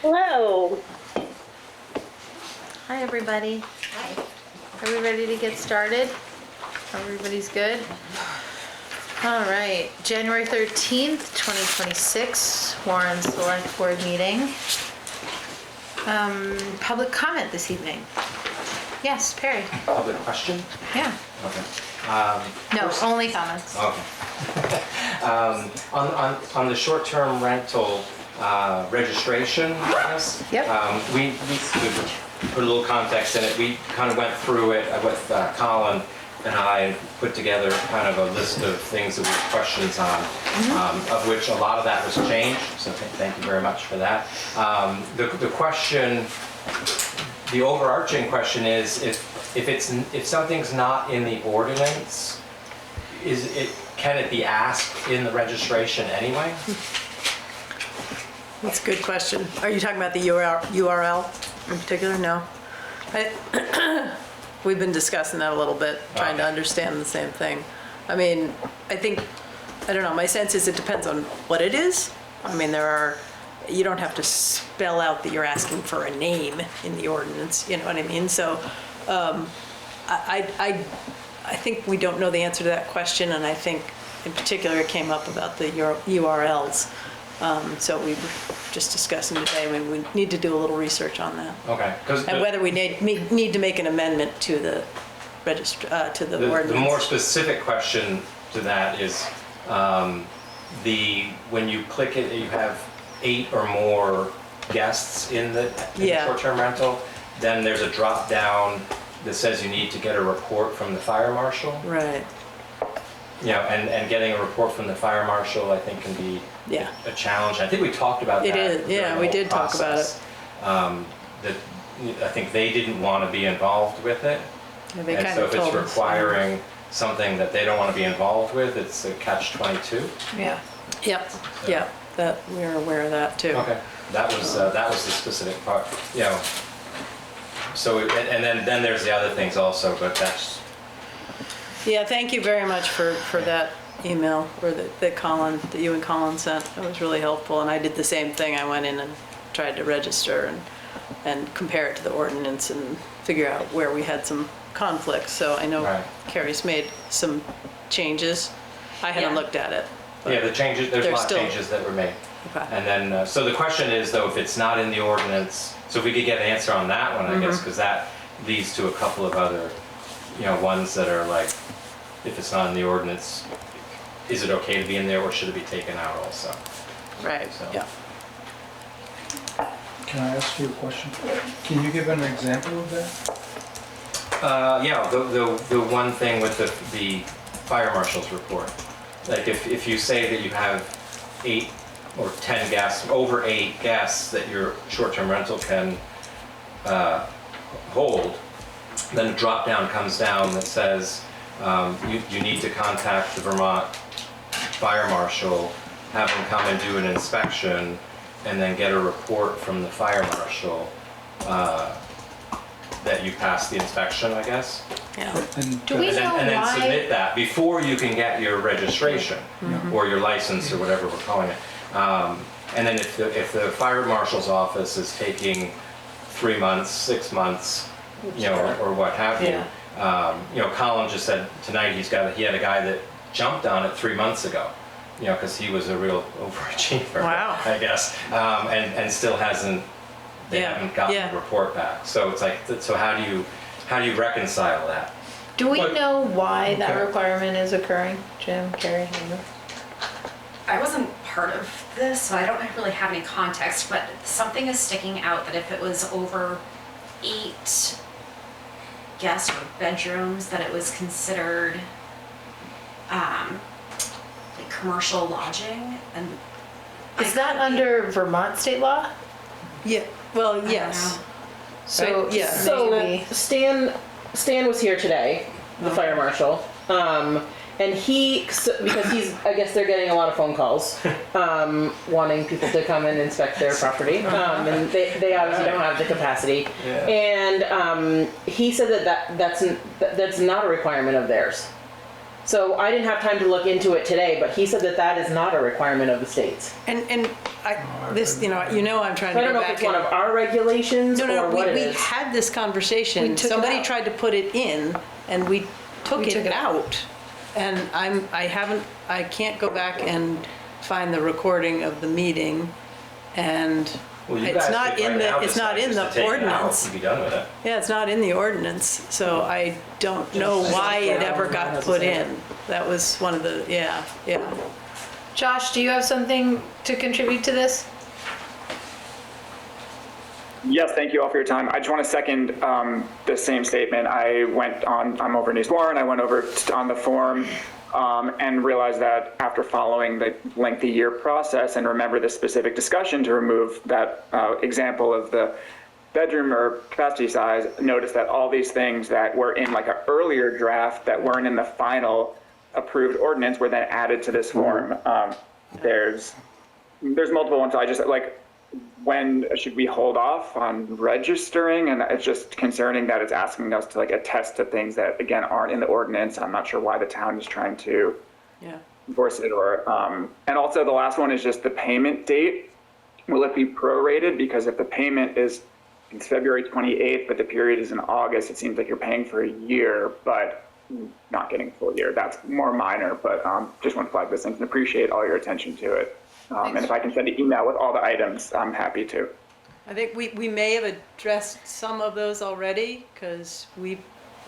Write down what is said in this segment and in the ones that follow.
Hello. Hi, everybody. Hi. Are we ready to get started? Everybody's good? All right, January 13th, 2026, Warren Select Board meeting. Public comment this evening. Yes, Perry. Public question? Yeah. Okay. No, First- only comments. Okay. On the short-term rental registration, I guess. Yep. We put a little context in it. We kind of went through it with Colin, and I put together kind of a list of things that we had questions on, of which a lot of that was changed, so thank you very much for that. The question, the overarching question is, if something's not in the ordinance, can it be asked in the registration anyway? That's a good question. Are you talking about the URL in particular? No. We've been discussing that a little bit, trying to understand the same thing. I mean, I don't know, my sense is it depends on what it is. I mean, you don't have to spell out that you're asking for a name in the ordinance, you know what I mean? So I think we don't know the answer to that question, and I think in particular it came up about the URLs. So we were just discussing today, I mean, we need to do a little research on that. Okay. And whether we need to make an amendment to the ordinance. The more specific question to that is, when you click it, you have 8 or more guests in the short-term rental, then there's a drop down that says you need to get a report from the fire marshal. Right. You know, and getting a report from the fire marshal, I think, can be a challenge. I think we talked about that. It is, yeah, we did talk about it. That I think they didn't want to be involved with it. Yeah, they And kind so of if it's told us. requiring something that they don't want to be involved with, it's a catch-22. Yeah. Yep, yep, that, we're aware of that too. Okay, that was the specific part, you know. So, and then there's the other things also, but that's, Yeah, thank you very much for that email, or that you and Colin sent. That was really helpful, and I did the same thing. I went in and tried to register and compare it to the ordinance and figure out where we had some conflicts. So I know Right. Carrie's made some changes. I haven't looked at it. but yeah, the changes, there's a lot of still- changes that were made. Okay. And then, so the question is though, if it's not in the ordinance, so if we could get an answer on that one, I guess, because that leads to a couple of other, you know, ones that are like, if it's not in the ordinance, is it okay to be in there or should it be taken out also? Right, So. yeah. Can I ask you a question? Can you give an example of that? Yeah, the one thing with the fire marshal's report, like if you say that you have 8 or 10 guests, over 8 guests that your short-term rental can hold, then a drop-down comes down that says you need to contact the Vermont fire marshal, have them come and do an inspection, and then get a report from the fire marshal that you passed the inspection, I guess. Yeah. And Do we And know then, and then why? submit that before you can get your registration or your license or whatever we're calling it. And then if the fire marshal's office is taking 3 months, 6 months, you know, or what have you. You know, Colin just said tonight he had a guy that jumped on it 3 months ago, you know, because he was a real overachiever, Wow. I guess, and still they haven't gotten the report back. So it's like, so how do you reconcile that? Do we But- know why that Okay. requirement is occurring? Jim, Carrie? I wasn't part of this, so I don't really have any context, but something is sticking out that if it was over 8 guest or bedrooms, that it was considered like commercial lodging, and Is that under Vermont state law? Yeah, well, don't yes. know. So, Right, yeah. So maybe. Stan was here today, the fire marshal, and because I guess they're getting a lot of phone calls, wanting people to come and inspect their property, and they obviously don't have the capacity. Yeah. And he said that's not a requirement of theirs. So I didn't have time to look into it today, but he said that that is not a requirement of the states. And this, I'm trying So I to don't go know if back. it's one of our regulations No, or what it we is. had this conversation. We took it Somebody out. tried to put it in and we took took it it out. And I can't go back and find the recording of the meeting and Well, you it's guys not could in right now the, it's not decide in just to the take it out ordinance. and be done with it. Yeah, it's not in the ordinance, so I don't know why it ever got put in. That was one of the, yeah. Josh, do you have something to contribute to this? Yes, thank you all for your time. I just want to second the same statement. I'm over News Warren, I went over on the form and realized that after following the lengthy year process and remember the specific discussion to remove that example of the bedroom or capacity size, noticed that all these things that were in like an earlier draft that weren't in the final approved ordinance were then added to this form. There's multiple ones. I just like, when should we hold off on registering? And it's just concerning that it's asking us to like attest to things that again aren't in the ordinance. I'm not sure why the town is trying to enforce it or, and also the last one is just the payment date. Will it be prorated? Because if the payment is, it's February 28th, but the period is in August, it seems like you're paying for a year, but not getting a full year. That's more minor, but just want to flag this and appreciate all your attention to it. And if I can send an email with all the items, I'm happy to. I think we may have addressed some of those already because we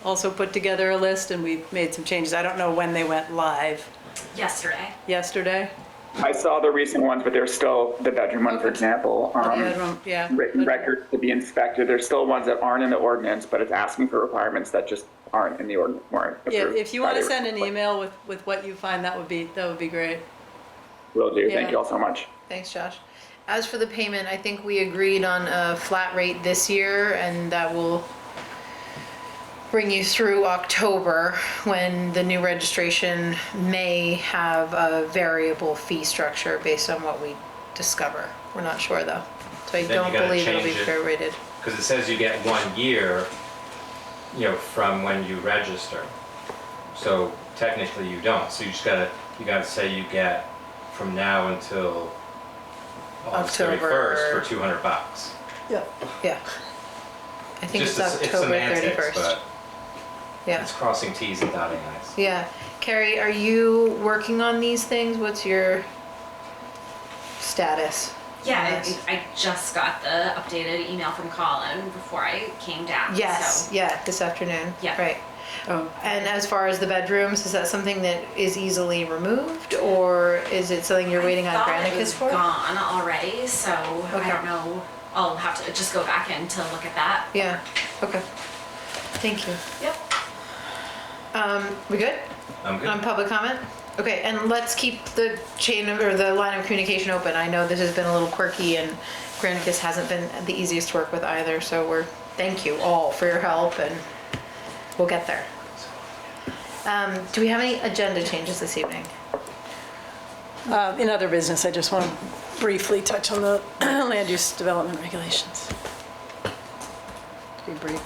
also put together a list and we made some changes. I don't know when they went live. Yesterday? I saw the recent ones, but there's still the bedroom one, for example. Written records to be inspected. There's still ones that aren't in the ordinance, but it's asking for requirements that just aren't in the ordinance. Yeah, if you want to send an email with what you find, that would be great. Will do. Yeah. Thank you all so much. Thanks, Josh. As for the payment, I think we agreed on a flat rate this year, and that will bring you through October, when the new registration may have a variable fee structure based on what we discover. We're not sure though. So I Then don't you gotta believe it'll be change it. prorated. Because it says you get 1 year, from when you register. So technically you don't. So you gotta say you get from now until August October. 31st for $200. Yeah. I think Just it's October semantics, 31st. but Yeah. it's crossing T's and dotting I's. Yeah. Carrie, are you working on these things? What's your status? Yeah, I just got the updated email from Colin before I came down. Yes, So, yeah, this afternoon. Yeah. Right. Oh, And as far as the bedrooms, is that something that is easily removed, or is it something you're waiting on I thought it Granicus was for? gone already, so Okay. I don't know. I'll have to just go back in to look at that. Yeah, okay. Thank you. Yep. We good? I'm good. On public comment? Okay, and let's keep the chain or the line of communication open. I know this has been a little quirky and Granicus hasn't been the easiest to work with either, so thank you all for your help and we'll get there. Do we have any agenda changes this evening? in other business, I just want to briefly touch on the land use development regulations. To be brief.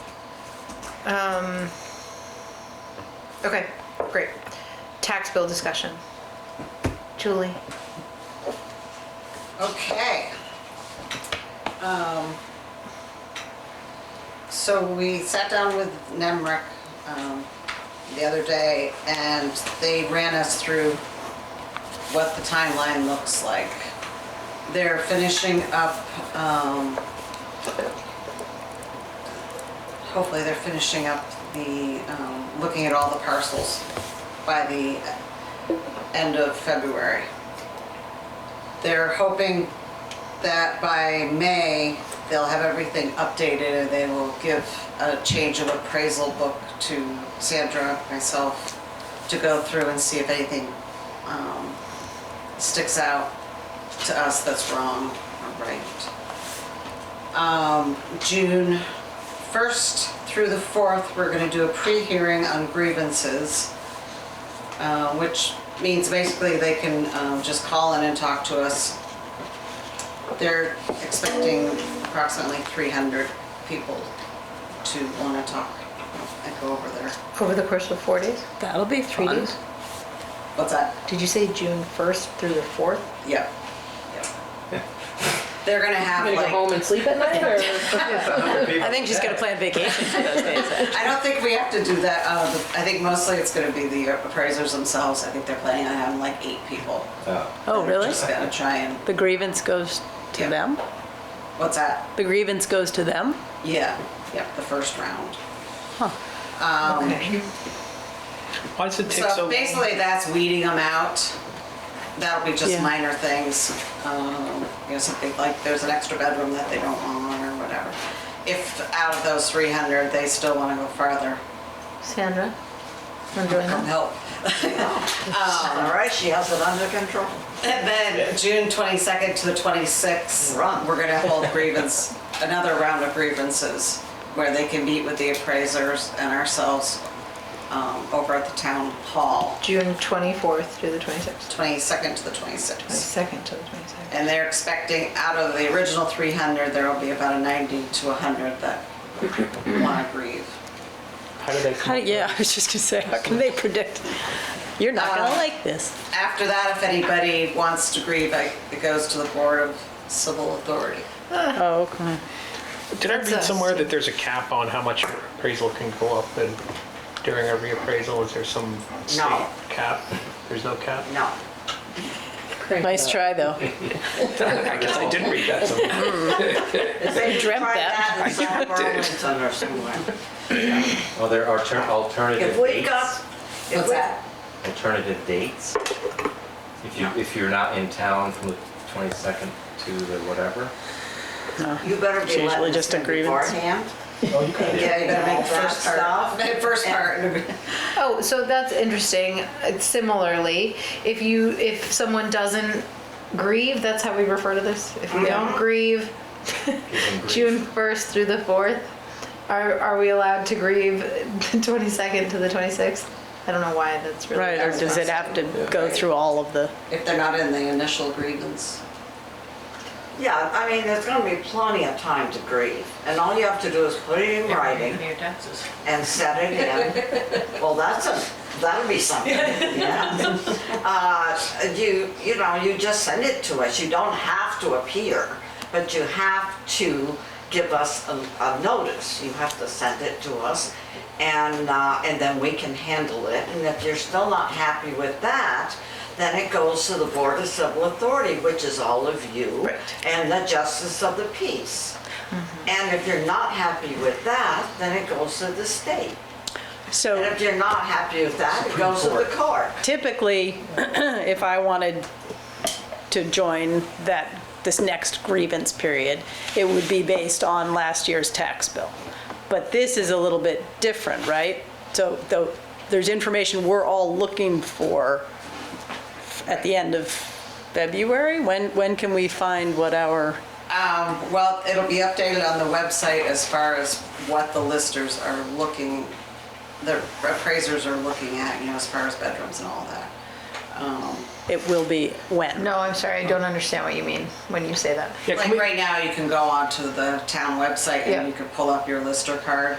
Okay, great. Tax bill discussion. Julie? Okay. So we sat down with NEMRIC the other day and they ran us through what the timeline looks like. They're finishing up, hopefully they're finishing up the, looking at all the parcels by the end of February. They're hoping that by May, they'll have everything updated and they will give a change of appraisal book to Sandra, myself, to go through and see if anything sticks out to us that's wrong or right. June 1st through the 4th, we're gonna do a pre-hearing on grievances, which means basically they can just call in and talk to us. They're expecting approximately 300 people to want to talk and go over there. Over the course of 4 days? That'll be 3 fun. days? What's that? Did you say June 1st through the 4th? Yep. They're gonna have Gonna go like, home and sleep at night, or? I think she's gonna plan vacation for those days. I don't think we have to do that. I think mostly it's gonna be the appraisers themselves. I think they're planning on having like 8 people. Oh, really? Just gonna try and, The grievance goes to Yeah. them? what's that? The grievance goes to them? Yeah, the first round. Okay. Why does it take so So long? basically that's weeding them out. That'll be just Yeah. minor things. Something like there's an extra bedroom that they don't want or whatever. If out of those 300, they still wanna go farther, Sandra, wanna join come them? help. All right, she has it under control. And then June 22nd to the 26th, Run. we're gonna hold another round of grievances where they can meet with the appraisers and ourselves over at the town hall, June 24th to the 26th. 22nd to the 26th. 22nd to the 22nd. And they're expecting, out of the original 300, there will be about a 90 to 100 that wanna grieve. How do they come up Yeah, I was just gonna say, how can they predict? You're not gonna like this. After that, if anybody wants to grieve, it goes to the Board of Civil Authority. Oh, okay. Did I That's read us. somewhere that there's a cap on how much appraisal can go up and during a reappraisal? Is there some state No. cap? There's no cap? No. Nice try, though. I guess I did read that somewhere. They dreamt tried that. in South Burlington or somewhere. Well, there are alternative If we got, dates. if What's we, that? Alternative dates. If you're not in town from the 22nd to the whatever. you better It's be usually letting us just a know grievance. beforehand. Oh, you can. Yeah, you better make the That first part. stuff. The first part. Oh, so that's interesting. Similarly, if someone doesn't grieve, that's how we refer to this. If you don't grieve, June 1st through the 4th, are we allowed to grieve the 22nd to the 26th? I don't know why that's really. Right, or does it have to go through all of the, If they're not in the initial grievance. Yeah, I mean, there's gonna be plenty of time to grieve, and all you have to do is put it in writing Your taxes. and set it in. Well, that'll be something, yeah. You just send it to us, you don't have to appear, but you have to give us a notice. You have to send it to us, and then we can handle it, and if you're still not happy with that, then it goes to the Board of Civil Authority, which is all of you, Right. and the Justice of the Peace. And if you're not happy with that, then it goes to the state. And so if you're not happy with that, it goes to the court. typically, if I wanted to join this next grievance period, it would be based on last year's tax bill. But this is a little bit different, right? So there's information we're all looking for at the end of February? When can we find what our, Well, it'll be updated on the website as far as what the listers are looking, the appraisers are looking at, as far as bedrooms and all that. it will be when? No, I'm sorry, I don't understand what you mean when you say that. Yeah, Like can we, right now, you can go onto the town website Yeah. and you can pull up your lister card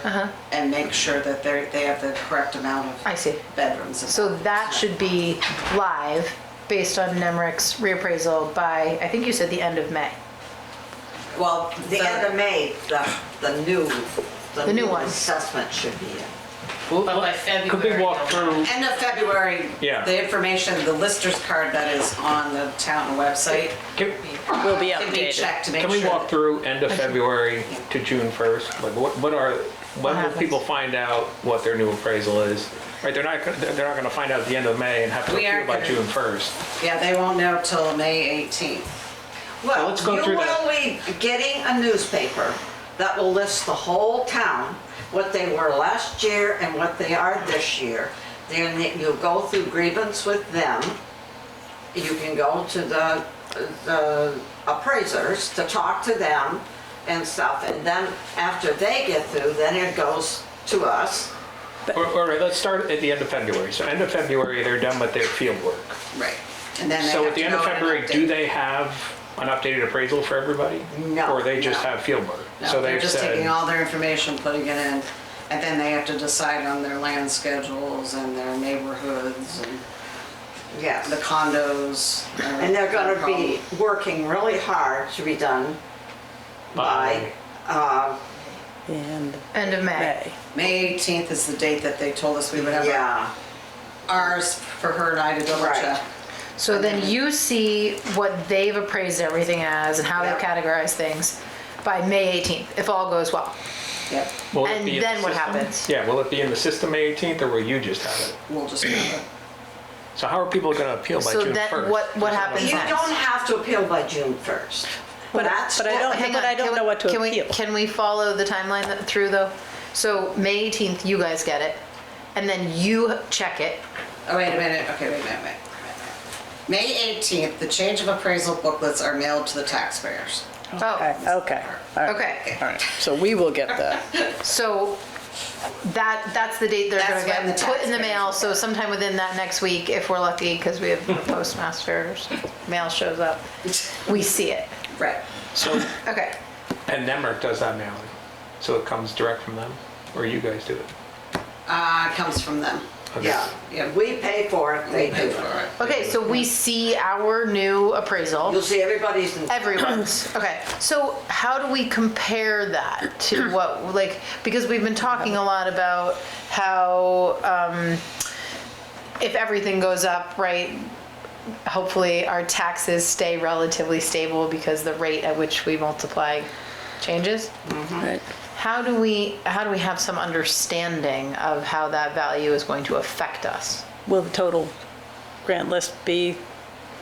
and make sure that they have the correct amount of I see. bedrooms. and So that should be live based on NEMRIC's reappraisal by, I think you said the end of May. Well, The end of May, the new one. assessment should be in. But by February. could we walk through, End of February, Yeah. the information, the lister's card that is on the town website can Will be can be updated. checked to make can sure. we walk through end of February to June 1st? Like when will happens? people find out what their new appraisal is? Right, they're not gonna find out at the end of May and have to We appear aren't by gonna- June 1st. Yeah, they won't know till May 18th. Well, let's go you through that. will be getting a newspaper that will list the whole town, what they were last year and what they are this year. Then you'll go through grievance with them. You can go to the appraisers to talk to them and stuff. And then after they get through, then it goes to us. All right, let's start at the end of February. So end of February, they're done with their field work. Right. And then they So have at the to end of go and February, do update. they have an updated appraisal for everybody? No, Or they just no. have field work? No, So they're they've just taking said, all their information, putting it in, and then they have to decide on their land schedules and their neighborhoods and Yes. the condos. And they're gonna be working really hard to be done by, And End of May. May 18th is the date that they told us we would have yeah, ours for her and I to double Right. check. So then you see what they've appraised everything as and how Yeah. they've categorized things by May 18th, if all goes well. Yep, Will it And be in then the what system? happens? Yeah, will it be in the system May 18th, or will you just have it? we'll just have it. So how are people gonna appeal by So June then 1st? what happens you next? don't have to appeal by June 1st. But That's I don't, Hang but on, I don't can know we- what to can we- appeal. Can we follow the timeline through though? So May 18th, you guys get it, and then you check it. Oh, wait a minute, okay, wait a minute. May 18th, the change of appraisal booklets are mailed to the taxpayers. Oh, Okay, okay. All right. okay. All right, so we will get that. So that's the date they're That's gonna when the get put in the taxpayers mail, will so sometime within that next week, if we're lucky, because we have postmasters, mail shows up, we see it. Right. So, Okay, and Nemrick does that mailing, so it comes direct from them, or you guys do it? It comes from them. Okay. Yeah, Yeah. we pay for it, they They do pay for it. it. okay, so we see our new appraisal. You'll see everybody's, Everyone's. Okay. So how do we compare that to what, like, because we've been talking a lot about how if everything goes up, right, hopefully our taxes stay relatively stable because the rate at which we multiply changes. Right. How do we have some understanding of how that value is going to affect us? Will the total grant list be,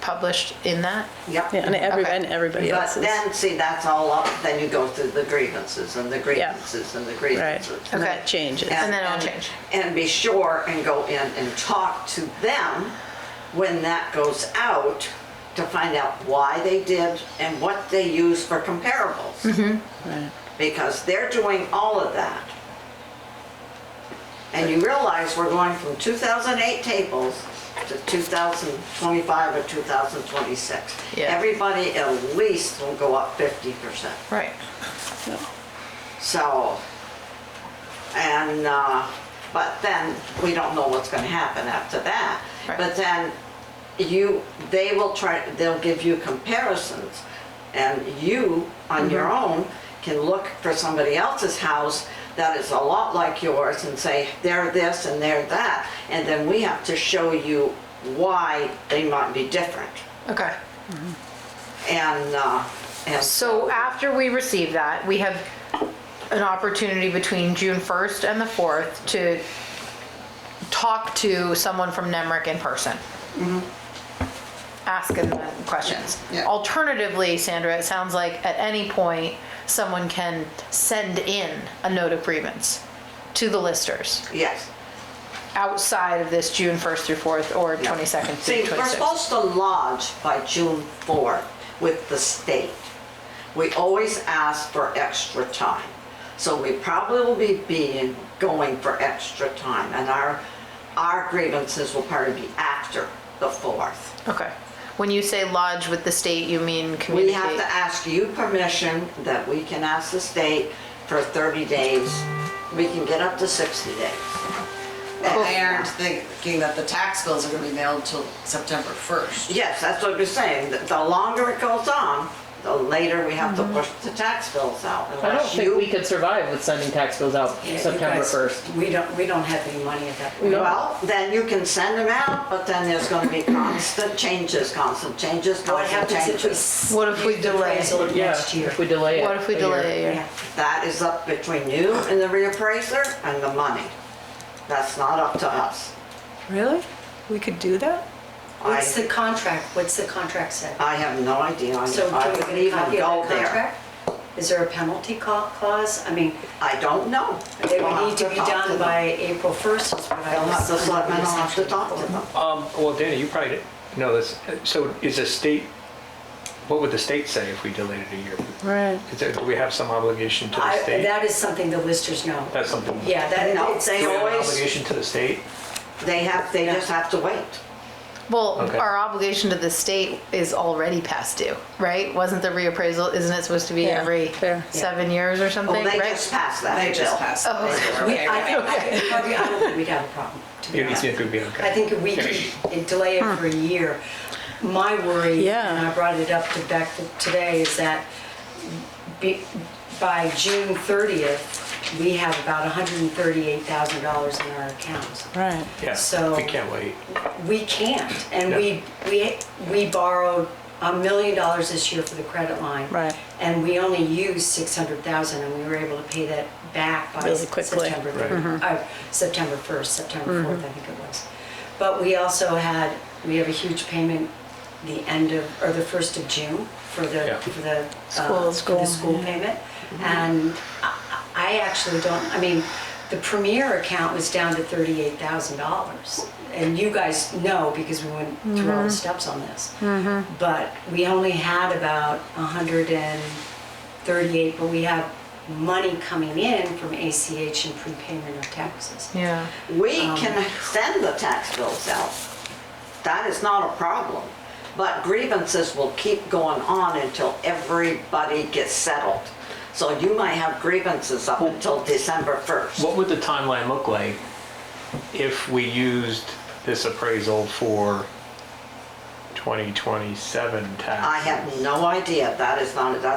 Published in that? yep. yeah, and Okay. everybody But else's? then, see, that's all up, then you go through the grievances and the grievances and the Right, grievances. and Okay. that changes. And then it'll change. And be sure and go in and talk to them when that goes out to find out why they did and what they use for comparables. Right. Because they're doing all of that. And you realize we're going from 2008 tables to 2025 or 2026. Yeah. Everybody at least will go up 50%. Right. So, and, but then we don't know what's gonna happen after that. Right. But then they will they'll give you comparisons. And you, on your own, can look for somebody else's house that is a lot like yours and say, they're this and they're that. And then we have to show you why they might be different. Okay. And So after we receive that, we have an opportunity between June 1st and the 4th to talk to someone from Nemrick in person. Asking them questions. Yeah. Alternatively, Sandra, it sounds like at any point, someone can send in a note of grievance to the listers yes. outside of this June 1st through 4th or 22nd through See, we're 26th. supposed to lodge by June 4th with the state. We always ask for extra time. So we probably will be going for extra time, and our grievances will probably be after the 4th. Okay. When you say lodge with the state, you mean communicate? We have to ask you permission that we can ask the state for 30 days. We can get up to 60 days. And they aren't thinking that the tax bills are gonna be mailed till September 1st. Yes, that's what we're saying. The longer it goes on, the later we have to push the tax bills out. I don't Unless think you we could survive with sending tax bills out Yeah, you September guys- 1st. We don't have any money at that point. Well, then you can send them out, but then there's gonna be constant changes, What constant happens if we changes. What if we use the delay? appraisal of Yeah, next year? if we delay it. What if we a year. delay a year? Yeah. That is up between you and the reappraiser and the money. That's not up to us. Really? We could do that? What's I- the contract? What's the contract say? I have no idea. So I can we wouldn't get a even copy go of the there. contract? Is there a penalty clause? I mean, I don't know. they We'll would have need to be talk done them. by April 1st is what I They'll have was to, under selectmen the will have to assumption talk to before. them. Well, Danny, you probably know this. So is the state, what would the state say if we delayed it a year? Right. Do we have some obligation to the state? That is something the listers know. That's something. Yeah, that, No, it's, they Do we have an always, obligation to the state? they just have to wait. Well, Okay. our obligation to the state is already past due, right? Wasn't the reappraisal, isn't it supposed to be Yeah, every fair. 7 years or Oh, something, they right? just passed that They just bill. passed. Oh, it. I don't think we'd have a problem. to be You honest. think it would be I okay? think if we could delay it for a year. My worry, Yeah. and I brought it up today, is that by June 30th, we have about $138,000 in our accounts. Right. Yeah, So- we can't wait. We can't, and Yeah. we borrowed $1 million this year for the credit line. Right. And we only used 600,000, and we were able to pay that back by Really quickly. September Right. 3rd, September 1st, September 4th, I think it was. But we also we have a huge payment the end of, or the 1st of June for the, Yeah. for the School. school payment. And I actually don't, I mean, the Premier account was down to $38,000. And you guys know because we went through all the steps on this. But we only had about 138, but we have money coming in from ACH and prepayment of taxes. Yeah. We can send the tax bills out. That is not a problem. But grievances will keep going on until everybody gets settled. So you might have grievances up until December 1st. What would the timeline look like if we used this appraisal for 2027 tax? I have no idea. That's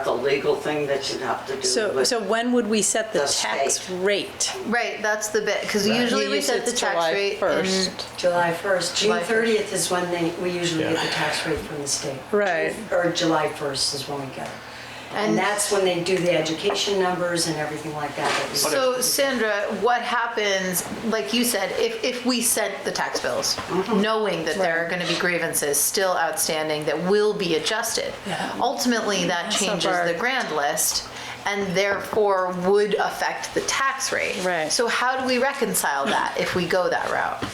a legal thing that you'd have to do. So with- when would we set the The tax state. rate? Right, that's the bit, because Right. usually we set the It's tax July rate 1st. July 1st. July June 1st. 30th is when we usually Yeah. get the tax rate from the state. Right. Or July 1st is when we get it. And And- that's when they do the education numbers and everything like that. So Sandra, what happens, like you said, if we sent the tax bills, knowing that there are gonna be grievances still outstanding that will be adjusted, ultimately that changes our- the grand list and therefore would affect the tax rate. Right. So how do we reconcile that if we go that route?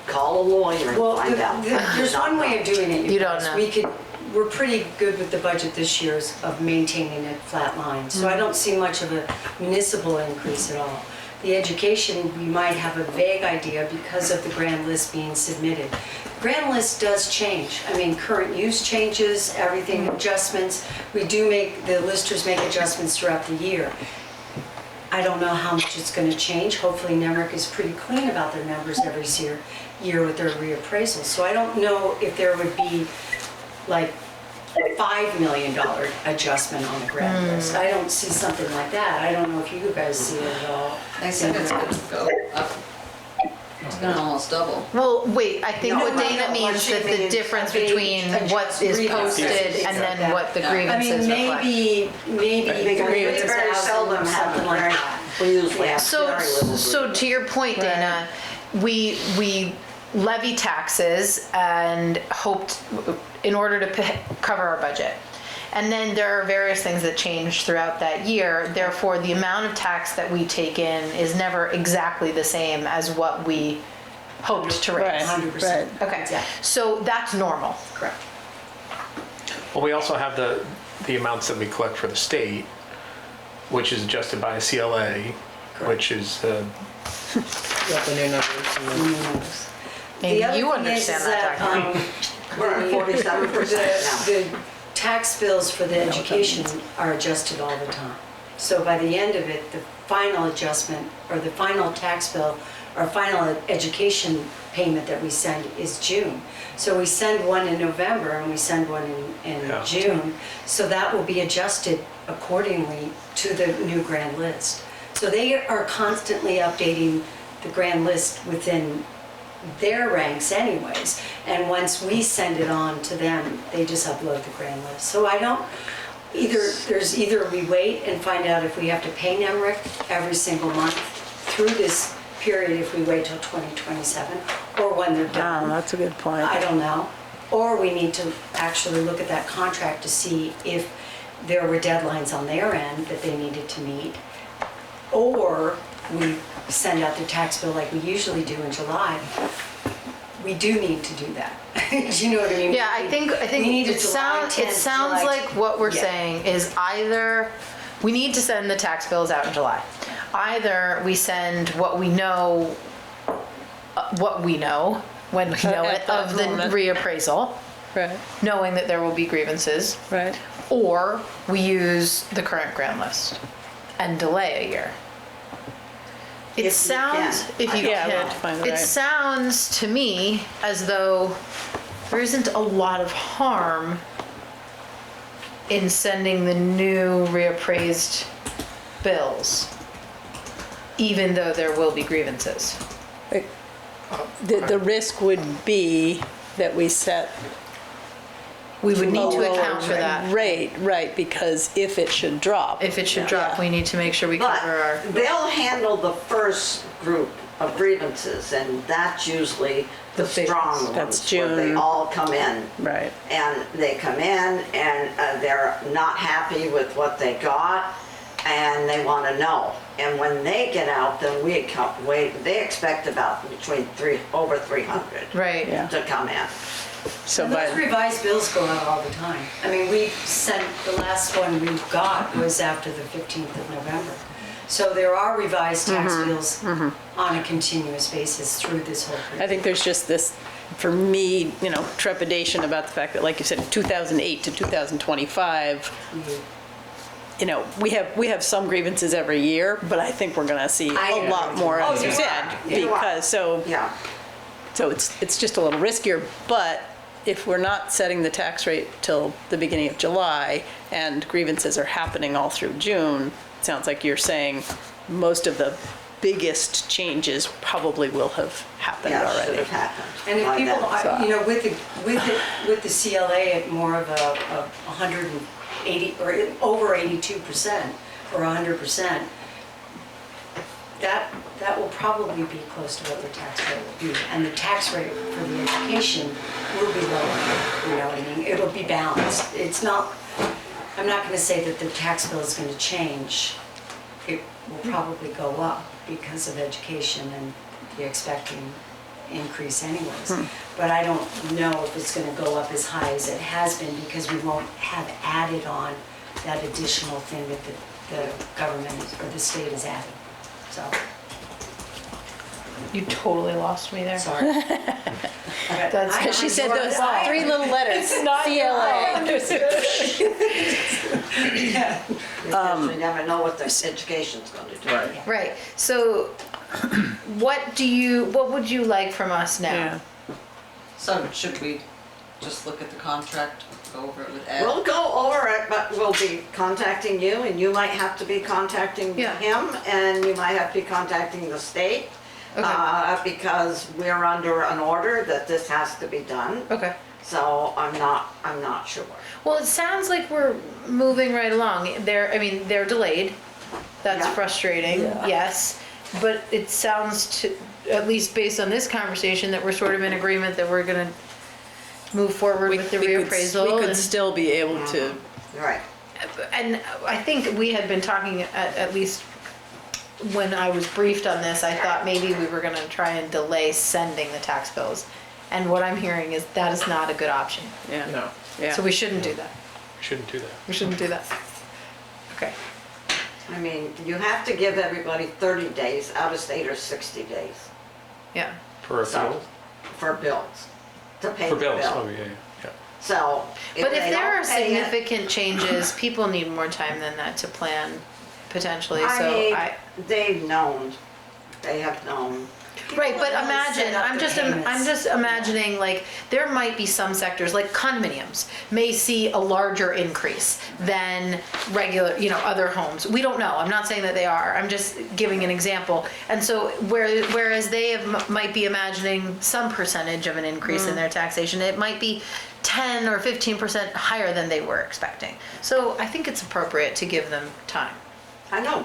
Call a lawyer and Well, find out. there's one way of doing it. You don't guys. know. We're pretty good with the budget this year of maintaining a flat line. So I don't see much of a municipal increase at all. The education, we might have a vague idea because of the grand list being submitted. Grand list does change. I mean, current use changes, everything, adjustments. The listers make adjustments throughout the year. I don't know how much it's gonna change. Hopefully NEMRIC is pretty clean about their numbers every year with their reappraisals. So I don't know if there would be like a $5 million adjustment on the grand list. I don't see something like that. I don't know if you guys see it at all. They said it's gonna go up. It's gonna almost double. Well, wait, I think No, what no, Dana no, means what she that the means, difference they between what adjust is grievances, posted and then what the Yeah. I grievances mean, reflect. maybe Because we very 3,000 seldom or have something a like very, that. we usually have So, very little. so to your point, Dana, we levy taxes and hoped in order to cover our budget. And then there are various things that change throughout that year. Therefore, the amount of tax that we take in is never exactly the same as what we hoped to raise. 100%. Okay, Exactly. so that's normal. Correct. Well, we also have the amounts that we collect for the state, which is adjusted by a CLA, which is, Got the new numbers and then- Maybe The other you thing understand is that, Dr. We're at 47% now. The tax bills for the education are adjusted all the time. So by the end of it, the final adjustment, or the final tax bill, or final education payment that we send is June. So we send one in November and we send one in Yeah. June. So that will be adjusted accordingly to the new grand list. So they are constantly updating the grand list within their ranks anyways. And once we send it on to them, they just upload the grand list. So I don't, either we wait and find out if we have to pay NEMRIC every single month through this period if we wait till 2027, or when they're Oh, done. that's a good point. I don't know. Or we need to actually look at that contract to see if there were deadlines on their end that they needed to meet. Or we send out the tax bill like we usually do in July. We do need to do that. Do you know what I mean? Yeah, I think We need a it July sounds 10th, July- like what we're Yeah. saying is either we need to send the tax bills out in July. Either we send what we know when we know At it, that of the moment. reappraisal, Right, knowing that there will be grievances, right. or we use the current grant list and delay a year. It If you sounds, can. if you Yeah, we can, have to find the it right- sounds to me as though there isn't a lot of harm in sending the new reappraised bills, even though there will be grievances. The risk would be that we set We would need a to lower account for that. rate, right, because if it should drop. If it should drop, we need to make sure we But cover our, they'll handle the first group of grievances, and that's usually the The big- strong ones. That's Where they June. all come in. Right. And they come in and they're not happy with what they got and they want to know. And when they get out, then they expect about over 300 right. Yeah. to come in. So And those by, revised bills go out all the time. I mean, we sent, the last one we got was after the 15th of November. So there are revised tax bills on a continuous basis through this whole I period. think there's just this, for me, trepidation about the fact that, like you said, 2008 to 2025, we have some grievances every year, but I think we're gonna see I a agree. lot more, as Oh, you you said. are. You are. Because, so Yeah. it's just a little riskier, but if we're not setting the tax rate till the beginning of July and grievances are happening all through June, it sounds like you're saying most of the biggest changes probably will have happened Yeah, should already. have happened. And if by people, then. with the CLA at more of a 180 or over 82% or 100%, that will probably be close to what their tax bill will be. And the tax rate for the education will be lower, you know what I mean? It'll be balanced. It's not, I'm not gonna say that the tax bill is gonna change. It will probably go up because of education and you're expecting increase anyways. But I don't know if it's gonna go up as high as it has been because we won't have added on that additional thing that the government or the state is adding. So, You totally lost me there. sorry. That's Because she said those I- three little letters, CLA. Because we never know what the education's going to do. Right. Right, so what would you like from us now? Yeah. So should we just look at the contract, go over it with Ed? We'll go over it, but we'll be contacting you, and you might have to be contacting Yeah. him, and you might have to be contacting the state. Okay. Because we're under an order that this has to be done, Okay. so I'm not sure. Well, it sounds like we're moving right along. They're delayed. That's Yeah. frustrating, yes. But it sounds at least based on this conversation, that we're sort of in agreement that we're gonna move forward with the reappraisal. We could and- still be able to, Right. And I think we had been talking, at least when I was briefed on this, I thought maybe we were gonna try and delay sending the tax bills. And what I'm hearing is that is not a good option. yeah. No. Yeah. So we shouldn't do that. Shouldn't do that. We shouldn't do that. Okay. I mean, you have to give everybody 30 days, out of state or 60 days Yeah. For a So- field? for bills, to pay For the bills, oh, bill. yeah. So. But if they there don't are pay it- significant changes, people need more time than that to plan potentially, I so mean, I. they've known, they have known. Right, but People don't set imagine, up I'm the just, payments. I'm just imagining, like, there might be some sectors, like condominiums, may see a larger increase than regular, other homes. We don't know, I'm not saying that they are, I'm just giving an example. And so, whereas they might be imagining some percentage of an increase in their taxation, it might be 10 or 15% higher than they were expecting. So I think it's appropriate to give them time. I know,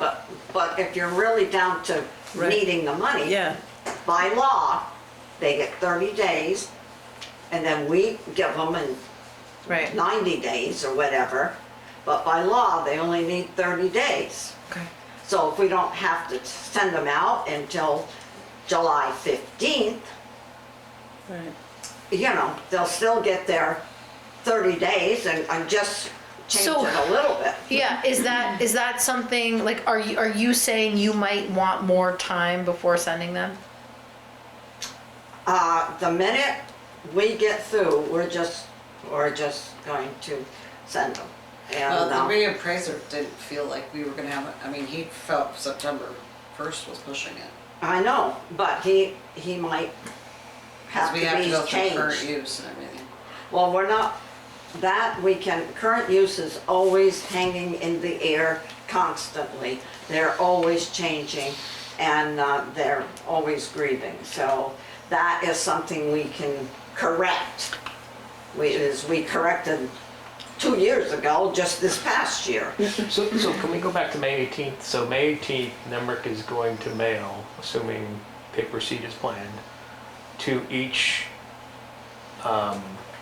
but if you're really down to Right. needing the money. Yeah. By law, they get 30 days, and then we give them in Right. 90 days or whatever. But by law, they only need 30 days. Okay. So if we don't have to send them out until July 15th, Right. they'll still get their 30 days and just change So- it a little bit. Yeah, is that something, like, are you saying you might want more time before sending them? The minute we get through, we're just going to send them. Well, And, the reappraiser didn't feel like we were gonna have, I mean, he felt September 1st was pushing it. I know, but he might Because have we to have to be go through current changed. use and everything. Well, we're not, that we can, current use is always hanging in the air constantly. They're always changing and they're always grieving. So that is something we can correct. We corrected 2 years ago, just this past year. So can we go back to May 18th? So May 18th, Nemrick is going to mail, assuming paper receipt is planned, to each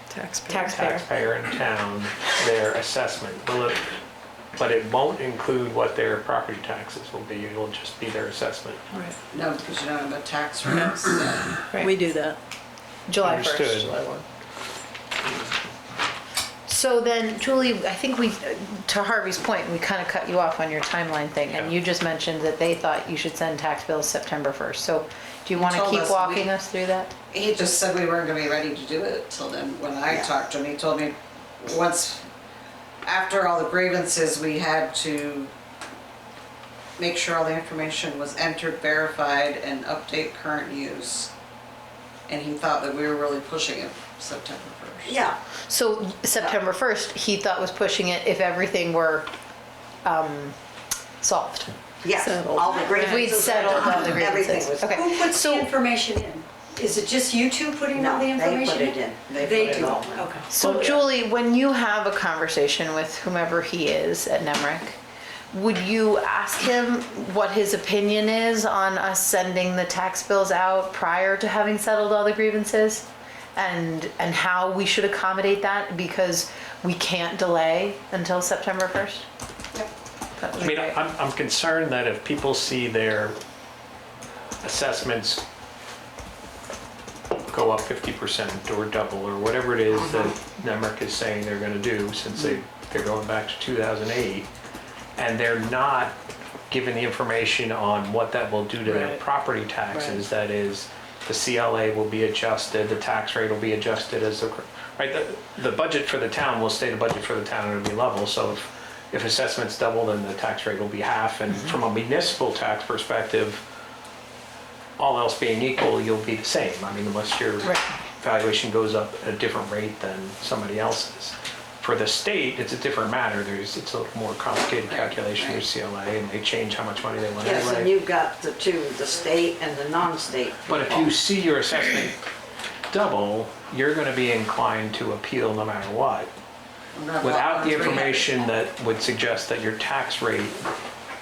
taxpayer in town their assessment. But it won't include what their property taxes will be. It'll just be their assessment. Right. No, because you don't have a tax rates. Right. We do that. July Understood. 1st. July 1. So then, Julie, I think to Harvey's point, we kind of cut you off on your timeline thing, and Yeah. you just mentioned that they thought you should send tax bills September 1st. So do you want to told keep us walking we- us through that? He just said we weren't gonna be ready to do it till then. When I Yeah. talked to him, he told me once, after all the grievances, we had to make sure all the information was entered, verified, and update current use. And he thought that we were really pushing it September 1st. Yeah, So September 1st, he thought was pushing it if everything were solved. yes, Settled. all the If grievances. we'd settled all the Everything grievances. was. Okay. Who puts the So- information in? Is it just you two putting all No, the they information put it in. They They put it do, all in. okay. So Julie, when you have a conversation with whomever he is at Nemrick, would you ask him what his opinion is on us sending the tax bills out prior to having settled all the grievances? And how we should accommodate that because we can't delay until September 1st? That would I be mean, great. I'm concerned that if people see their assessments go up 50% or double or whatever it is that Nemrick is saying they're gonna do since they're going back to 2008, and they're not given the information on what that will do to their Right. property taxes, that is, the CLA will be adjusted, the tax rate will be adjusted as the, right, the budget for the town will stay the budget for the town, it'll be level, so if assessments double, then the tax rate will be half, and from a municipal tax perspective, all else being equal, you'll be the same, I mean, unless your Right. valuation goes up at a different rate than somebody else's. For the state, it's a different matter, it's a more complicated calculation, there's CLA, and they change how much money they want Yes, and anyway. you've got the two, the state and the non-state. But if you see your assessment double, you're gonna be inclined to appeal no matter what, without the information that would suggest that your tax rate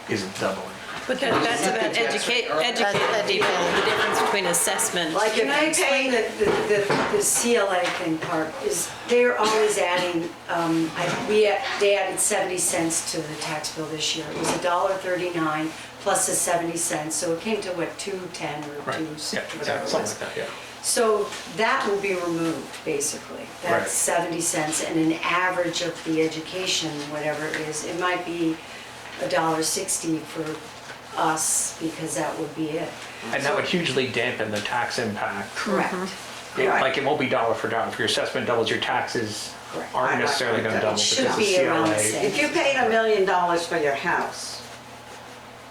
isn't doubling. But that's about educating people, the difference between assessment. Like Can I if you explain pay, the CLA thing part, is they're always adding, they added 70 cents to the tax bill this year. It was $1.39 plus the 70 cents, so it came to what, 210 or Right, 260, yeah, whatever it something was. like that, yeah. So that will be removed, basically. Right. That's 70 cents, and an average of the education, whatever it is, it might be $1.60 for us, because that would be it. And that would hugely dampen the tax impact. Correct. Like, it won't be dollar for dollar. If your assessment doubles, your taxes Correct. aren't necessarily gonna double It should because of be around the CLA. same. if you paid $1 million for your house,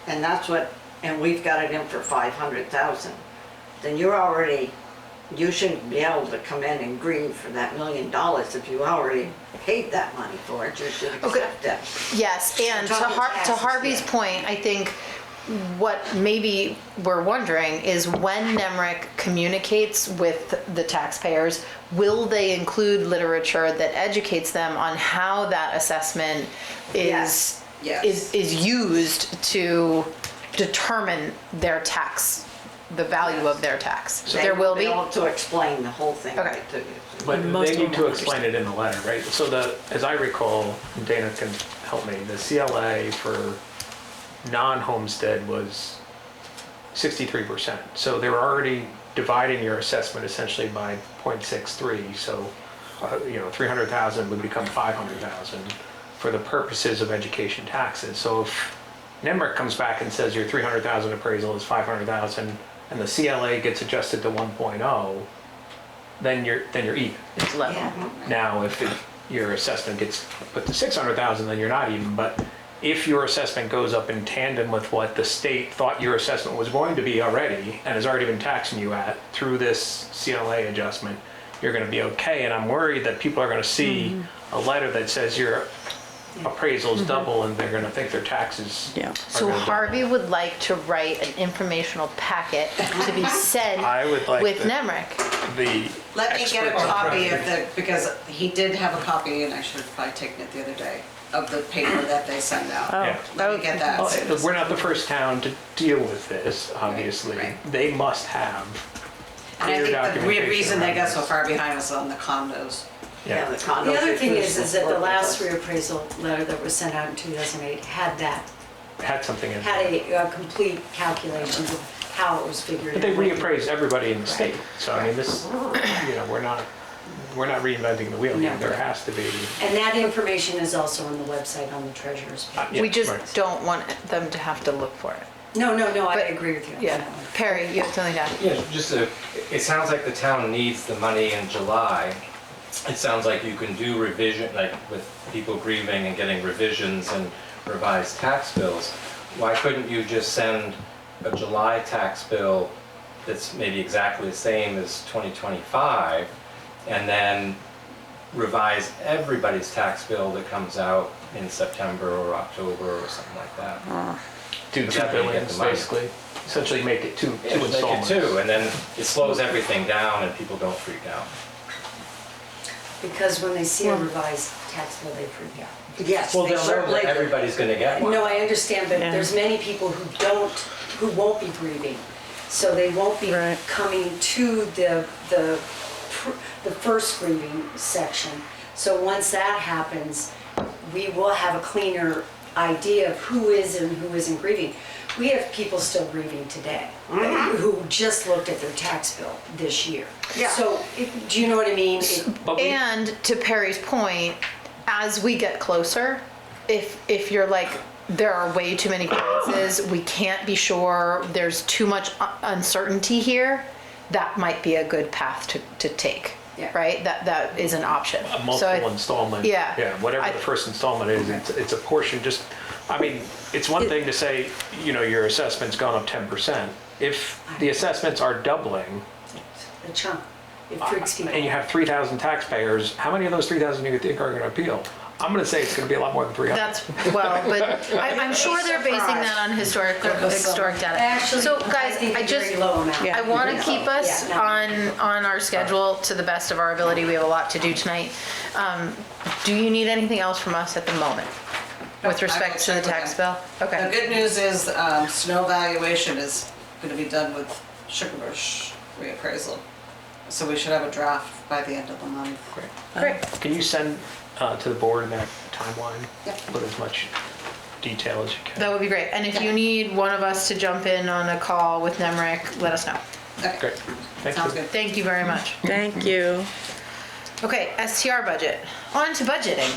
and that's what, and we've got it in for 500,000, then you shouldn't be able to come in and grieve for that $1 million if you already paid that money for it, you should accept it. Yes, and to Total taxes, Harvey's yeah. point, I think what maybe we're wondering is when Nemrick communicates with the taxpayers, will they include literature that educates them on how that assessment Yes. is used to determine their tax, the value of their tax? So there will be? They'll be able to explain the whole thing Okay. right to you. But Most they of need them to will explain it in the letter, right? So as I recall, Dana can help me, the CLA for non-homestead was 63%. So they were already dividing your assessment essentially by 0.63. So, 300,000 would become 500,000 for the purposes of education taxes. So if Nemrick comes back and says your 300,000 appraisal is 500,000 and the CLA gets adjusted to 1.0, then you're even. It's level. Now, if your assessment gets put to 600,000, then you're not even, but if your assessment goes up in tandem with what the state thought your assessment was going to be already, and has already been taxing you at through this CLA adjustment, you're gonna be okay, and I'm worried that people are gonna see a letter that says your appraisal's double, and they're gonna think their taxes Yeah. are So gonna double. Harvey would like to write an informational packet to be sent I would like with the- NEMRIC. The Let me get a expert- copy of the, because he did have a copy, and I should have probably taken it the other day, of the paper that they send out. Yeah. Let me get that. Well, we're not the first town to deal with this, obviously. right. They must have And I clear think the documentation reason they around got so this. far behind us on the condos. Yeah. the condos. The other thing is that the last three. reappraisal letter that was sent out in 2008 had that, Had something in had it. a complete calculations of how it was figured. But they and what- reappraised everybody in the state. So I mean, this, we're not reinventing the wheel here. No. There has to be. And that information is also on the website on the treasurer's page. Yeah, We just right. don't want them to have to look for it. No, I But- agree with you. on Yeah. that one. Perry, you have something to add? Yeah, it sounds like the town needs the money in July. It sounds like you can do revision, like with people grieving and getting revisions and revised tax bills. Why couldn't you just send a July tax bill that's maybe exactly the same as 2025 and then revise everybody's tax bill that comes out in September or October or something like that? Do But two that way you get billings, the money. basically. Essentially make it two Yeah, just make it installments. two, and then it slows everything down and people don't freak out. Because when they see a revised tax bill, they freak out. Yes, Well, they they'll know certainly that do. everybody's gonna get one. No, I understand, but there's many people who won't be grieving. So they won't be Right. coming to the first grieving section. So once that happens, we will have a cleaner idea of who is and who isn't grieving. We have people still grieving today, who just looked at their tax bill this year. Yeah. So, do you know what I mean? But we- And to Perry's point, as we get closer, if you're like, there are way too many clearances, we can't be sure, there's too much uncertainty here, that might be a good path to take, Yeah. right? That is an option. A So multiple installment. yeah. Yeah, whatever I- the first installment is, it's a portion, just, I mean, it's one thing to say, your assessment's gone up 10%. If the assessments are doubling, The chunk, it freaks people. and you have 3,000 taxpayers, how many of those 3,000 do you think are gonna appeal? I'm gonna say it's gonna be a lot more than 300. That's, well, but I'm sure they're basing that on historic data. Actually, So I guys, think I a just, very low amount. I want to keep us Yeah, no. on our schedule to the best of our ability. We have a lot to do tonight. Do you need anything else from us at the moment with respect to the tax bill? The Okay. good news is, snow valuation is gonna be done with Sugarbush reappraisal. So we should have a draft by the end of the month. Great. Can you send to the board that timeline? Yep. With as much detail as you can. That would be great. And if you need one of us to jump in on a call with NEMRIC, let us know. Okay, Great, thank you. sounds good. Thank you very much. Thank you. Okay, STR budget. On to budgeting.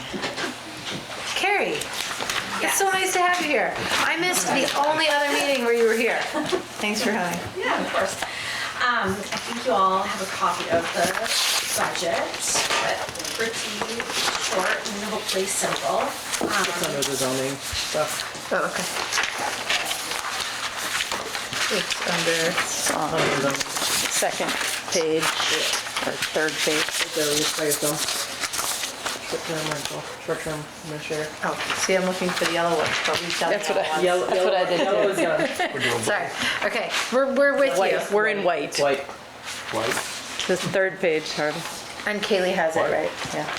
Carrie, it's so nice to have you here. I missed the only other meeting where you were here. Thanks for coming. Yeah, of course. I think you all have a copy of the budget, but pretty short and hopefully simple. Under the zoning stuff. Oh, okay. It's under, Under the Second page, or third page. short-term rental, short-term administrator. oh, see, I'm looking for the yellow ones, but we've done That's the what yellow I- ones. Yellow, That's what I did yellow too. is done. We're doing Sorry. Okay, we're with you. White, we're in white. White. White. The third page, Harvey. And Kaylee has it, right? Yeah.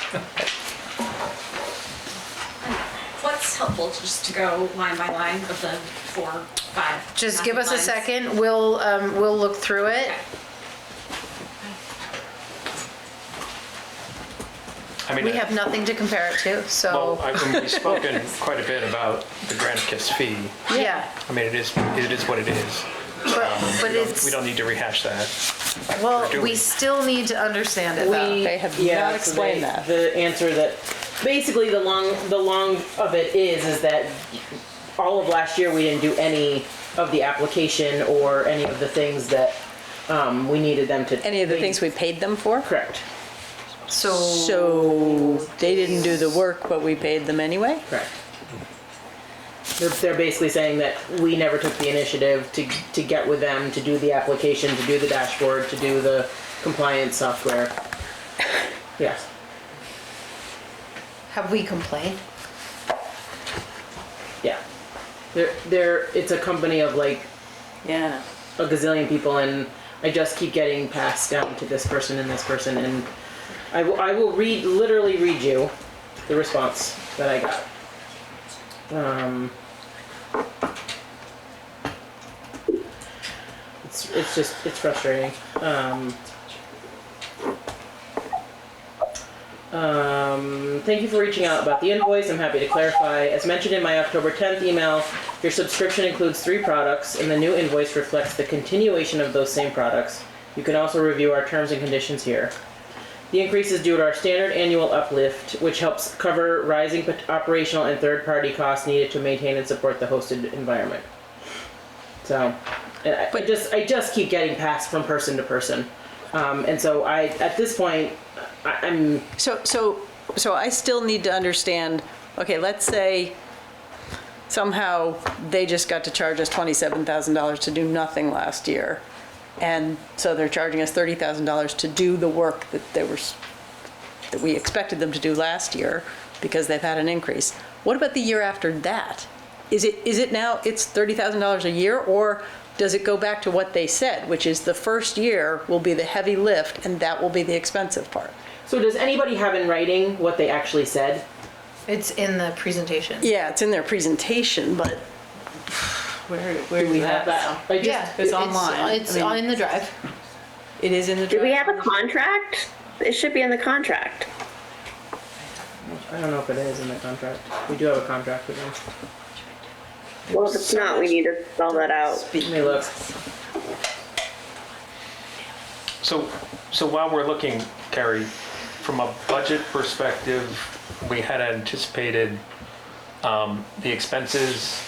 What's helpful, just to go line by line of the 4, 5. Just give us a lines? second. We'll look through it. Okay. I mean, We have nothing to compare it to, well, so, we've spoken quite a bit about the Granicus fee. yeah. I mean, it is what it is. But We it's, don't need to rehash that. well, do we we? still need to understand it though. They have Yeah, not so explained that. The answer that, basically the long of it is that all of last year we didn't do any of the application or any of the things that we needed them to. Any of the things we paid them for? Correct, So they didn't do the work, but we paid them anyway? correct. They're basically saying that we never took the initiative to get with them, to do the application, to do the dashboard, to do the compliance software. Yes. Have we complained? Yeah. It's a company of like Yeah. a gazillion people, and I just keep getting passed down to this person and this person, and I will literally read you the response that I got. It's frustrating. Thank you for reaching out about the invoice. I'm happy to clarify. As mentioned in my October 10th email, your subscription includes 3 products, and the new invoice reflects the continuation of those same products. You can also review our terms and conditions here. The increase is due to our standard annual uplift, which helps cover rising operational and third-party costs needed to maintain and support the hosted environment. So, I just keep getting passed from person to person, and so at this point, I'm. So I still need to understand, okay, let's say somehow they just got to charge us $27,000 to do nothing last year. And so they're charging us $30,000 to do the work that we expected them to do last year because they've had an increase. What about the year after that? Is it now it's $30,000 a year, or does it go back to what they said, which is the first year will be the heavy lift and that will be the expensive part? So does anybody have in writing what they actually said? It's in the presentation. Yeah, it's in their presentation, but where do we have that? Yeah, It's online. It's I mean, in the drive. It is in the Do drive. we have a contract? It should be in the contract. I don't know if it is in the contract. We do have a contract with them. Well, if it's not, we need to spell that out. Let me look. So while we're looking, Carrie, from a budget perspective, we had anticipated the expenses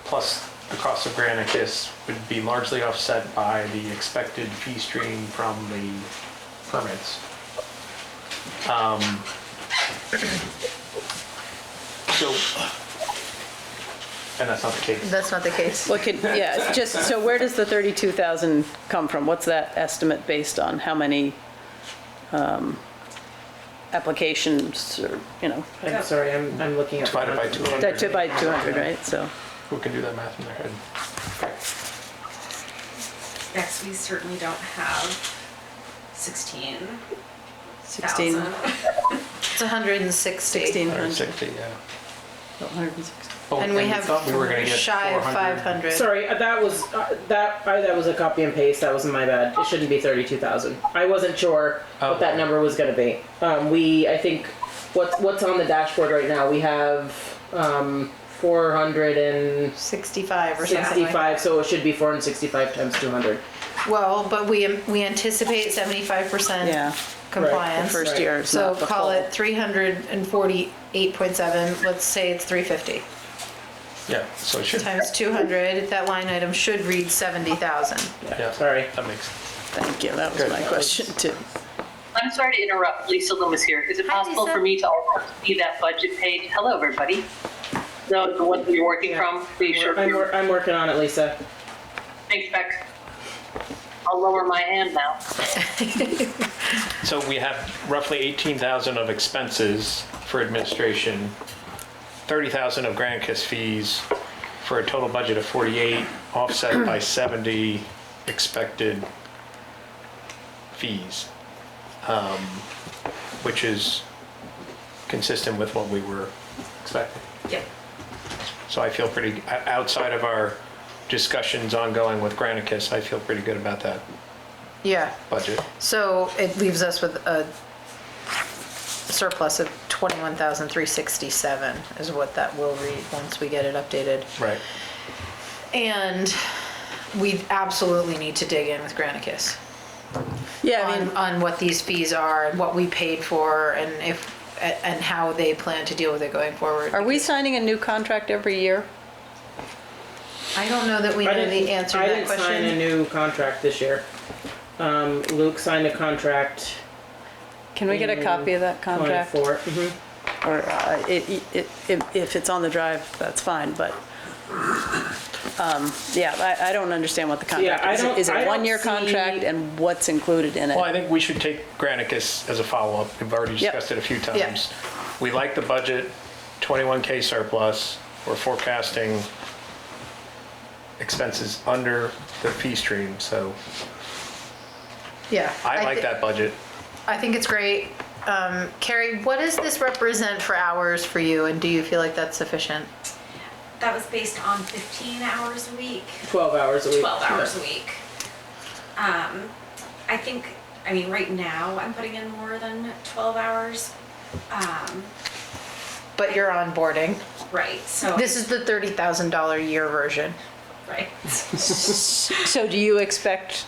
plus the cost of Granicus would be largely offset by the expected fee stream from the permits. And that's not the case. That's not the case. Well, so where does the 32,000 come from? What's that estimate based on? How many applications or, I'm sorry, I'm looking at. Divided by 200. by 200, right? So, Who can do that math in their head? Yes, we certainly don't have 16. 16, It's 160. 1,600, 160, yeah. 160. Oh, And we have thought we were gonna get shy of 400. 500. Sorry, that was a copy and paste. That was my bad. It shouldn't be 32,000. I wasn't sure what that number was going to be. I think what's on the dashboard right now. We have 465 65 or something like that. so it should be 465 times 200. Well, but we anticipate 75% Yeah, compliance. the first year is So not the call full. it 348.7, let's say it's 350. Yeah, so it should. Times 200, that line item should read 70,000. Yeah, Sorry. that makes sense. Thank you, that was Good. my question too. I'm sorry to interrupt. Lisa Loomis here. Is it Hi, possible Lisa. for me to also see that budget page? Hello, everybody. The one that you're working from, please sure. I'm working on it, Lisa. Thanks, Beck. I'll lower my hand now. So we have roughly 18,000 of expenses for administration, 30,000 of Granicus fees, for a total budget of 48, offset by 70 expected fees, which is consistent with what we were expecting. Yep. So I feel pretty, outside of our discussions ongoing with Granicus, I feel pretty good about that Yeah, budget. so it leaves us with a surplus of 21,367 is what that will read once we get it updated. Right. And we absolutely need to dig in with Granicus Yeah, I mean, on what these fees are and what we paid for and and how they plan to deal with it going forward. are we signing a new contract every year? I don't know that we know the answer to I that didn't sign a question. new contract this year. Luke signed a contract. Can we get a copy of that contract? 24. Or if it's on the drive, that's fine, but, yeah, I don't understand what the Yeah, contract is. Is it I a don't one-year see- contract and what's included in Well, I it? think we should take Granicus as a follow-up. We've already Yep. discussed it a few times. We like the budget, 21K surplus. We're forecasting expenses under the fee stream, so Yeah. I like that budget. I think it's great. Carrie, what does this represent for hours for you, and do you feel like that's sufficient? That was based on 15 hours a week. 12 hours a week. 12 hours a week. I think, I mean, right now I'm putting in more than 12 hours. But you're onboarding. Right, so. This is the $30,000 a year version. Right. So do you expect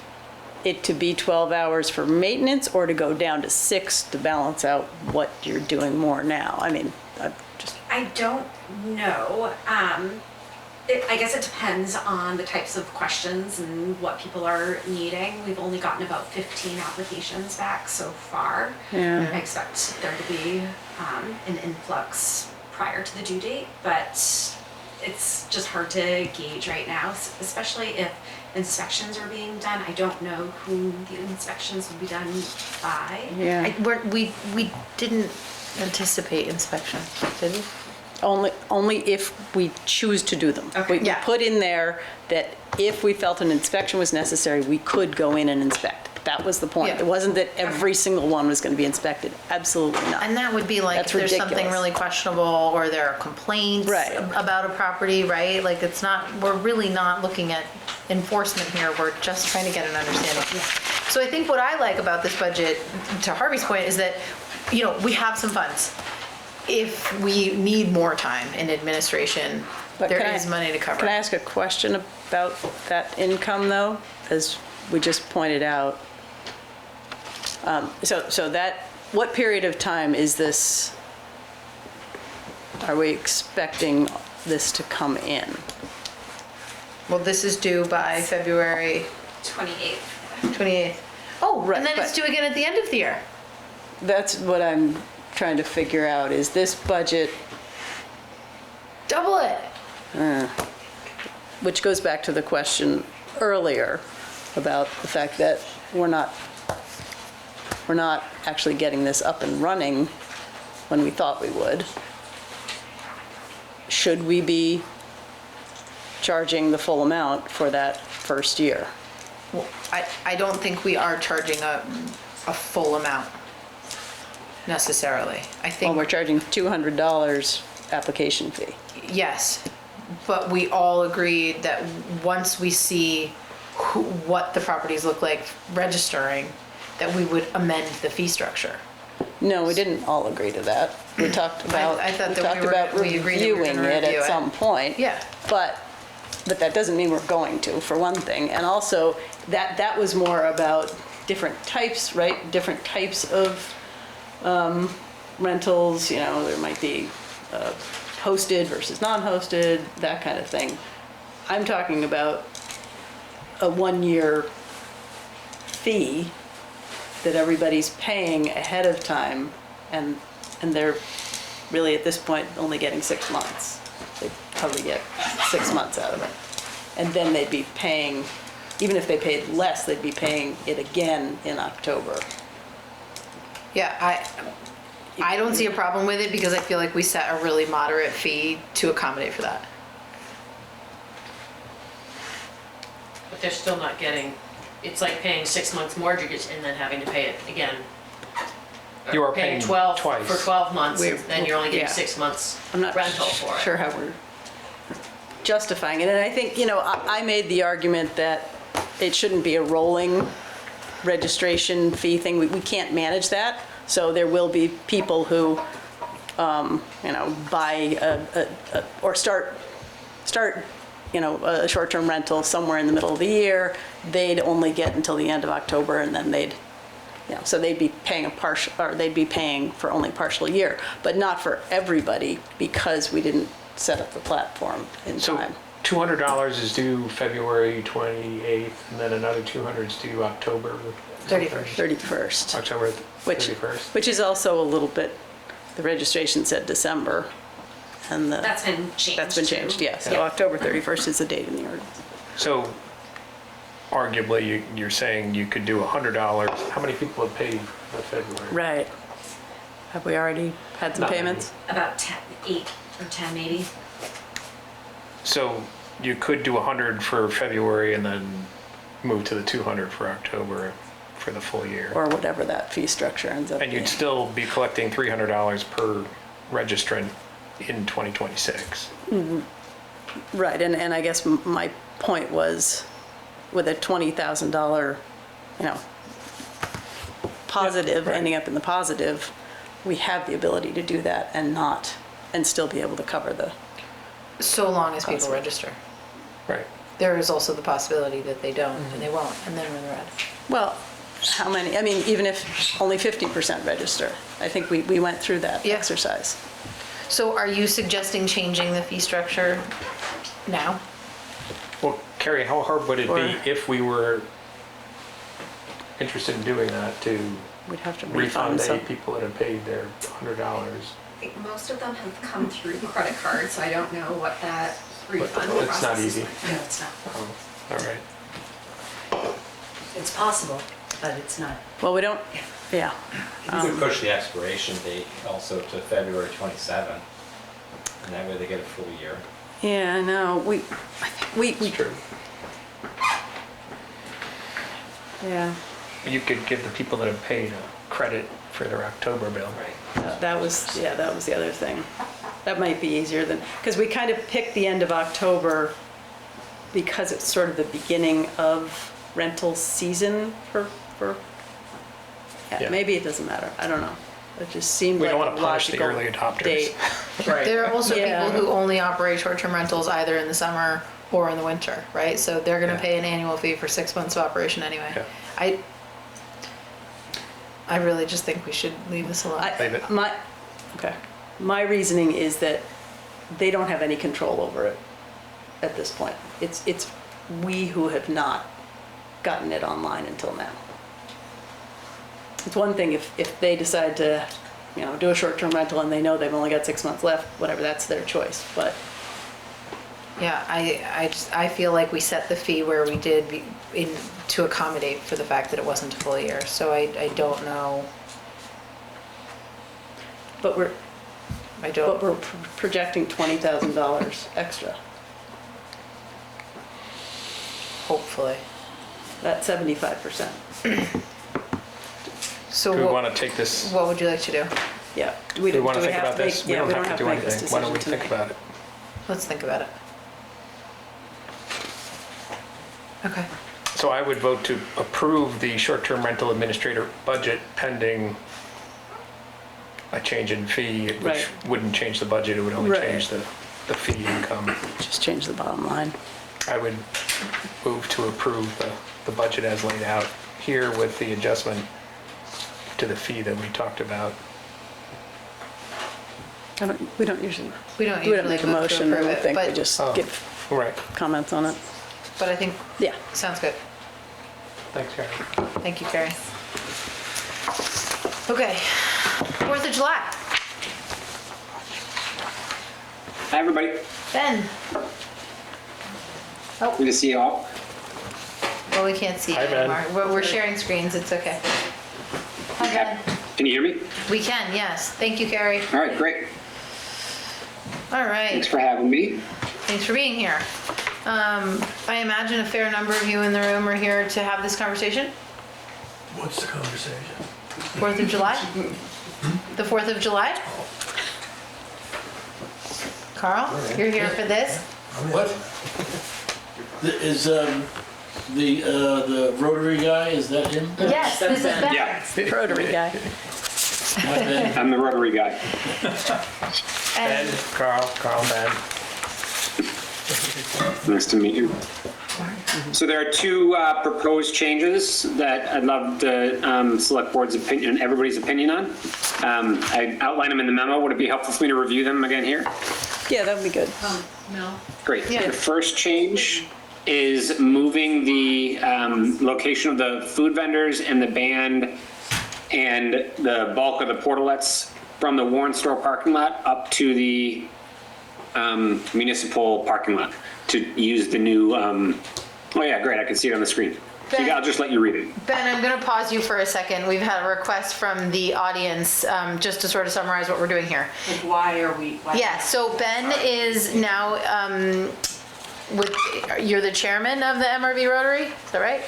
it to be 12 hours for maintenance or to go down to 6 to balance out what you're doing more now? I mean, I don't know. I guess it depends on the types of questions and what people are needing. We've only gotten about 15 applications back so far. Yeah. I expect there to be an influx prior to the due date, but it's just hard to gauge right now, especially if inspections are being done. I don't know who the inspections will be done by. yeah. We didn't anticipate inspection, did we? Only if we choose to do them. Okay. We Yeah. put in there that if we felt an inspection was necessary, we could go in and inspect. That was the point. Yeah. It wasn't that every single one was going to be inspected. Absolutely not. And that would be like That's if there's something ridiculous. really questionable or there are complaints Right. about a property, right? Like it's not, we're really not looking at enforcement here, we're just trying to get an understanding. So I think what I like about this budget, to Harvey's point, is that, you know, we have some funds. If we need more time in administration, But there can I- is money to cover. Can I ask a question about that income, though? As we just pointed out. So that, what period of time is this, are we expecting this to come in? Well, this is due by February 28th. 28th. Oh, Right, and then it's but- due again at the end of the year. That's what I'm trying to figure out. Is this budget, Double it. which goes back to the question earlier about the fact that we're not actually getting this up and running when we thought we would. Should we be charging the full amount for that first year? Well, I don't think we are charging a full amount necessarily. I Well, think, we're charging $200 application fee. yes, but we all agreed that once we see what the properties look like registering, that we would amend the fee structure. No, we didn't all agree to that. We talked about, I thought we that talked we were- about we agreed that we were reviewing gonna it review at it. some point. Yeah. But that doesn't mean we're going to, for one thing. And also, that was more about different types, right? Different types of rentals, you know, there might be hosted versus non-hosted, that kind of thing. I'm talking about a one-year fee that everybody's paying ahead of time, and they're really at this point only getting 6 months. They probably get 6 months out of it. And then they'd be paying, even if they paid less, they'd be paying it again in October. Yeah, I don't see a problem with it because I feel like we set a really moderate fee to accommodate for that. But they're still not getting, it's like paying 6 months mortgage and then having to pay it again. Or You are paying 12 twice. for 12 months, We're- then you're only getting yeah. 6 months I'm not rental for it. sure how we're justifying it. And I think, you know, I made the argument that it shouldn't be a rolling registration fee thing. We can't manage that. So there will be people who, you know, buy or start, you know, a short-term rental somewhere in the middle of the year. They'd only get until the end of October, and then they'd, you know, so they'd be paying a partial, or they'd be paying for only partial year, but not for everybody because we didn't set up the platform in So time. $200 is due February 28th, and then another 200 is due October 31st. October Which, 31st. which is also a little bit, the registration said December, and the. That's been changed. That's been changed, too. yeah. So Yeah. October 31st is the date in the ordinance. So arguably, you're saying you could do $100. How many people have paid for February? Right. Have we already had some Not payments? About 8 or 10 maybe. So you could do 100 for February and then move to the 200 for October for the full year. Or whatever that fee structure ends up And being. you'd still be collecting $300 per registrant in 2026. Right, and I guess my point was, with a $20,000, positive, right. ending up in the positive, we have the ability to do that and still be able to cover the, So long as people Possible. register. Right. There is also the possibility that they don't, and they won't, and then we're in the red. well, how many, I mean, even if only 50% register, I think we went through that Yeah. exercise. So are you suggesting changing the fee structure now? Well, Carrie, how hard would it Or- be if we were interested in doing that to We'd have to refund refund the some. 8 people that have paid their $100? I think most of them have come through credit card, so I don't know what that refund But process it's not is easy. like. No, it's not. Oh, all right. It's possible, but it's not. Well, we don't, yeah. You could push the expiration date also to February 27th, and that way they get a full year. Yeah, no, we, It's true. yeah. You could give the people that have paid a credit for their October bill. That was the other thing. That might be easier than, because we kind of picked the end of October because it's sort of the beginning of rental season for, Yeah. maybe it doesn't matter, I don't know. It just seemed We like don't a want to punish the logical early adopters. date. There are also Yeah. people who only operate short-term rentals either in the summer or in the winter, right? So they're gonna Yeah. pay an annual fee for 6 months of operation anyway. Yeah. I really just think we should leave this alone. Leave it. My reasoning is that they don't have any control over it at this point. It's we who have not gotten it online until now. It's one thing if they decide to, do a short-term rental and they know they've only got 6 months left, whatever, that's their choice, but. Yeah, I feel like we set the fee where we did to accommodate for the fact that it wasn't a full year. So I don't know. But we're I don't. projecting $20,000 extra. Hopefully. That's 75%. So Do we what, want to take this, what would you like to do? Yeah. do we want to think about this? We Yeah, don't have to do make this anything. Why don't we decision think tonight. about it? Let's think about it. Okay. So I would vote to approve the short-term rental administrator budget pending a change in fee, which Right. wouldn't change the budget, it would only Right. change the fee income. Just change the bottom line. I would move to approve the budget as laid out here with the adjustment to the fee that we talked about. We don't usually. We don't We don't usually make a move to motion, I approve don't it, think, we but- just Oh. give Right. comments on it. But I think, Yeah. sounds good. Thanks, Karen. Thank you, Carrie. Okay, 4th of July. Hi, everybody. Ben. Oh, Good to see you all. well, we can't see you Hi, Ben. anymore. We're sharing screens, it's okay. Hi, Ben. Can you hear me? We can, yes. Thank you, Carrie. All right, great. All right. Thanks for having me. Thanks for being here. I imagine a fair number of you in the room are here to have this conversation. What's the conversation? 4th of July? The 4th of July? Carl, you're here for this? What? Is the Rotary guy, is that him? Yes, this is Ben. Yeah, The Rotary guy. My bad. I'm the Rotary guy. Ben, And Carl, Ben. Nice to meet you. So there are two proposed changes that I'd love the select board's opinion, everybody's opinion on. I outlined them in the memo. Would it be helpful for me to review them again here? Yeah, that would be good. Mel? Great. Yeah. The first change is moving the location of the food vendors and the band and the bulk of the portalets from the Warren Store parking lot up to the municipal parking lot to use the new, oh yeah, great, I can see it on the screen. So Ben- I'll just let you read it. Ben, I'm going to pause you for a second. We've had a request from the audience, just to sort of summarize what we're doing here. Like, why are we? Yeah, so Ben is now, you're the chairman of the MRV Rotary, is that right?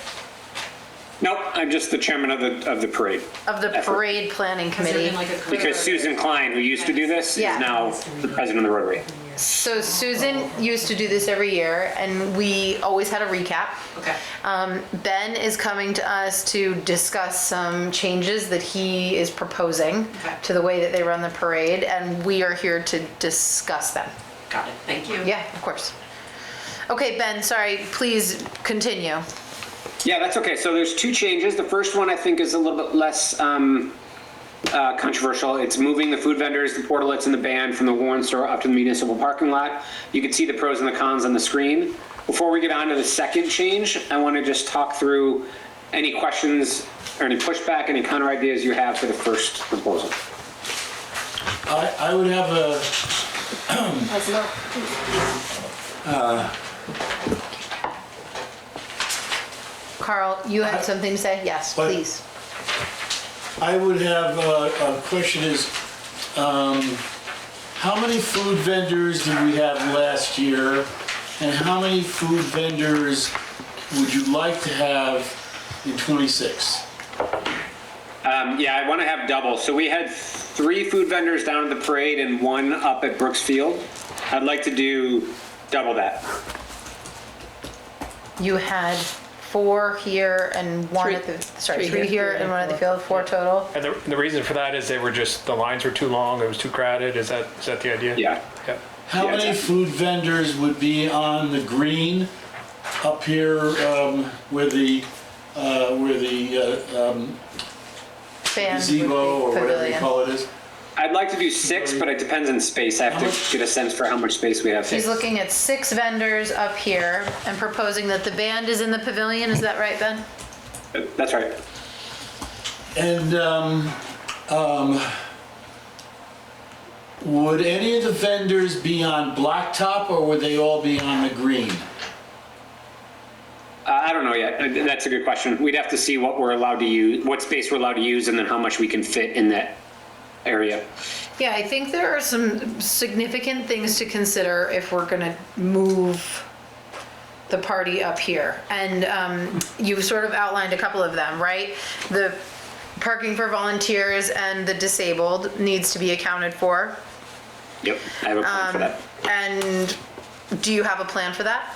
Nope, I'm just the chairman of the parade. Of the Effort. parade planning committee. Because Susan Klein, who used to do this, is Yeah. now the president of the Rotary. So Susan used to do this every year, and we always had a recap. Okay. Ben is coming to us to discuss some changes that he is proposing Okay. to the way that they run the parade, and we are here to discuss them. Got it, thank you. Yeah, of course. Okay, Ben, sorry, please continue. Yeah, that's okay. So there's two changes. The first one I think is a little bit less controversial. It's moving the food vendors, the portalets, and the band from the Warren Store up to the municipal parking lot. You can see the pros and the cons on the screen. Before we get on to the second change, I want to just talk through any questions or any pushback, any counter ideas you have for the first proposal. I would have a, Carl, you had something to say? Yes, What? please. I would have a question is, how many food vendors did we have last year? And how many food vendors would you like to have in '26? Yeah, I want to have double. So we had 3 food vendors down at the parade and 1 up at Brooks Field. I'd like to do double that. You had 4 here and 1 at the, sorry, 3 here and 1 at the field, 4 total. And the reason for that is they were just, the lines were too long, it was too crowded, is that the idea? Yeah. Yeah. How Yeah, many exactly. food vendors would be on the green up here where the Band would gazebo be or whatever you pavilion. call it is? I'd like to do 6, but it depends on space. I have to get a sense for how much space we have. He's looking at 6 vendors up here and proposing that the band is in the pavilion, is that right, Ben? That's right. And would any of the vendors be on blacktop or would they all be on the green? I don't know yet. That's a good question. We'd have to see what we're allowed to use, what space we're allowed to use, and then how much we can fit in that area. Yeah, I think there are some significant things to consider if we're gonna move the party up here. And you've sort of outlined a couple of them, right? The parking for volunteers and the disabled needs to be accounted for. Yep, I have a plan for that. And do you have a plan for that?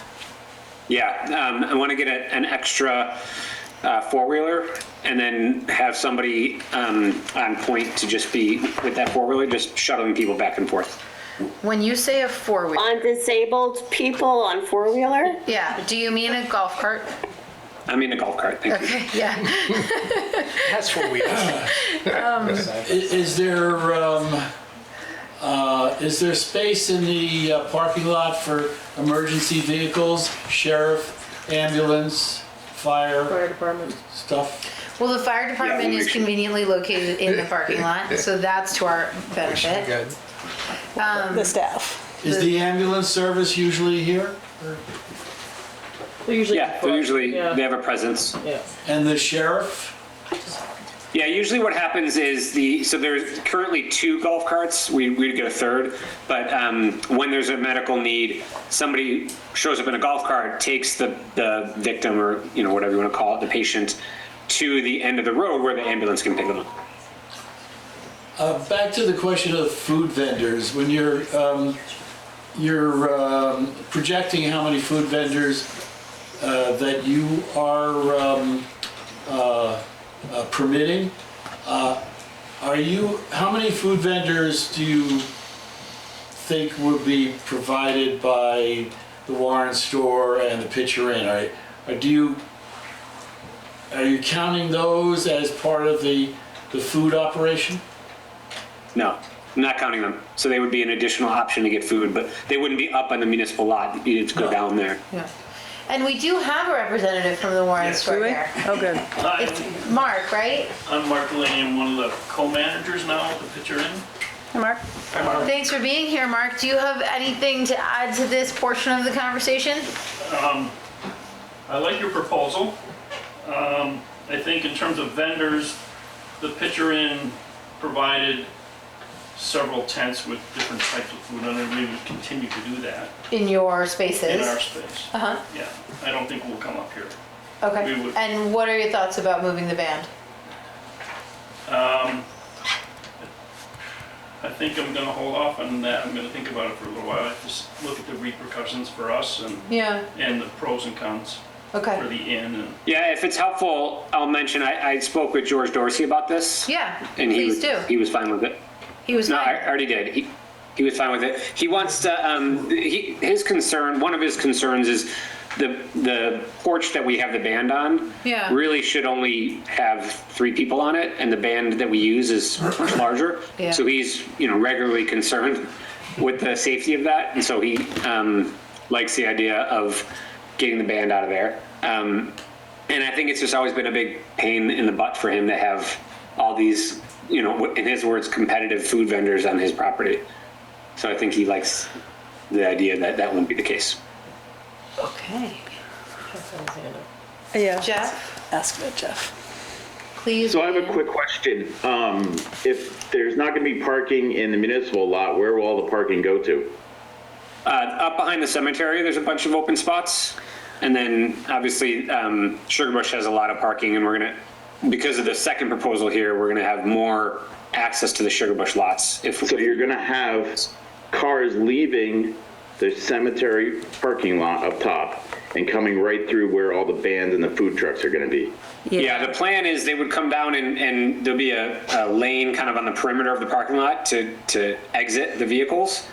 Yeah, I want to get an extra four-wheeler and then have somebody on point to just be with that four-wheeler, just shuttling people back and forth. When you say a four-wheeler, On disabled people on four-wheeler? yeah, do you mean a golf cart? I mean a golf cart, thank you. Okay, yeah. That's what we Is there space in the parking lot for emergency vehicles, sheriff, ambulance, fire department. stuff? Well, the fire department we'll is make sure. conveniently located in the parking lot, so that's to our benefit. Good. The staff. Is the ambulance service usually here? They're usually. Yeah, they're usually, Yeah. they have a presence. Yeah. And the sheriff? Yeah, usually what happens is so there's currently 2 golf carts, we'd get a third, but when there's a medical need, somebody shows up in a golf cart, takes the victim or, whatever you want to call it, the patient, to the end of the road where the ambulance can pick them up. Back to the question of food vendors. When you're projecting how many food vendors that you are permitting, how many food vendors do you think would be provided by the Warren Store and the Pitcher Inn? Are you counting those as part of the food operation? No. I'm not counting them. So they would be an additional option to get food, but they wouldn't be up on the municipal lot. You need to go down there. Yeah. And we do have a representative from the Warren store here. Oh, good. It's Mark, right? I'm Mark Delaney, I'm one of the co-managers now at the Picture Inn. Hi, Mark. Thanks for being here, Mark. Do you have anything to add to this portion of the conversation? I like your proposal. I think in terms of vendors, the Picture Inn provided several tents with different types of food on it. We would continue to do that In your spaces? in our space. Uh-huh. Yeah, I don't think we'll come up here. Okay. We would. And what are your thoughts about moving the band? I think I'm gonna hold off on that. I'm gonna think about it for a little while. I have to look at the repercussions for us and the pros and cons Okay. for the inn. And Yeah, if it's helpful, I'll mention, I spoke with George Dorsey about this. Yeah, And please do. he was fine with it. He was No, fine. I already did. He was fine with it. He wants to, his concern, one of his concerns is the porch that we have the band on Yeah. really should only have 3 people on it, and the band that we use is much larger. Yeah. So he's, regularly concerned with the safety of that, and so he likes the idea of getting the band out of there. And I think it's just always been a big pain in the butt for him to have all these, in his words, competitive food vendors on his property. So I think he likes the idea that that won't be the case. Okay. Yeah. Jeff, Ask about Jeff. please. So I have a quick question. If there's not going to be parking in the municipal lot, where will all the parking go to? Up behind the cemetery, there's a bunch of open spots. And then obviously Sugar Bush has a lot of parking, and we're going to, because of the second proposal here, we're going to have more access to the Sugar Bush lots. So you're going to have cars leaving the cemetery parking lot up top and coming right through where all the bands and the food trucks are going to be. Yeah, the plan is they would come down and there'll be a lane kind of on the perimeter of the parking lot to exit the vehicles.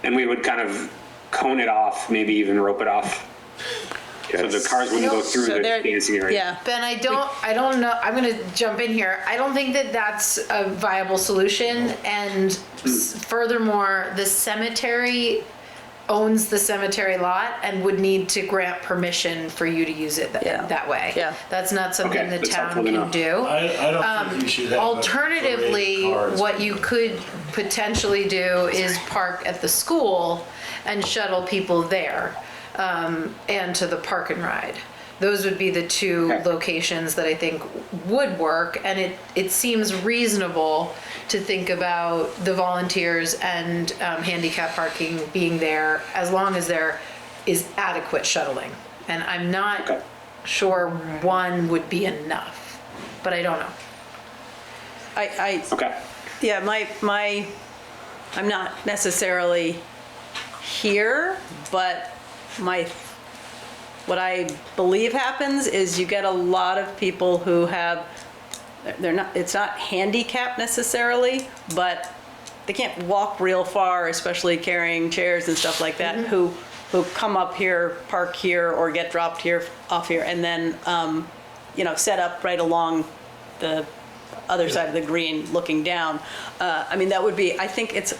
And we would kind of cone it off, maybe even rope it off. So the cars wouldn't go through the dancing area. Yeah. Ben, I don't know, I'm gonna jump in here. I don't think that that's a viable solution, and furthermore, the cemetery owns the cemetery lot and would need to grant permission for you to use it that way. Yeah. That's not something Okay, the that's town helpful to can know. do. I don't think you should have. Alternatively, what you could potentially do is park at the school and shuttle people there, and to the park and ride. Those would be the two locations that I think would work, and it seems reasonable to think about the volunteers and handicap parking being there as long as there is adequate shuttling. And I'm not sure one would be enough, but I don't know. Okay. Yeah, I'm not necessarily here, but what I believe happens is you get a lot of people who it's not handicapped necessarily, but they can't walk real far, especially carrying chairs and stuff like that, who come up here, park here, or get dropped here, off here, and then, set up right along the other side of the green looking down. I think it's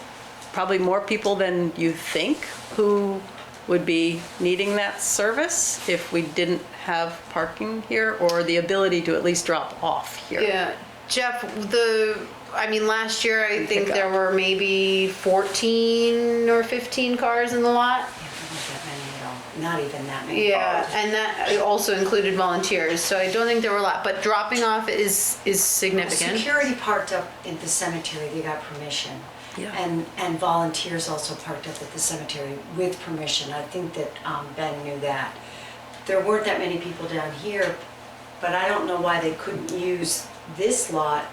probably more people than you think who would be needing that service if we didn't have parking here, or the ability to at least drop off here. Yeah, Jeff, last year I think there were maybe 14 or 15 cars in the lot. Not even that many. Yeah, and that also included volunteers, so I don't think there were a lot, but dropping off is significant. Security parked up in the cemetery, they got permission. Yeah. And volunteers also parked up at the cemetery with permission. I think that Ben knew that. There weren't that many people down here, but I don't know why they couldn't use this lot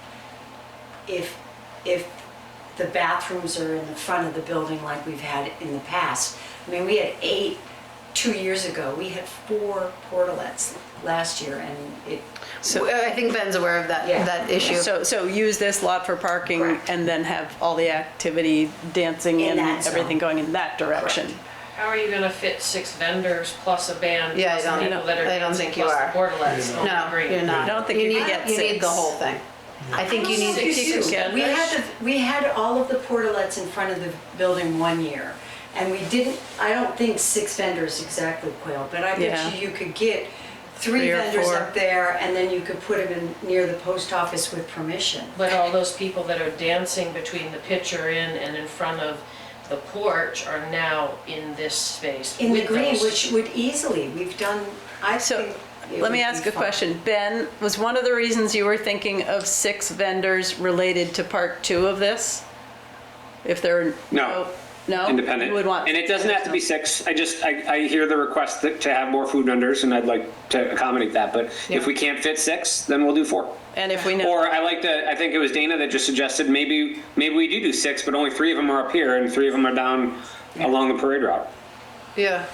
if the bathrooms are in the front of the building like we've had in the past. We had 8 2 years ago. We had 4 portalets last year, and So I think Ben's aware of that issue. So use this lot for parking. Correct. And then have all the activity, dancing In and that zone. everything going in that direction. How are you gonna fit 6 vendors plus a band Yeah, plus the people that are I don't dancing think you plus are. the portalets? No, you're not. I don't think you can get You need 6. the whole thing. I think you need to Six kick vendors. We had all of the portalets in front of the building one year, and we didn't, I don't think 6 vendors exactly, Quail, but I Yeah. bet you could get 3 3 or vendors 4. up there, and then you could put them in near the post office with permission. But all those people that are dancing between the picture in and in front of the porch are now in this space. In the with green, those- which would easily, we've done, I So, think. it let me would ask be a fun. question. Ben, was one of the reasons you were thinking of 6 vendors related to part 2 of this? If there No. No? Independent. You would want. And it doesn't have to be 6. I hear the request to have more food vendors, and I'd like to accommodate that. But if we can't fit 6, then we'll do 4. And if we know. Or I think it was Dana that just suggested maybe we do 6, but only 3 of them are up here and 3 of them are down along the parade route. Yeah.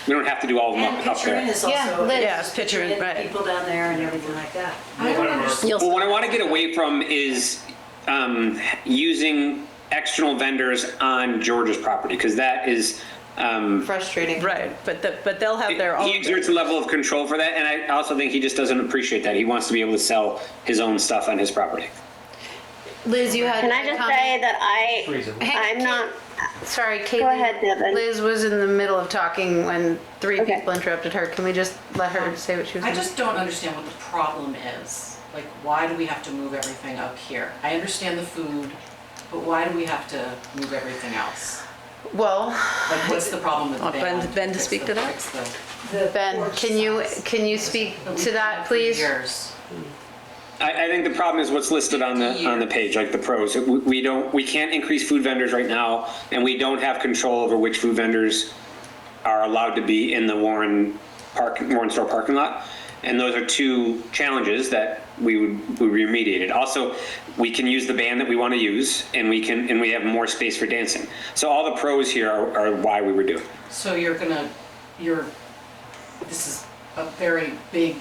We don't have to do all of them And up picture in there. is also. Yeah, just picture in, right. People down there and everything like that. Well, what I want to get away from is using external vendors on George's property, because that is frustrating. Right, but they'll have their own. He exerts a level of control for that, and I also think he just doesn't appreciate that. He wants to be able to sell his own stuff on his property. Liz, you had Can I a just comment? say that I'm not, Sorry, Kaylee. Go ahead, Devin. Liz was in the middle of talking when 3 people interrupted her. Can we just let her say what she was I saying? just don't understand what the problem is. Like, why do we have to move everything up here? I understand the food, but why do we have to move everything else? Well, Like, what's the problem with the Want band? Ben to speak to that? Ben, can you speak to that, please? I think the problem is what's listed on the page, like the pros. We can't increase food vendors right now, and we don't have control over which food vendors are allowed to be in the Warren Store parking lot. And those are 2 challenges that we remediated. Also, we can use the band that we want to use, and we have more space for dancing. So all the pros here are why we were doing. So this is a very big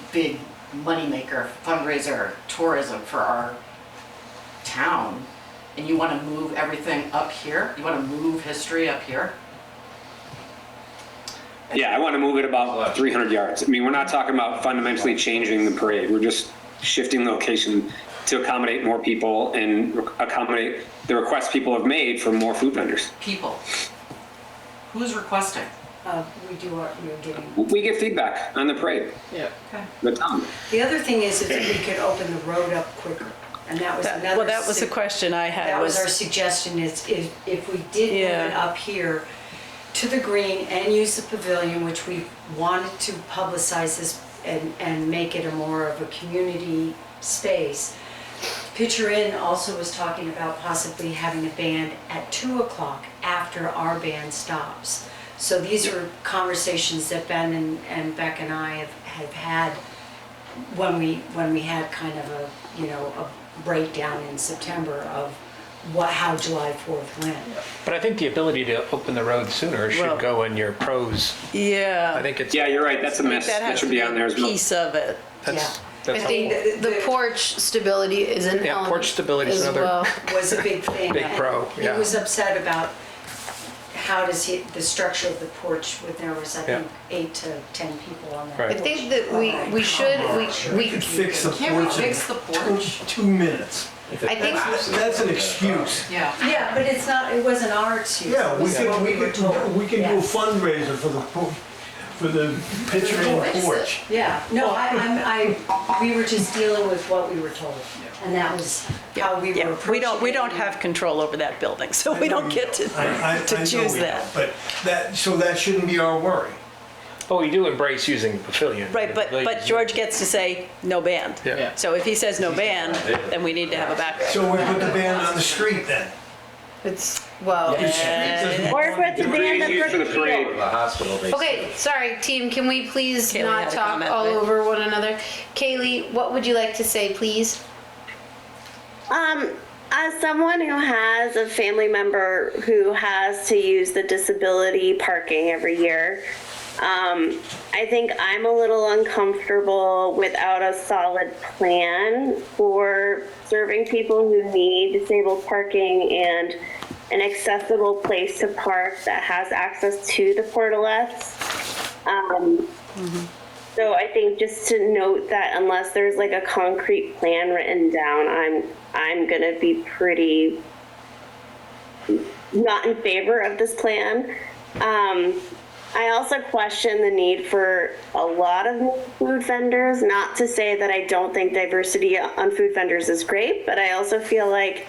moneymaker, fundraiser, tourism for our town, and you want to move everything up here? You want to move history up here? Yeah, I want to move it about 300 yards. I mean, we're not talking about fundamentally changing the parade. We're just shifting the location to accommodate more people and accommodate the requests people have made for more food vendors. People. Who's requesting? We're getting. We get feedback on the parade. Yeah. Okay. The town. The other thing is if we could open the road up quicker, and that was another. Well, that was the question I had. That was our suggestion, is if we did move it up here to the green and use the pavilion, which we wanted to publicize this and make it a more of a community space. Pitcher Inn also was talking about possibly having a band at 2:00 after our band stops. So these are conversations that Ben and Beck and I have had when we had kind of a breakdown in September of how July 4th went. But I think the ability to open the road sooner should go in your pros. Yeah. I think it's. Yeah, you're right. That's a mess. That should be on there as well. Piece of it. That's I think the porch stability is an element. porch stability is as another well. Was a big thing. big pro. He Yeah. was upset about how does the structure of the porch when there was, I think, 8 to 10 people on that. Right. I think that we should, We could fix the Can't we porch fix the porch? in 2 minutes. I think- That's an excuse. Yeah. Yeah, but it wasn't our excuse. Yeah, It we was what were told. can do a Yes. fundraiser for the picture in porch. Yeah, no, we were just dealing with what we were told, and that was how we were approaching We it. don't have control over that building, so we don't get to I know choose we that. don't, but that shouldn't be our worry. But we do embrace using the pavilion. Right, but George gets to say no band. Yeah. So if he says no band, then we need to have a backup. So we put the band on the street then. It's, well. or put the band up Used for the parade. The hospital, basically. Okay, sorry, team, can we please Kaylee not had a talk comment, all right? over one another? Kaylee, what would you like to say, please? As someone who has a family member who has to use the disability parking every year, I think I'm a little uncomfortable without a solid plan for serving people who need disabled parking and an accessible place to park that has access to the portalettes. So I think just to note that unless there's like a concrete plan written down, I'm gonna be pretty not in favor of this plan. I also question the need for a lot of new food vendors. Not to say that I don't think diversity on food vendors is great, but I also feel like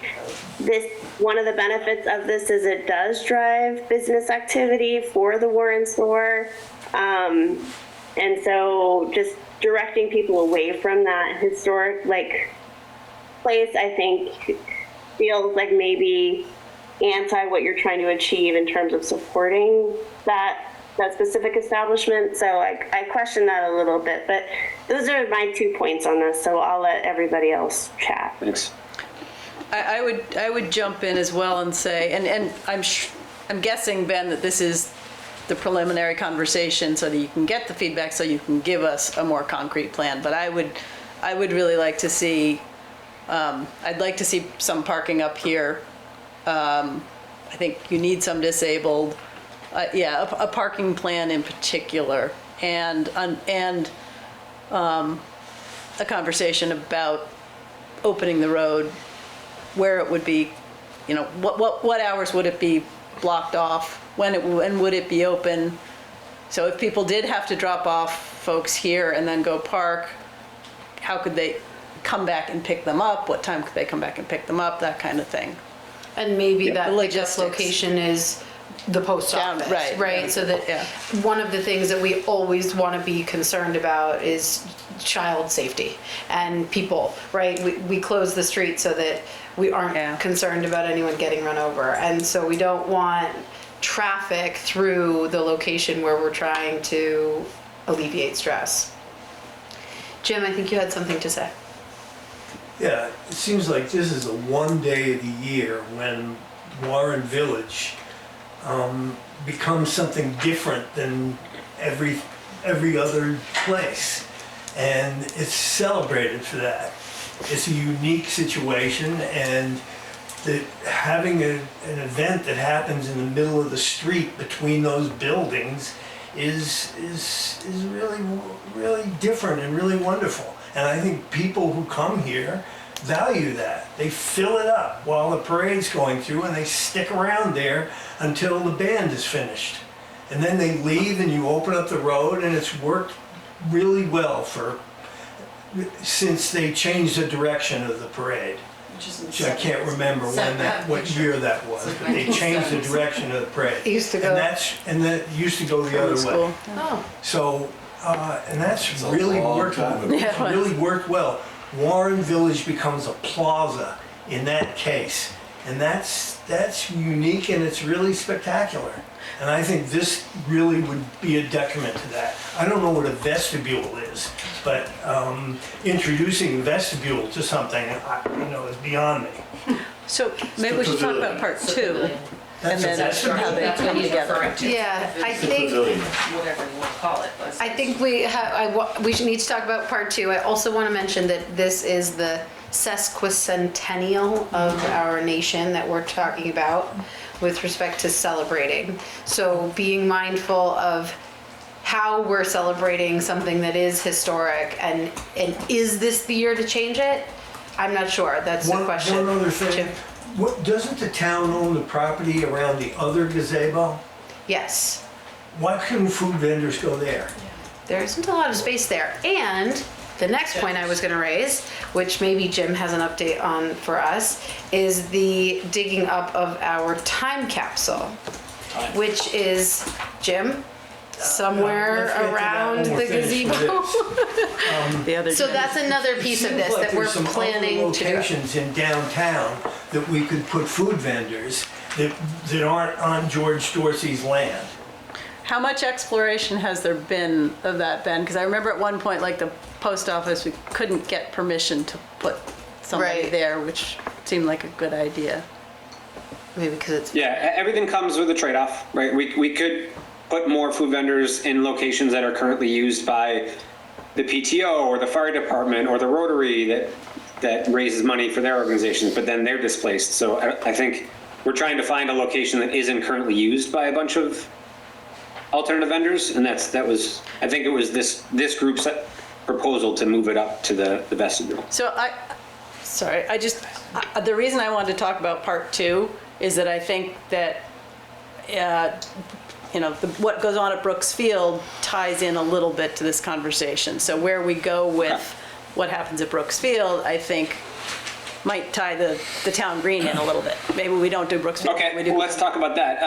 one of the benefits of this is it does drive business activity for the Warren store. And so just directing people away from that historic place, I think feels like maybe anti what you're trying to achieve in terms of supporting that specific establishment. So I question that a little bit, but those are my 2 points on this. So I'll let everybody else chat. Thanks. I would jump in as well and say, and I'm guessing, Ben, that this is the preliminary conversation so that you can get the feedback so you can give us a more concrete plan. But I would really like to see, I'd like to see some parking up here. I think you need some disabled, a parking plan in particular, and a conversation about opening the road, where it would be, what hours would it be blocked off, when would it be open? So if people did have to drop off folks here and then go park, how could they come back and pick them up? What time could they come back and pick them up? That kind of thing. And maybe that The pickup logistics. location is the post office, right? So that one of the things that we always want to be concerned about is child safety and people, right? We close the street so that we aren't concerned about anyone getting run over. And so we don't want traffic through the location where we're trying to alleviate stress. Jim, I think you had something to say. Yeah, it seems like this is the one day of the year when Warren Village becomes something different than every other place. And it's celebrated for that. It's a unique situation, and that having an event that happens in the middle of the street between those buildings is really different and really wonderful. And I think people who come here value that. They fill it up while the parade's going through, and they stick around there until the band is finished. And then they leave and you open up the road, and it's worked really well since they changed the direction of the parade. Which I can't remember what year that was, but they changed the direction of the parade. It used to go. And that used to go the other way. Oh. So, and that's really worked. Yeah, it Really worked well. Warren Village becomes a plaza in that case, and that's unique and it's really spectacular. And I think this really would be a detriment to that. I don't know what a vestibule is, but introducing a vestibule to something, is beyond me. So maybe we should talk about part 2. And then how they That's what come he's together. referring to. Yeah, I think Whatever you want to call it. but- I think we should need to talk about part 2. I also want to mention that this is the sesquicentennial of our nation that we're talking about with respect to celebrating. So being mindful of how we're celebrating something that is historic, and is this the year to change it? I'm not sure. That's the question. One other thing. Doesn't the town own the property around the other gazebo? Yes. Why couldn't food vendors go there? There isn't a lot of space there. And the next point I was going to raise, which maybe Jim has an update on for us, is the digging up of our time capsule, which is, Jim, somewhere around the gazebo. So that's another piece of this that we're planning to do. Locations in downtown that we could put food vendors that aren't on George Dorsey's land. How much exploration has there been of that, Ben? Because I remember at one point, like the post office, we couldn't get permission to put somebody there, which seemed like a good idea. Maybe because it's... Yeah, everything comes with a trade-off, right? We could put more food vendors in locations that are currently used by the PTO or the fire department or the Rotary that raises money for their organizations, but then they're displaced. So I think we're trying to find a location that isn't currently used by a bunch of alternative vendors, and I think it was this group's proposal to move it up to the vestibule. So the reason I wanted to talk about part 2 is that I think that, what goes on at Brooks Field ties in a little bit to this conversation. So where we go with what happens at Brooks Field, I think might tie the town green in a little bit. Maybe we don't do Brooks Field. Okay, well, let's talk about that.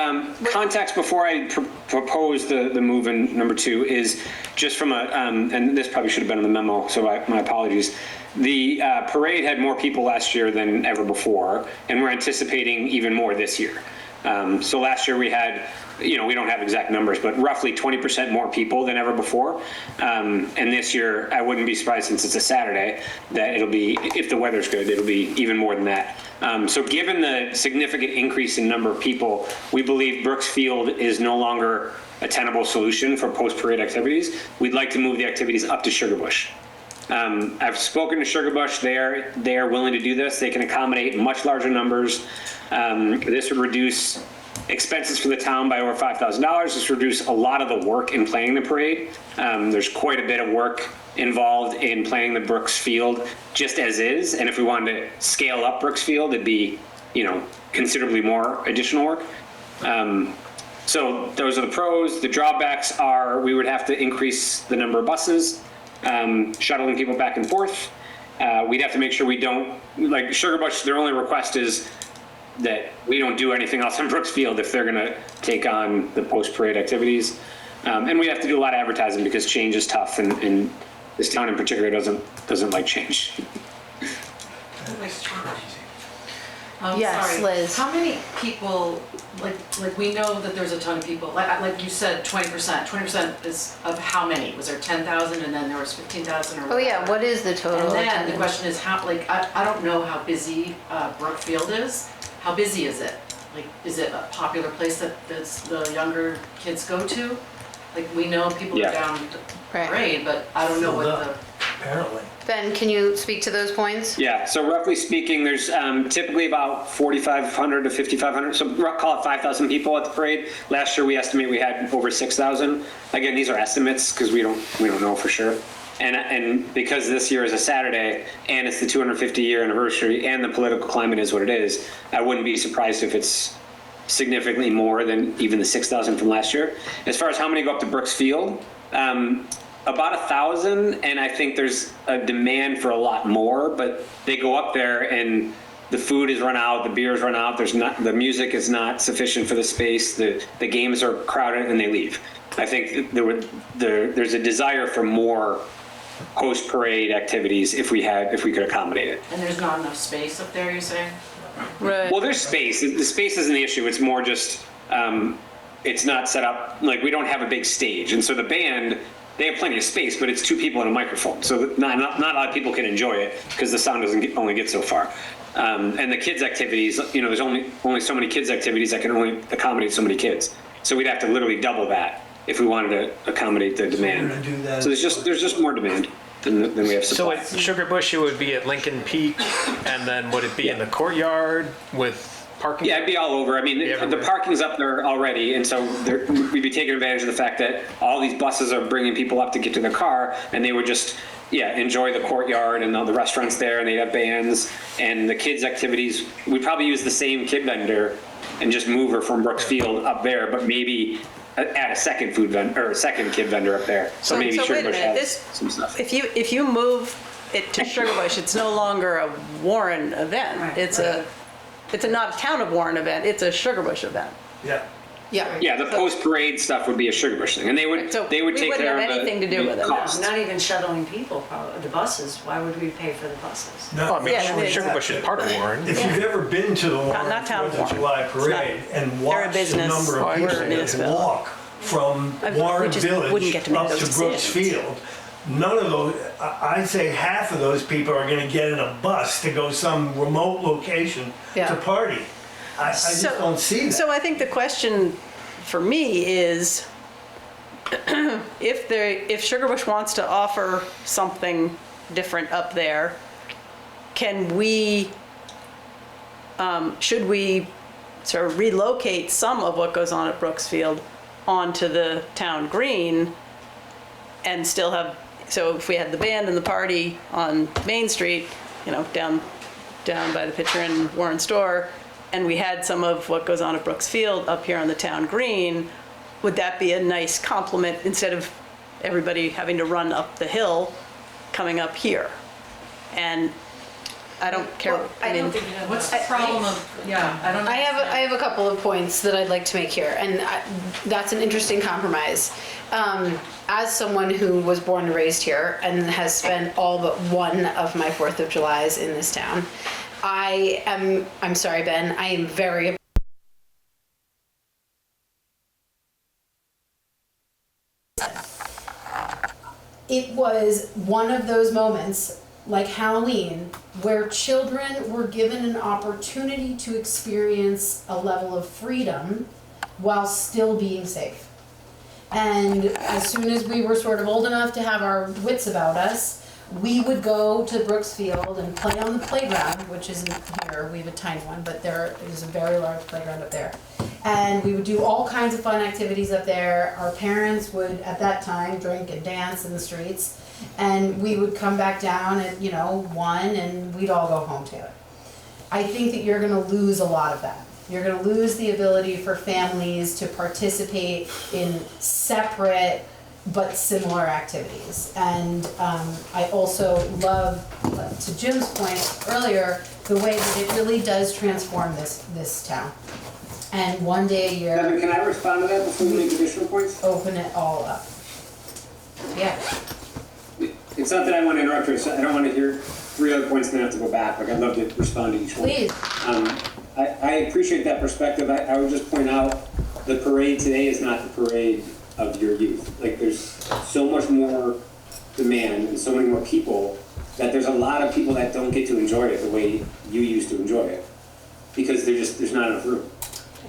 Context before I propose the move in number 2 is just from and this probably should have been in the memo, so my apologies. The parade had more people last year than ever before, and we're anticipating even more this year. So last year we had, we don't have exact numbers, but roughly 20% more people than ever before. And this year, I wouldn't be surprised, since it's a Saturday, that it'll be, if the weather's good, it'll be even more than that. So given the significant increase in number of people, we believe Brooks Field is no longer a tenable solution for post-parade activities. We'd like to move the activities up to Sugarbush. I've spoken to Sugarbush. They are willing to do this. They can accommodate much larger numbers. This would reduce expenses for the town by over $5,000. This would reduce a lot of the work in planning the parade. There's quite a bit of work involved in planning the Brooks Field just as is. And if we wanted to scale up Brooks Field, it'd be, considerably more additional work. So those are the pros. The drawbacks are we would have to increase the number of buses, shuttling people back and forth. We'd have to make sure we don't, like Sugarbush, their only request is that we don't do anything else in Brooks Field if they're going to take on the post-parade activities. And we have to do a lot of advertising because change is tough, and this town in particular doesn't like change. Yes, sorry. Liz. How many people, like we know that there's a ton of people, like you said, 20%. 20% is of how many? Was there 10,000 and then there was 15,000 or Oh yeah, what is the total? And then the attendance? question is how, I don't know how busy Brookfield is. How busy is it? Like, is it a popular place that the younger kids go to? Like, we know people are down the parade, but I don't know what the... Apparently. Ben, can you speak to those points? Yeah, so roughly speaking, there's typically about 4,500 to 5,500, so call it 5,000 people at the parade. Last year, we estimate we had over 6,000. Again, these are estimates because we don't know for sure. And because this year is a Saturday and it's the 250-year anniversary and the political climate is what it is, I wouldn't be surprised if it's significantly more than even the 6,000 from last year. As far as how many go up to Brooks Field, about 1,000, and I think there's a demand for a lot more, but they go up there and the food is run out, the beer's run out, the music is not sufficient for the space, the games are crowded, and they leave. I think there's a desire for more post-parade activities if we could accommodate it. And there's not enough space up there, you're saying? Right. Well, there's space. The space isn't the issue. It's more just it's not set up, like we don't have a big stage, and so the band, they have plenty of space, but it's 2 people and a microphone, so not a lot of people can enjoy it because the sound only get so far. And the kids' activities, there's only so many kids' activities that can only accommodate so many kids. So we'd have to literally double that if we wanted to accommodate the demand. So there's just more demand than we have supply. So at Sugarbush, it would be at Lincoln Peak, and then would it be in the courtyard with parking? Yeah, it'd be all over. I mean, the parking's up there already, and so we'd be taking advantage of the fact that all these buses are bringing people up to get to their car, and they would just, enjoy the courtyard and all the restaurants there, and they'd have bands, and the kids' activities. We'd probably use the same kid vendor and just move her from Brooks Field up there, but maybe add a second food vendor or a second kid vendor up there. So maybe wait a Sugarbush minute, has some stuff. If you move it to Sugarbush, it's no longer a Warren event. Right. It's not a town of Warren event. It's a Sugarbush event. Yeah. Yeah. Yeah, the post-parade stuff would be a Sugarbush thing, and they would take care of we wouldn't have anything to do with it. cost. Not even shuttling people, probably, the buses. Why would we pay for the buses? No, I mean, Sugarbush is part of Warren. If you've ever been to the Warren not town 4th of July parade and watched the business. number of We're people a that municipal. walk from We Warren just Village wouldn't get to make up those to Brooks decisions. Field, none of those, I'd say half of those people are gonna get in a bus to go some remote location Yeah. to party. I just don't see that. So I think the question for me is, if Sugarbush wants to offer something different up there, can we, should we sort of relocate some of what goes on at Brooks Field onto the town green and still have, so if we had the band and the party on Main Street, you know, down by the Pitcher and Warren Store, and we had some of what goes on at Brooks Field up here on the town green, would that be a nice complement instead of everybody having to run up the hill coming up here? And I don't care, I mean. What's the problem of, yeah, I don't know. I have a couple of points that I'd like to make here, and that's an interesting compromise. As someone who was born and raised here and has spent all but one of my 4th of Julys in this town, I'm sorry, Ben, I am very it was one of those moments, like Halloween, where children were given an opportunity to experience a level of freedom while still being safe. And as soon as we were sort of old enough to have our wits about us, we would go to Brooks Field and play on the playground, which isn't here, we have a tiny one, but there is a very large playground up there. And we would do all kinds of fun activities up there. Our parents would, at that time, drink and dance in the streets. And we would come back down at, 1, and we'd all go home together. I think that you're gonna lose a lot of that. You're gonna lose the ability for families to participate in separate but similar activities. And I also love, to Jim's point earlier, the way that it really does transform this town. And one day a year. Devin, can I respond to that before you make additional points? Open it all up. Yeah. It's not that I want to interrupt you, so I don't want to hear 3 other points and then have to go back. Like, I'd love to respond to each one. Please. I appreciate that perspective. I would just point out the parade today is not the parade of your youth. Like, there's so much more demand and so many more people that there's a lot of people that don't get to enjoy it the way you used to enjoy it because there's not enough room.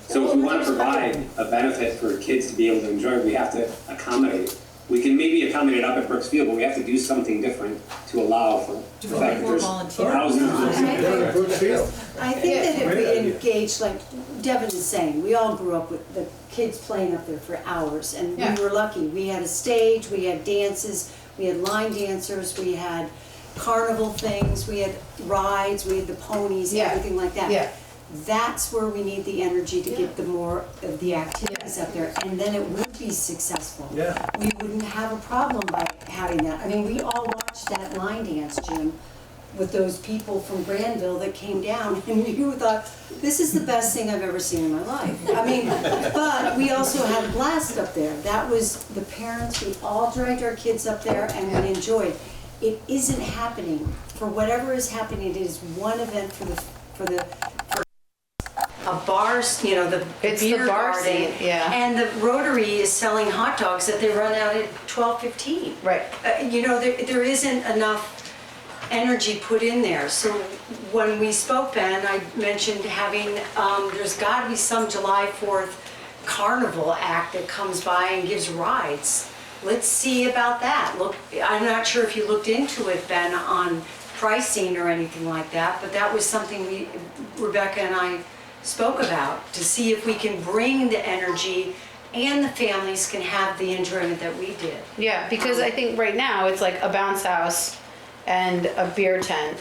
So if we want to provide a benefit for kids to be able to enjoy it, we have to accommodate. We can maybe accommodate up at Brooks Field, but we have to do something different to allow for the fact that there's thousands of Brooks Field. I think that if we engage, like Devin is saying, we all grew up with the kids playing up there for hours, and we were lucky. We had a stage, we had dances, we had line dancers, we had carnival things, we had rides, we had the ponies, everything like that. Yeah. That's where we need the energy to get the more of the activities up there, and then it would be successful. Yeah. We wouldn't have a problem by having that. I mean, we all watched that line dance, Jim, with those people from Granville that came down, and you thought, this is the best thing I've ever seen in my life. I mean, but we also had a blast up there. That was the parents, we all dragged our kids up there and we enjoyed. It isn't happening. For whatever is happening, it is one event for a bars, the It's beer the bar garden, scene, yeah. and the Rotary is selling hot dogs that they run out at 12:15. Right. There isn't enough energy put in there. So when we spoke, Ben, I mentioned having, there's got to be some July 4th carnival act that comes by and gives rides. Let's see about that. Look, I'm not sure if you looked into it, Ben, on pricing or anything like that, but that was something Rebecca and I spoke about, to see if we can bring the energy and the families can have the enjoyment that we did. Yeah, because I think right now it's like a bounce house and a beer tent.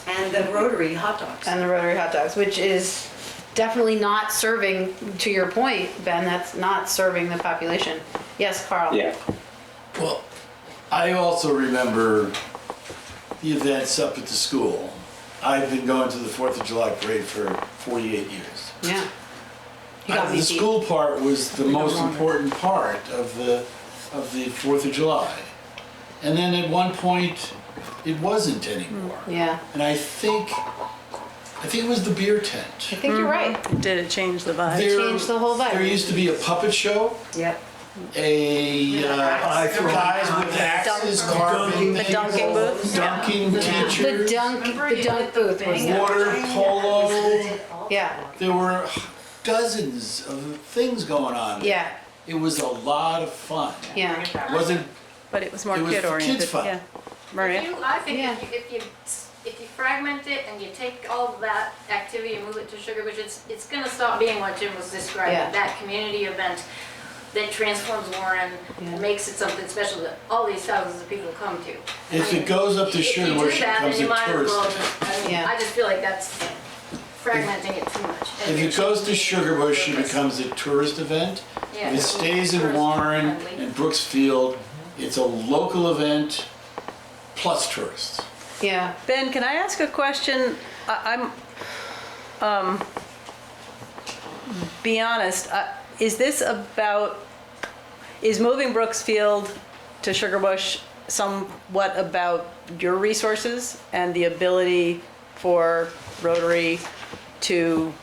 And the Rotary hot dogs. And the Rotary hot dogs, which is definitely not serving, to your point, Ben, that's not serving the population. Yes, Carl? Yeah. Well, I also remember the events up at the school. I've been going to the 4th of July parade for 48 years. Yeah. The school part was the most important part of the 4th of July. And then at one point, it wasn't anymore. Yeah. And I think it was the beer tent. I think you're right. It did, it changed the vibe. Changed the whole vibe. There used to be a puppet show. Yep. Guys with axes carving The dunking booth. dunking teachers. The dunk booth was there. Water polo. Yeah. There were dozens of things going on. Yeah. It was a lot of fun. Yeah. It wasn't. But it was more It was for kid-oriented. kids' fun. Yeah. Maria? I think if you fragment it and you take all of that activity and move it to Sugar Bush, it's gonna stop being what Jim was describing, Yeah. that community event that transforms Warren and makes it something special that all these thousands of people come to. If it goes up to Sugar Bush, it becomes a tourist event. I just feel like that's fragmenting it too much. If it goes to Sugar Bush, it becomes a tourist event. Yeah. If it stays in Warren and Brooksfield, it's a local event plus tourists. Yeah. Ben, can I ask a question? Be honest, is moving Brooksfield to Sugar Bush somewhat about your resources and the ability for Rotary to,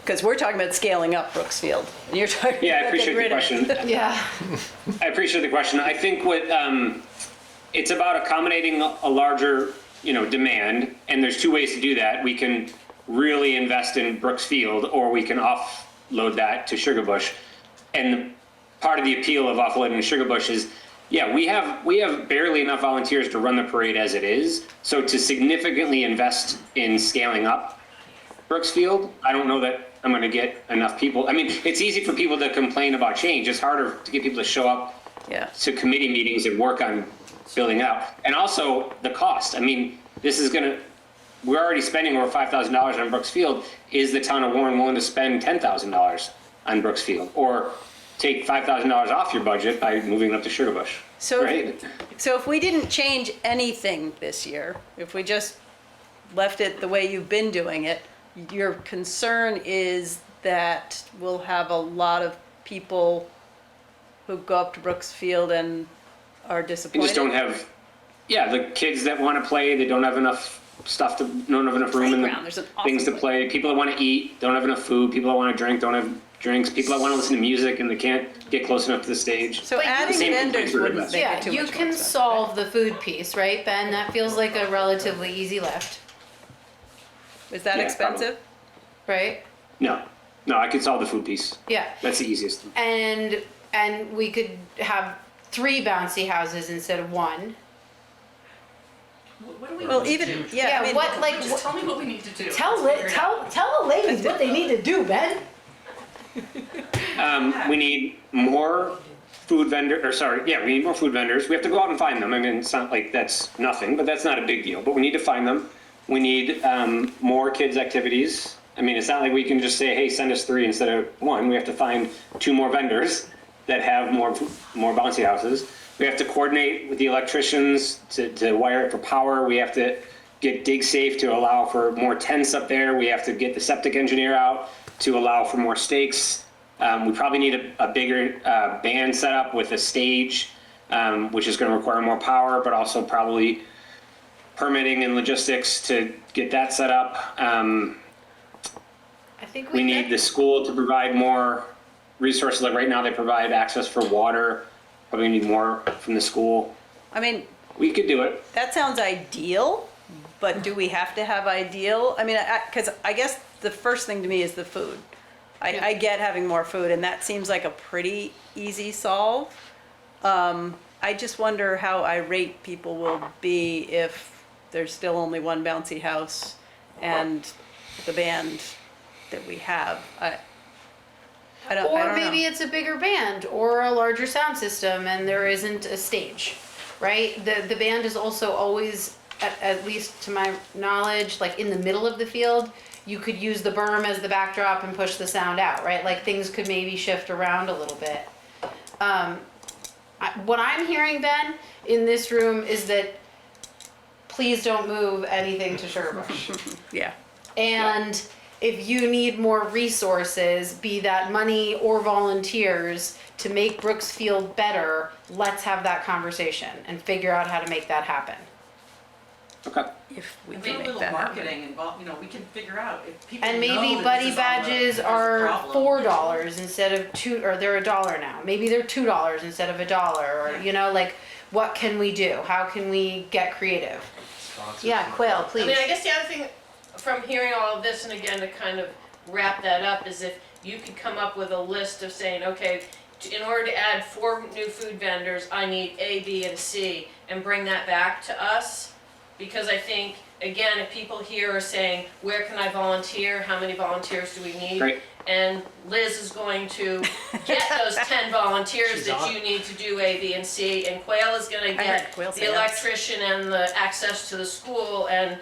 because we're talking about scaling up Brooksfield, and you're talking Yeah, I about appreciate getting the rid of question. it. Yeah. I appreciate the question. I think what it's about accommodating a larger, demand, and there's two ways to do that. We can really invest in Brooksfield, or we can offload that to Sugar Bush. And part of the appeal of offloading to Sugar Bush is, yeah, we have barely enough volunteers to run the parade as it is. So to significantly invest in scaling up Brooksfield, I don't know that I'm going to get enough people. I mean, it's easy for people to complain about change. It's harder to get people to show up to committee meetings and work on building out. And also the cost. I mean, we're already spending over $5,000 on Brooksfield. Is the town of Warren willing to spend $10,000 on Brooksfield, or take $5,000 off your budget by moving it up to Sugar Bush? So, right? So if we didn't change anything this year, if we just left it the way you've been doing it, your concern is that we'll have a lot of people who go up to Brooksfield and are They disappointed? just don't have, the kids that want to play, they don't have enough don't have enough room in the things to play. People that want to eat don't have enough food. People that want to drink don't have drinks. People that want to listen to music and they can't get close enough to the stage. So adding vendors wouldn't make it too you much can solve the food piece, right, Ben? That feels like a relatively easy lift. Is that expensive? Right? No, I could solve the food piece. Yeah. That's the easiest. And we could have 3 bouncy houses instead of 1. What do we Well, need to even- do? yeah, I mean- Just tell me what we need to do. Tell the ladies what they need to do, Ben. We need more food we need more food vendors. We have to go out and find them. I mean, it's not like that's nothing, but that's not a big deal. But we need to find them. We need more kids' activities. I mean, it's not like we can just say, hey, send us 3 instead of 1. We have to find 2 more vendors that have more bouncy houses. We have to coordinate with the electricians to wire it for power. We have to get dig safe to allow for more tents up there. We have to get the septic engineer out to allow for more stakes. We probably need a bigger band setup with a stage, which is going to require more power, but also probably permitting and logistics to get that set up. I think we need the school to provide more resources. Like right now, they provide access for water. Probably need more from the school. I mean, we could do it. That sounds ideal, but do we have to have ideal? I mean, because I guess the first thing to me is the food. I get having more food, and that seems like a pretty easy solve. I just wonder how irate people will be if there's still only 1 bouncy house and the band that we have. I don't maybe know. it's a bigger band or a larger sound system and there isn't a stage, right? The band is also always, at least to my knowledge, like in the middle of the field. You could use the berm as the backdrop and push the sound out, right? Like things could maybe shift around a little bit. What I'm hearing, Ben, in this room is that please don't move anything to Sugar Bush. Yeah. And if you need more resources, be that money or volunteers, to make Brooksfield better, let's have that conversation and figure out how to make that happen. Okay. If we And can maybe a make little that happen. marketing involved, we can figure out if people And know maybe that buddy this is all badges a are problem. $4 instead of $2, or they're $1 now. Maybe they're $2 instead of $1, or like, what can we do? How can we get creative? Yeah, Quail, please. I mean, I guess the other thing from hearing all of this, and again, to kind of wrap that up, is if you could come up with a list of saying, okay, in order to add 4 new food vendors, I need A, B, and C, and bring that back to us. Because I think again, if people here are saying, where can I volunteer? How many volunteers do we need? Great. And Liz is going to get those 10 volunteers She's that on you need to do A, B, and C, and Quail is gonna get Quail say the yes. electrician and the access to the school, and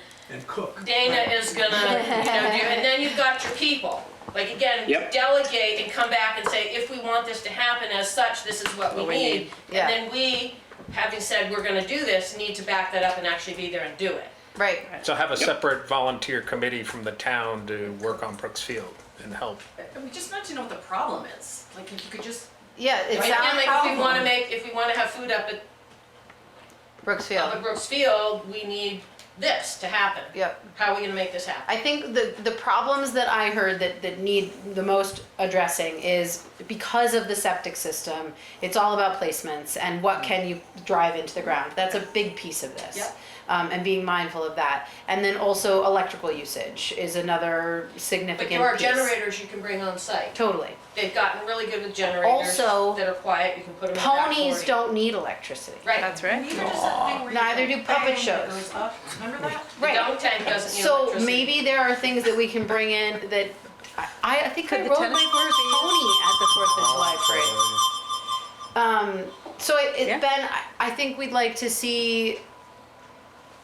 cook. Dana is gonna, and then you've got your people. Like again, Yep. delegate and come back and say, if we want this to happen as such, this is what we need. Yeah. And then we, having said we're gonna do this, need to back that up and actually be there and do it. Right. So have a separate volunteer committee from the town to work on Brooks Field and help. We just want to know what the problem is. Like, if you could just. Yeah, it Right? sounds And like if we wanna have food up at Brooksfield. Brooks Field, we need this to happen. Yep. How are we gonna make this happen? I think the problems that I heard that need the most addressing is because of the septic system, it's all about placements and what can you drive into the ground. That's a big piece of this. Yep. And being mindful of that. And then also electrical usage is another But significant there are piece. generators you can bring on site. Totally. They've gotten really good with generators Also, that are quiet, you can put them in the back Ponies porch. don't need electricity. Right. That's right. Neither does that thing where you Neither go do puppet bang, it shows. goes up. Remember that? The Right. dunk tank doesn't need So electricity. maybe there are things that we can bring in that, I think Could I the rode tennis my first pony at the 4th of July parade. So Yeah. Ben, I think we'd like to see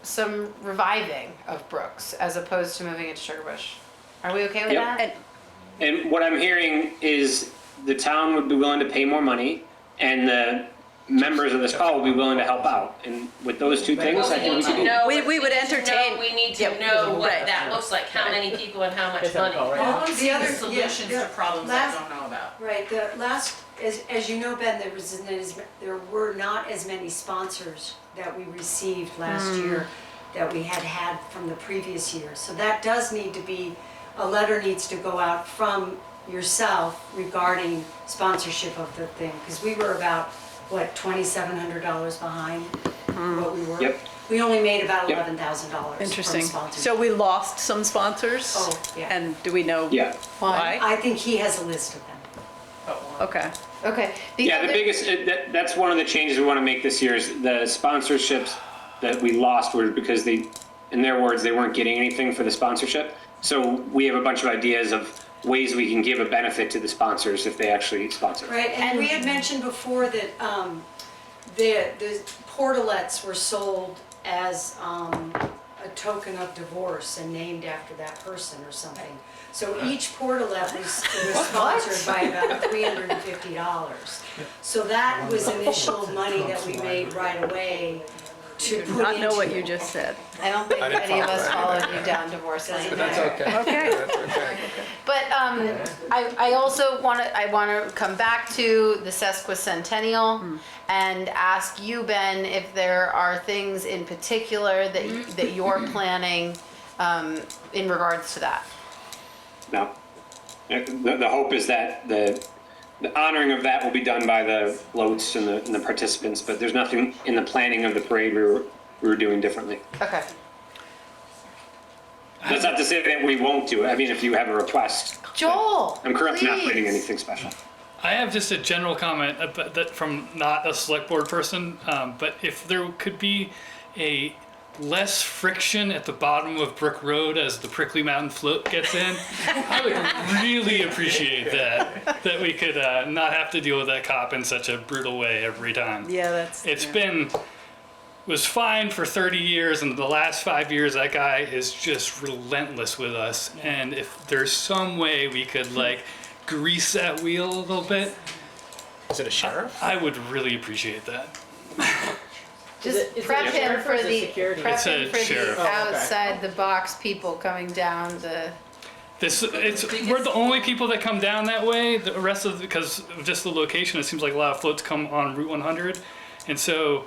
some reviving of Brooks as opposed to moving it to Sugarbush. Are we okay with Yep. that? And what I'm hearing is the town would be willing to pay more money, and the members of this call will be willing to help out. And with those two things, I Well, think we we need can to do. know. We would need to entertain- know- We need to Yep. know what Right. that looks like, how many people and how much money. I want to see other- the solutions yeah, to problems I last- don't know about. Right, the last, as you know, Ben, there were not as many sponsors that we received last year that we had from the previous year. So that does need to be, a letter needs to go out from yourself regarding sponsorship of the thing. Because we were about, what, $2,700 behind what we were? Yep. We only made about Yep. $11,000 from Interesting. sponsorship. So we lost some sponsors? Oh, yeah. And do we know Yeah. why? I think he has a list of them. Okay. Okay. Yeah, the biggest, that's one of the changes we want to make this year is the sponsorships that we lost were because they, in their words, they weren't getting anything for the sponsorship. So we have a bunch of ideas of ways we can give a benefit to the sponsors if they actually sponsor. Right, and we had mentioned before that the portalets were sold as a token of divorce and named after that person or something. So each portalet was sponsored by about $350. So that was initial money that we made right away to Do put not know what into you it. just said. I don't think I didn't any of follow us that. followed you down divorce lane. But that's there. okay. Okay. That's okay. But I also want to come back to the sesquicentennial and ask you, Ben, if there are things in particular that you're planning in regards to that. No. The hope is that the honoring of that will be done by the floats and the participants, but there's nothing in the planning of the parade we were doing differently. Okay. That's not to say that we won't do it. I mean, if you have a request. Joel, I'm currently not please. planning anything special. I have just a general comment about that from not a select board person, but if there could be a less friction at the bottom of Brook Road as the Prickly Mountain float gets in, I would really appreciate that we could not have to deal with that cop in such a brutal way every time. Yeah, It's was fine for 30 years, and the last 5 years that guy is just relentless with us. And if there's some way we could like grease that wheel a little bit. Is it a sheriff? I would really appreciate that. Just Is it prep a him sheriff for or is it the security? prep It's him a for sheriff. the Oh, okay. outside the box people coming down the. We're the only people that come down that way. The rest of because of just the location, it seems like a lot of floats come on Route 100, and so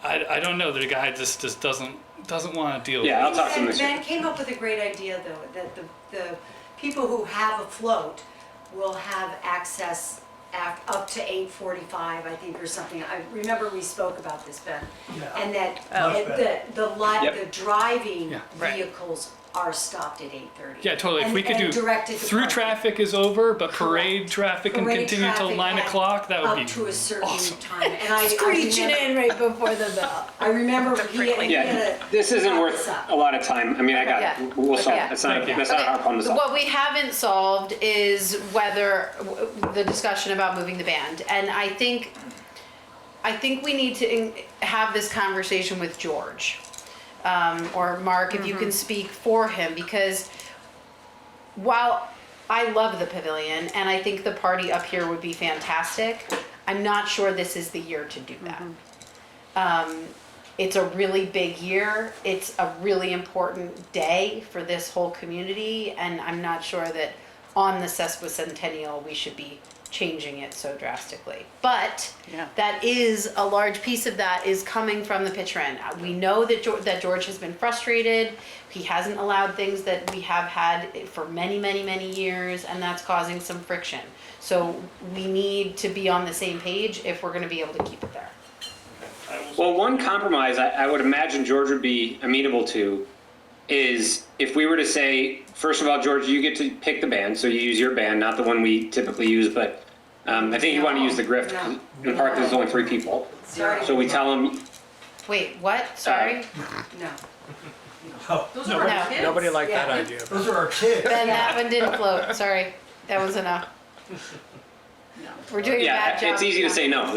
I don't know. The guy just doesn't want to deal with it. Yeah, I'll talk to him And this year. Ben came up with a great idea though, that the people who have a float will have access up to 8:45, I think, or something. I remember we spoke about this, Ben. And that Much better. the Yep. driving Yeah, right. vehicles are stopped at 8:30. Yeah, totally. If we could do directed to through parking. traffic is over, but parade Correct. traffic can Parade continue till traffic 9 at- o'clock, that would Up be to a certain awesome. time, and I Screeching remember- in right before the bell. I remember he had Yeah, this isn't worth a lot of time. I mean, I got Yeah. it. We'll solve Yeah. it. That's not Thank you. a hard problem to solve. What we haven't solved is whether the discussion about moving the band, and I think we need to have this conversation with George, or Mark, if you can speak for him, because while I love the pavilion and I think the party up here would be fantastic, I'm not sure this is the year to do that. It's a really big year. It's a really important day for this whole community, and I'm not sure that on the sesquicentennial we should be changing it so drastically. But that is a large piece of that is coming from the pitcher end. We know that George has been frustrated. He hasn't allowed things that we have had for many, many, many years, and that's causing some friction. So we need to be on the same page if we're going to be able to keep it there. Well, one compromise I would imagine George would be amenable to is if we were to say, first of all, George, you get to pick the band, so you use your band, not the one we typically use, but I think you want to use the Grift. In the park, there's only 3 people. Sorry. So we tell them, Wait, what? Sorry? No. Those are our kids. Nobody liked that Yeah. idea. Those are our kids. Ben, that one didn't float. Sorry. That was enough. We're doing a yeah, bad job. it's easy to say no.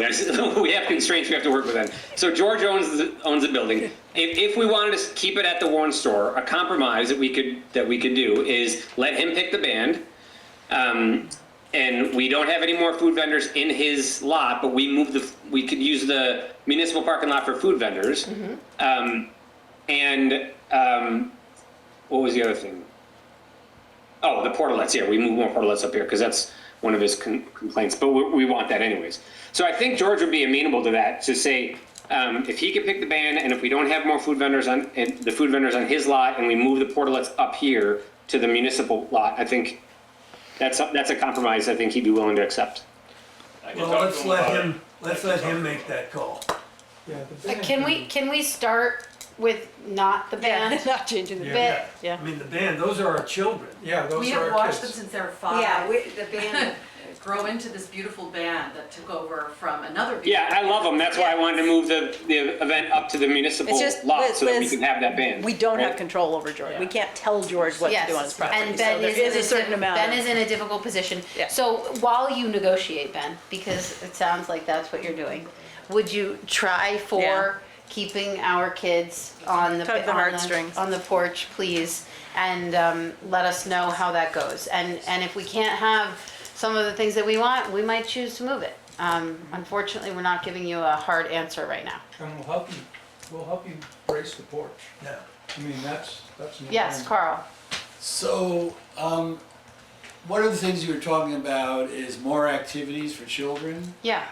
We have constraints we have to work within. So George owns the building. If we wanted to keep it at the Warren store, a compromise that we could do is let him pick the band, and we don't have any more food vendors in his lot, but we could use the municipal parking lot for food vendors. What was the other thing? Oh, the portalets. Yeah, we move more portalets up here because that's one of his complaints, but we want that anyways. So I think George would be amenable to that, to say, if he could pick the band, and if we don't have more food vendors on his lot, and we move the portalets up here to the municipal lot, I think that's a compromise I think he'd be willing to accept. Well, let's let him make that call. Can we start with not the band? Not changing the bit? Yeah. I mean, the band, those are our children. Yeah, those We are have our watched them kids. since they were 5. Yeah, the band, Grow into this beautiful band that took over from another beautiful Yeah, I love them. That's why I wanted to move the event up to the municipal It's just, lot so that we Liz, can have that band. we don't right? have control over George. We can't tell George what to do on his property. And So Ben there is a certain amount. Ben is in a difficult position. Yeah. So while you negotiate, Ben, because it sounds like that's what you're doing, would you try for Yeah. keeping our kids on the Tug the heartstrings. on the porch, please, and let us know how that goes. And if we can't have some of the things that we want, we might choose to move it. Unfortunately, we're not giving you a hard answer right now. And we'll help you brace the porch. Yeah. I mean, that's. no Yes, brainer. Carl. So, one of the things you were talking about is more activities for children. Yeah.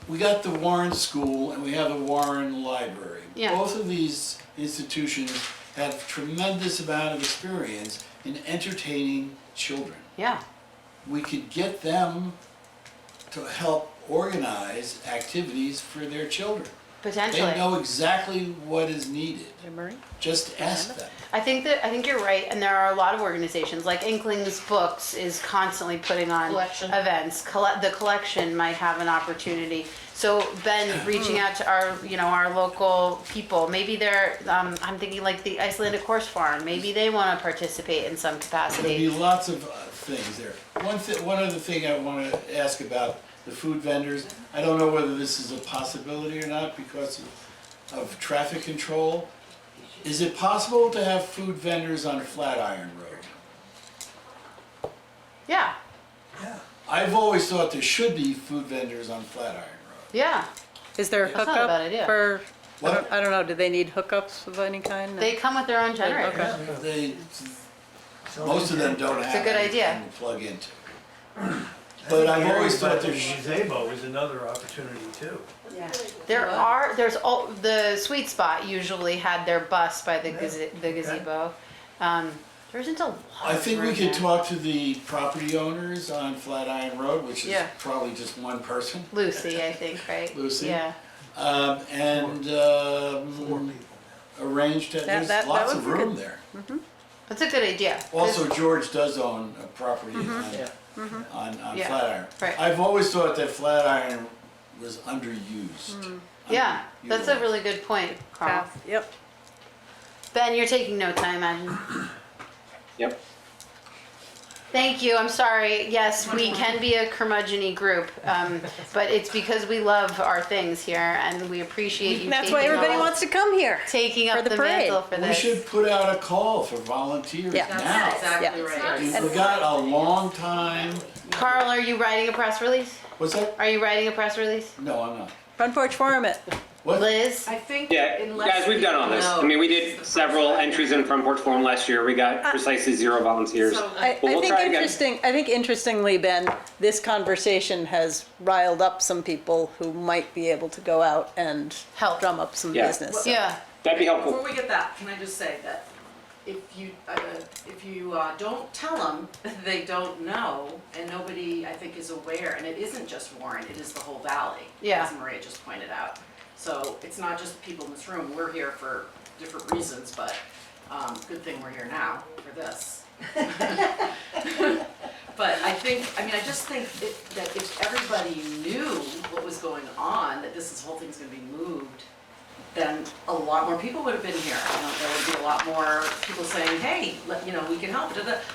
We got the Warren School and we have the Warren Library. Yeah. Both of these institutions have tremendous amount of experience in entertaining children. Yeah. We could get them to help organize activities for their children. Potentially. They know exactly what is needed. Marie? Just ask them. I think you're right, and there are a lot of organizations like Inklings Books is constantly putting on Collection. events. The collection might have an opportunity. So Ben, reaching out to our local people, maybe they're I'm thinking like the Icelandic Horse Farm. Maybe they want to participate in some There'll capacity. be lots of things there. One other thing I want to ask about the food vendors. I don't know whether this is a possibility or not because of traffic control. Is it possible to have food vendors on Flatiron Road? Yeah. I've always thought there should be food vendors on Flatiron Road. Yeah. Is there a That's not a bad hookup idea. for, What? I don't know, do they need hookups of any kind? They come with their own generator. They, most of them don't It's a have good anything idea. to plug into. But I've always thought there's there's, gazebo is another opportunity too. yeah. There's all the Sweet Spot usually had their bus by the gazebo. There isn't a lot. I think we room could there. talk to the property owners on Flatiron Road, which is Yeah. probably just one person. Lucy, I think, right? Lucy? Yeah. And arrange to, there's That lots would of be room good. there. That's a good idea. Also, George does own a property on Yeah. Flatiron. Right. I've always thought that Flatiron was underused. Yeah, that's a really good point, Carl. Yep. Ben, you're taking notes, I imagine. Yep. Thank you, I'm sorry. Yes, we can be a curmudgeon-y group, but it's because we love our things here and we appreciate you That's why taking everybody all- wants to come here. taking up for the the parade. mantle for We this. should put out a call for volunteers Yeah. now. Exactly right. We've got a long time. Carl, are you writing a press release? What's that? Are you writing a press release? No, I'm not. Front Porch Forum it. What? Liz? I think Yeah, unless guys, we've done all this. I mean, we did several entries in Front Porch Forum last year. We got precisely 0 volunteers. So- I But we'll think try again. I think interestingly, Ben, this conversation has riled up some people who might be able to go out and Help. drum up some Yeah. business. Yeah. That'd be helpful. Before we get that, can I just say that if you don't tell them, they don't know, and nobody, I think, is aware, and it isn't just Warren, it is the whole valley, Yeah. as Maria just pointed out. So it's not just the people in this room, we're here for different reasons, but good thing we're here now for this. But I just think that if everybody knew what was going on, that this whole thing's gonna be moved, then a lot more people would have been here. There would be a lot more people saying, hey, we can help.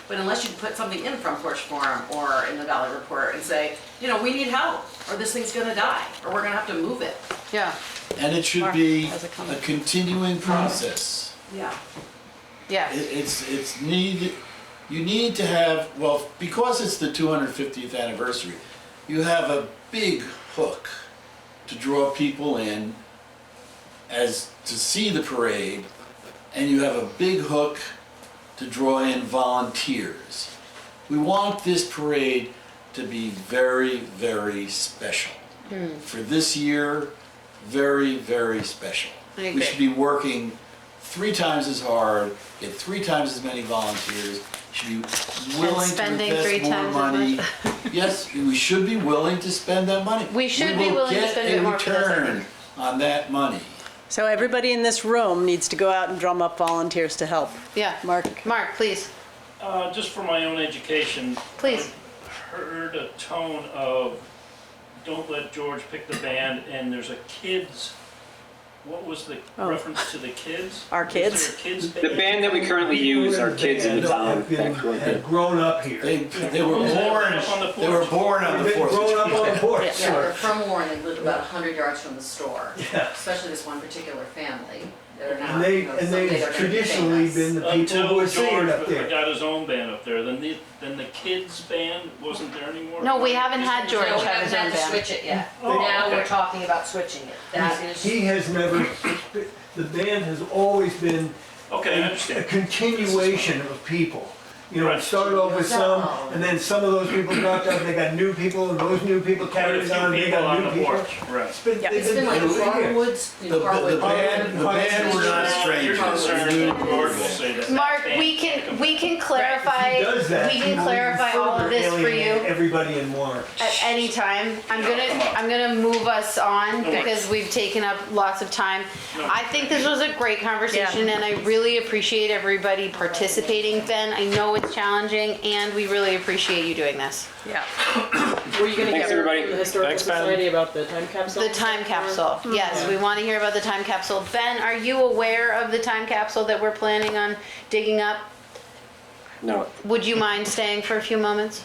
But unless you put something in Front Porch Forum or in the Valley Report and say, we need help, or this thing's gonna die, or we're gonna have to move it. Yeah. And it should be a continuing process. Yeah. Yes. It's needed, you need to have, well, because it's the 250th anniversary, you have a big hook to draw people in as to see the parade, and you have a big hook to draw in volunteers. We want this parade to be very, very special. For this year, very, very special. I agree. We should be working 3 times as hard, get 3 times as many volunteers, should be willing to spending 3 invest more times as money. much. Yes, we should be willing to spend that money. We should be willing to spend a bit more for this, I We will get a think. return on that money. So everybody in this room needs to go out and drum up volunteers to help. Yeah. Mark? Mark, please. Just for my own education. Please. I heard a tone of, don't let George pick the band, and there's a kids, what was the reference to the kids? Our kids? Is there a kids The band that we currently use are kids in the town. Had grown up here. They were Was that born, up on the they were porch? born on the They've 4th of grown up July. on the porch. Yeah, they're from Warren, they live about 100 yards from the store. Yeah. Especially this one particular family. They're now, And they've someday they're gonna be traditionally famous. been the people who Until are singing George up there. got his own band up there, then the kids band wasn't there anymore? No, we haven't had George No, we have his haven't own had to band. switch it yet. Oh, Now okay. we're talking about switching it. That is. He has never, the band has always been Okay, I a understand. continuation of people. It Right. started off with some, and then some of those people dropped out, they got new people, and those new people Quite a carried few on, they people got on new the people. porch, right. It's been like Farmwoods, The band were not You're strangers. concerned We knew that George will say that. Mark, band we can't come can clarify, If he does that, we he can will clarify even all of further this for alienate you everybody in Warren. at any time. I'm gonna move us on because we've taken up lots of time. I think this was a great conversation and I really appreciate everybody participating, Ben. I know it's challenging and we really appreciate you doing this. Yeah. Were you gonna Thanks, get everybody. from the Historical Thanks, Ben. Society about the time capsule? The time capsule, yes, we want to hear about the time capsule. Ben, are you aware of the time capsule that we're planning on digging up? No. Would you mind staying for a few moments?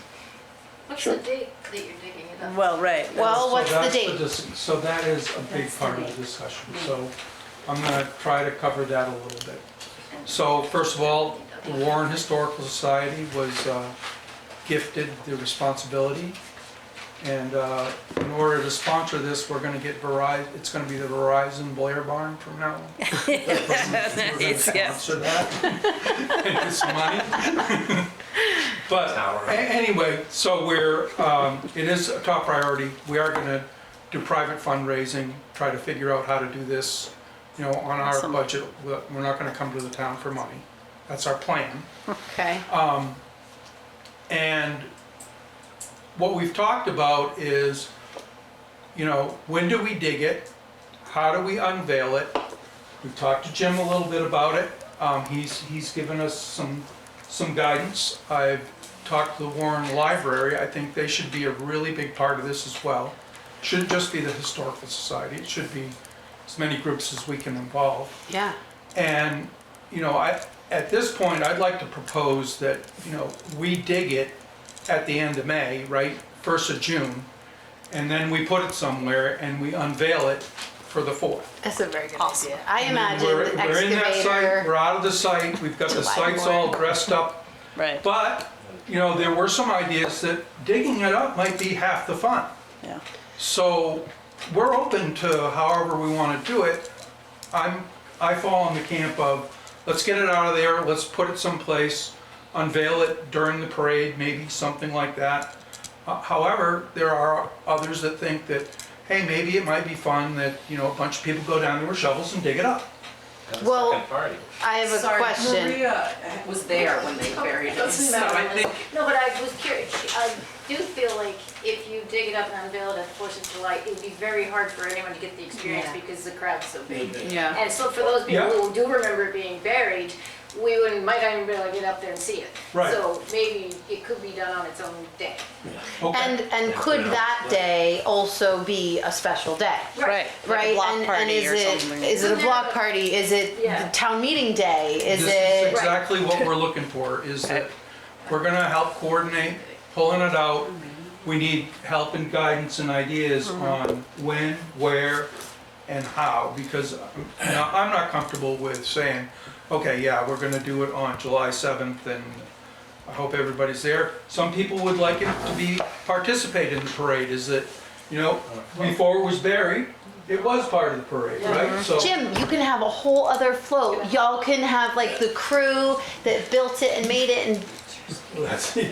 What's Sure. the date that you're digging it up? Well, right. Well, what's the that's date? So that is a big That's the part of date. the discussion, so I'm gonna try to cover that a little bit. So first of all, the Warren Historical Society was gifted the responsibility. And in order to sponsor this, we're gonna get Verizon, it's gonna be the Verizon Blair Barn from now on. We're gonna sponsor that and get some money. But anyway, so it is a top priority. We are gonna do private fundraising, try to figure out how to do this, on our Awesome. budget. We're not gonna come to the town for money. That's our plan. Okay, And what we've talked about is, when do we dig it? How do we unveil it? We've talked to Jim a little bit about it. He's given us some guidance. I've talked to the Warren Library. I think they should be a really big part of this as well. Shouldn't just be the Historical Society. It should be as many groups as we can involve. Yeah. And, you know, at this point, I'd like to propose that, you know, we dig it at the end of May, right? 1st of June, and then we put it somewhere and we unveil it for the 4th. That's a very good idea. I And imagine we're the in that site, excavator. we're out of the site, we've got the July sites 4th. all dressed up. Right. But, you know, there were some ideas that digging it up might be half the fun. Yeah. So we're open to however we want to do it. I fall in the camp of, let's get it out of there, let's put it someplace, unveil it during the parade, maybe something like that. However, there are others that think that, hey, maybe it might be fun that, you know, a bunch of people go down there with shovels and dig it up. Well, Second party. I have a Sorry, question. Maria was there when they buried it, Doesn't so matter. I think. No, but I was curious, I do feel like if you dig it up and unveil it at the 4th of July, it would be very hard for anyone to get the experience Yeah. because the crowd's so big. Yeah. And so for those people Yeah. who do remember it being buried, might not even be able to get up there and see it. Right. So maybe it could be done on its own day. Okay. And could that day also be a special day? Right. Like a Right, block and party is or it, something. is it a block party, is it Yeah. the town meeting day, is This is it? exactly what we're looking for, is that we're gonna help coordinate pulling it out. We need help and guidance and ideas on when, where, and how, because you know, I'm not comfortable with saying, okay, yeah, we're gonna do it on July 7th, and I hope everybody's there. Some people would like it to participate in the parade, is that, you know, before it was buried, it was part of the parade, right? So Jim, you can have a whole other float, y'all can have like the crew that built it and made it and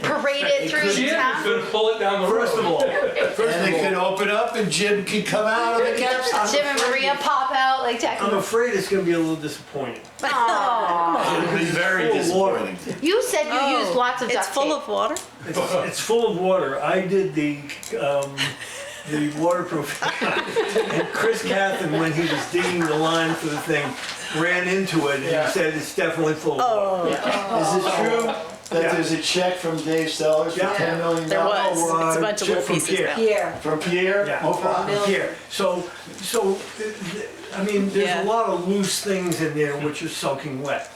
parade it through the Jim is town. gonna pull it down the road. First of all, And it could open up and Jim can come out of the capsule. Jim and Maria pop out like I'm technically. afraid it's gonna be a little disappointing. Aw. It'll be very It's full of water. disappointing. You said you used lots of duct It's full tape. of water? It's full of water. I did the waterproof. And Chris Cathan, when he was digging the line for the thing, ran into it and he said it's definitely full of water. Is it true that there's a check from Dave Sellers for Yeah. $10 million? There was. It's a bunch of Chip little from pieces Pierre. now. Yeah. From Pierre? Yeah. Oh, wow. Here, so, I mean, there's Yeah. a lot of loose things in there which are soaking wet.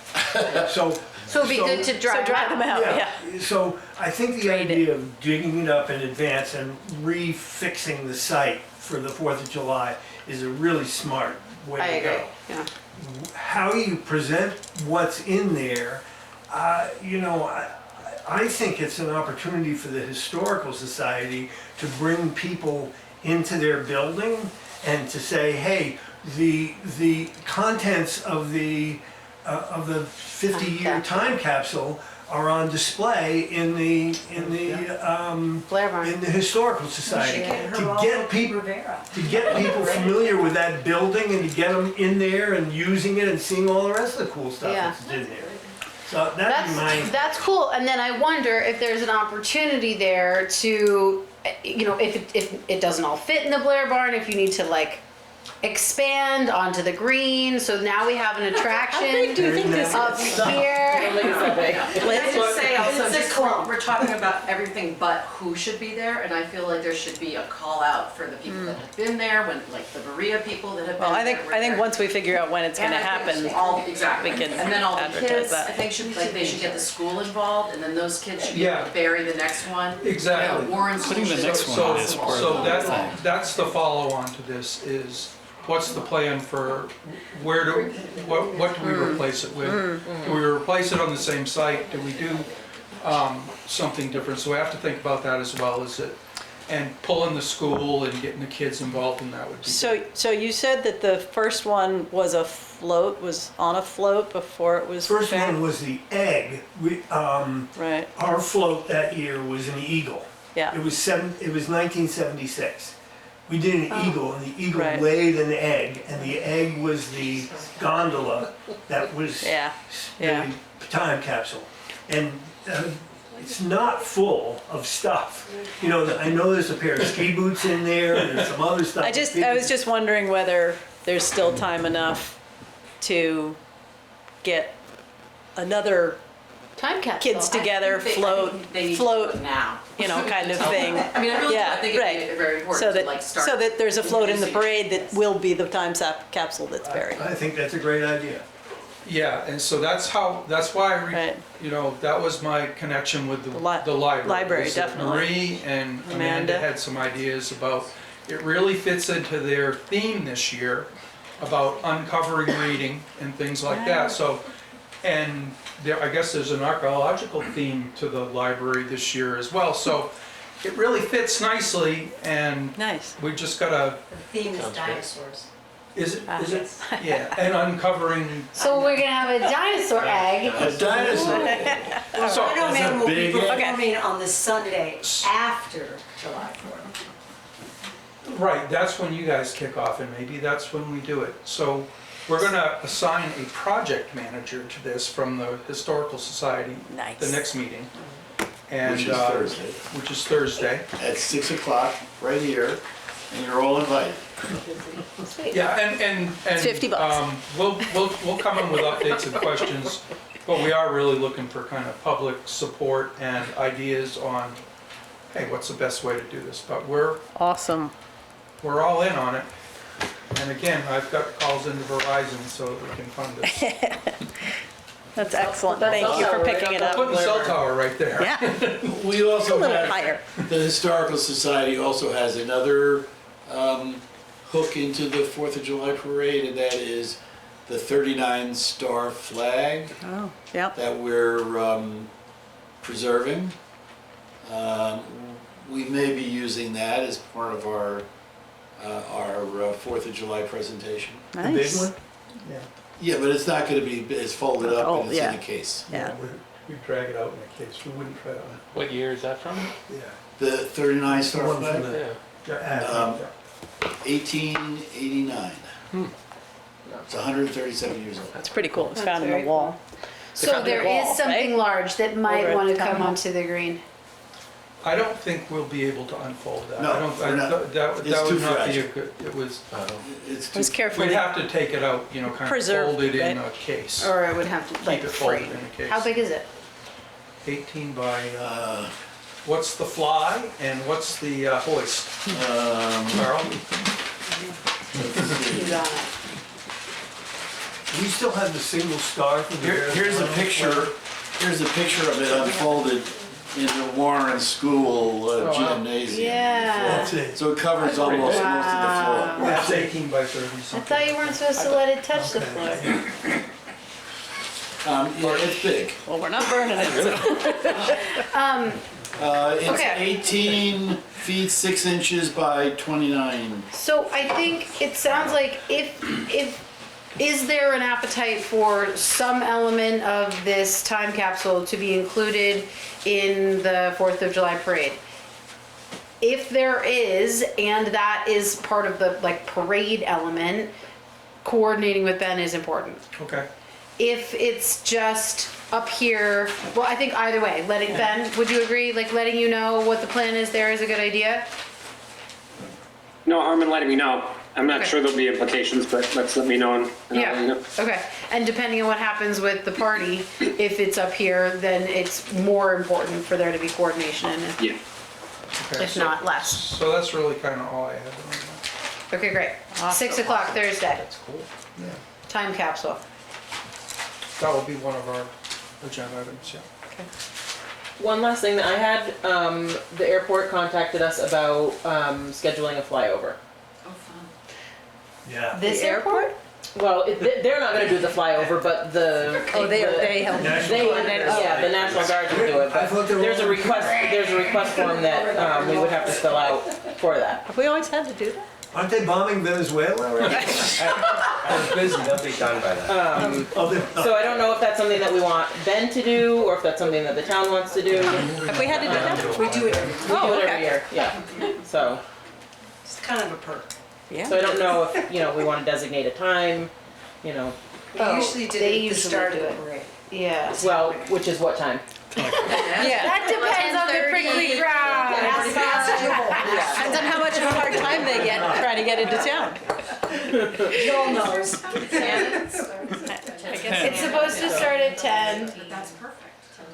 So So it'd be good to dry them out, yeah. So I think the idea of digging it up in advance and refixing the site for the 4th of July is a really smart way I to agree, go. yeah. How you present what's in there, you know, I think it's an opportunity for the Historical Society to bring people into their building and to say, hey, the contents of the 50-year time capsule are on display in the Blair Barn. in the Historical Society. Get To her all get over people Rivera. familiar with that building and to get them in there and using it and seeing all the rest of the cool stuff Yeah. that's in there. So that'd be my. That's cool, and then I wonder if there's an opportunity there to, you know, if it doesn't all fit in the Blair Barn, if you need to like expand onto the green, so now we have an attraction do you think this up here. Let's just say also, It's a just club. we're talking about everything but who should be there, and I feel like there should be a call out for the people that have been there, when, like the Maria people that have been Well, there. I think were once we figure out when it's there. gonna And I think happen, all, exactly, we can and then all the advertise kids, that. I think should, like, they should get the school involved, and then those kids should be able Yeah. to bury the next one. Exactly. You know, Warren School Putting the should next be one responsible. is part of So the thing. that's the follow-on to this is, what's the plan for what do we replace it with? Do we replace it on the same site? Do we do something different? So we have to think about that as well, is it, and pulling the school and getting the kids involved in that would be. So you said that the first one was was on a float before it was. First buried? one was the egg. Right, Our float that year was an eagle. yeah. It was 1976. We did an eagle, and the eagle Right. laid an egg, and the egg was the gondola that was Yeah, the yeah. time capsule. And it's not full of stuff. You know, I know there's a pair of ski boots in there, and there's some other stuff. I was just wondering whether there's still time enough to get another Time capsule. kids together, They float, need to float, do it now. kind of thing. I mean, I really do. I think right. it'd be very So important to that, like start. so that there's a float in the introducing- parade that will be the time capsule that's buried. I think that's a great idea. Yeah, and so that's why Right. that was my connection with the library. library, was that definitely. Marie and Amanda. Amanda had some ideas about, it really fits into their theme this year about uncovering reading and things like that. So, and there, I guess there's an archaeological theme to the library this year as well. So it really fits nicely, and Nice. we just gotta, The theme is dinosaurs. is it? Yeah, and uncovering. So we're gonna have a dinosaur egg. A dinosaur. So, Rhino Man will be big- performing on the Sunday after July 4th. right, that's when you guys kick off, and maybe that's when we do it. So we're gonna assign a project manager to this from the Historical Society. Nice. The next meeting. And, Which is Thursday. Which is Thursday. At 6 o'clock, right here, and you're all invited. Yeah, and. $50. We'll come in with updates and questions, but we are really looking for kind of public support and ideas on, hey, what's the best way to do this? But we're Awesome. all in on it. And again, I've got calls into Verizon so that we can fund this. That's excellent. Thank you for picking it We're up. putting the cell tower right there. Yeah, We also a little have, higher. the Historical Society also has another hook into the 4th of July parade, and that is the 39 star flag Oh, yep. that we're preserving. We may be using that as part of our 4th of July presentation. The big Nice. one? Yeah. Yeah, but it's not gonna be, it's folded up Oh, and it's yeah. in a case. Yeah. We drag it out in a case, we wouldn't try to, What year is that from? yeah. The 39 The star one from flag, the, Yeah. yeah, 1889. It's 137 years old. That's pretty cool. It was That's found in very the wall. So found the there wall, is something right? large that might Over at wanna the come town hall. onto the green. I don't think we'll be able to unfold that. No, I don't, we're not. that It's would too not be a fragile. good, it was, It's It was too, carefully we'd have to take it out, kind of Preserved, fold it in right? a case. Or it would have to, like, Keep it folded frame. in a case. How big is it? 18 by, what's the fly and what's the hoist? Carl? He's on it. We still have the single star for the. here's a picture of it unfolded in the Warren School wow. gymnasium. Yeah. That's it. So it covers almost most of the floor. That's 18 by 30 I something. thought you weren't supposed to let it touch the floor. Yeah, it's big. Well, we're not burning it. It's Okay. 18 feet 6 inches by 29. So I think it sounds like is there an appetite for some element of this time capsule to be included in the 4th of July parade? If there is, and that is part of the like parade element, coordinating with Ben is important. Okay. If it's just up here, well, I think either way, letting Ben, would you agree? Like letting you know what the plan is there is a good idea? No harm in letting me know. I'm not Okay. sure there'll be implications, but let me know and I'll let you know. Okay, and depending on what happens with the party, if it's up here, then it's more important for there to be coordination in it, Yeah. Okay, if not less. So that's really kind of all I had on that. Okay, great. 6 o'clock Thursday, That's cool. Yeah. time capsule. That will be one of our agenda items, yeah. One last thing that I had, the airport contacted us about scheduling a flyover. Oh, fun. Yeah. This airport? Well, they're not gonna do the flyover, but the. Oh, they help. Yeah, the National Guard will do it, I thought but they were there's a all- request form that we would have to fill out for that. Have we always had to do that? Aren't they bombing Venezuela already? I was busy, they'll be done by then. So I don't know if that's something that we want Ben to do, or if that's something that the town wants to do. Have we had to do that? We do it every, We do Oh, it every okay. year, yeah, so. it's kind of a perk. So I don't know if, we want to designate a time, We Oh, usually did they it at the usually start do of the it. parade. Yeah. well, which is what time? Yeah. That depends on the prickly crowd. Depends on how much of a hard time they get trying to get into town. Joel knows. It's supposed to start at 10. But that's perfect.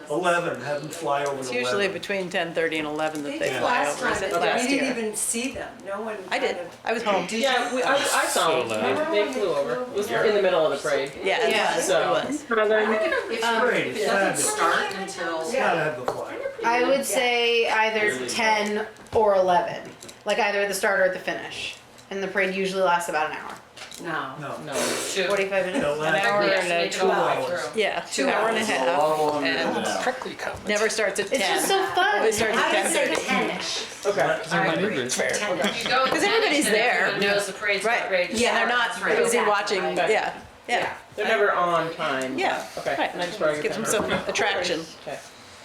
11, have them fly over It's to usually 11. between 10:30 and 11 that they They fly last over. time, Is it we last didn't year? even see them, no one. I did. kind of- I was home. Yeah, I saw them. They flew over. It was in the middle of the parade. Yeah, Yeah. it So- was. Um, If Great, it it's doesn't fabulous. start until. It's gotta have the flag. I would say either 10 or 11, like either at the start or at the finish. And the parade usually lasts about an hour. No. No. 45 minutes? It'll An last hour Yes, and they a go 2 all hours. through. Yeah, 2 hour and a It's a half. lot longer than And an hour. Prickly comes. never starts at 10. It's just so fun. Always starts at I would say 10:30. 10-ish. Okay. If you go with 'Cause 10, everybody's then there. everyone knows the parade's Right. not ready to Yeah, they're start. not That's right. busy Exactly. watching. Okay. Yeah, yeah. They're never on time. Yeah. Okay. Right, and Just that gives them some attraction Okay.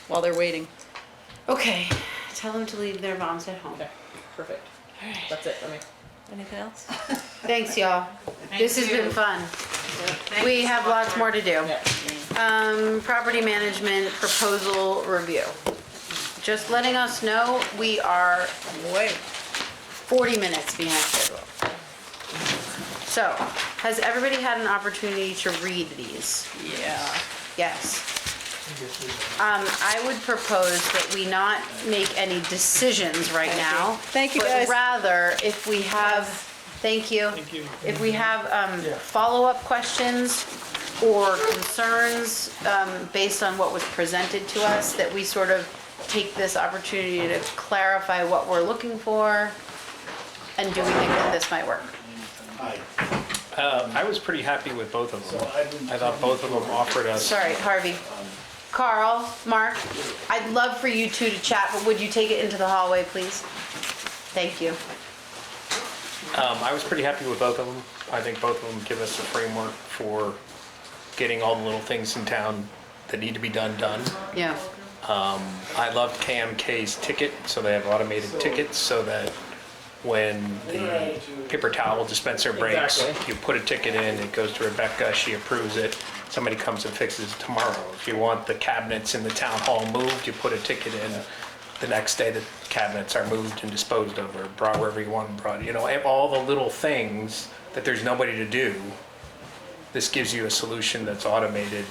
while they're waiting. Okay, tell them to leave their moms at home. Okay. Perfect. That's it for me. Anything else? Thanks, y'all. This has been fun. We have lots more to do. Property management proposal review. Just letting us know, we are Wait. 40 minutes behind schedule. So, has everybody had an opportunity to read these? Yeah. Yes. I would propose that we not make any decisions right now. Thank you, but guys. rather, if we have, thank you. If we have follow-up questions or concerns based on what was presented to us, that we sort of take this opportunity to clarify what we're looking for, and do we think that this might work? I was pretty happy with both of them. I thought both of them offered us. Sorry, Harvey. Carl, Mark, I'd love for you two to chat, but would you take it into the hallway, please? Thank you. I was pretty happy with both of them. I think both of them give us a framework for getting all the little things in town that need to be done. Yeah. I loved KMK's ticket, so they have automated tickets so that when the paper towel dispenser breaks, Exactly. you put a ticket in, it goes to Rebecca, she approves it, somebody comes and fixes it tomorrow. If you want the cabinets in the town hall moved, you put a ticket in, the next day the cabinets are moved and disposed of or brought wherever you want them brought. You know, all the little things that there's nobody to do, this gives you a solution that's automated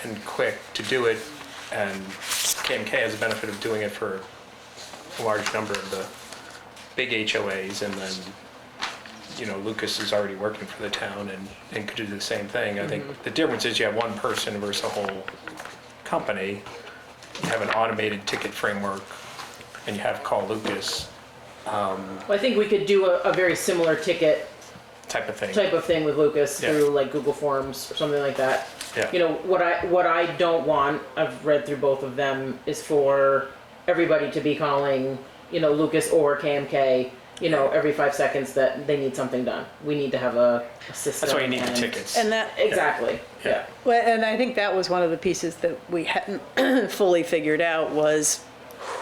and quick to do it, and KMK has the benefit of doing it for a large number of the big HOAs, and then, you know, Lucas is already working for the town and could do the same thing. I think the difference is you have one person versus a whole company. You have an automated ticket framework, and you have Call Lucas Well, I think we could do a very similar ticket type of thing. with Lucas Yeah. through like Google Forms or something like that. Yeah. You know, what I don't want, I've read through both of them, is for everybody to be calling, you know, Lucas or KMK, you know, every 5 seconds that they need something done. We need to have a system. That's why you need the and- tickets. And that, Exactly, yeah. well, and I think that was one of the pieces that we hadn't fully figured out was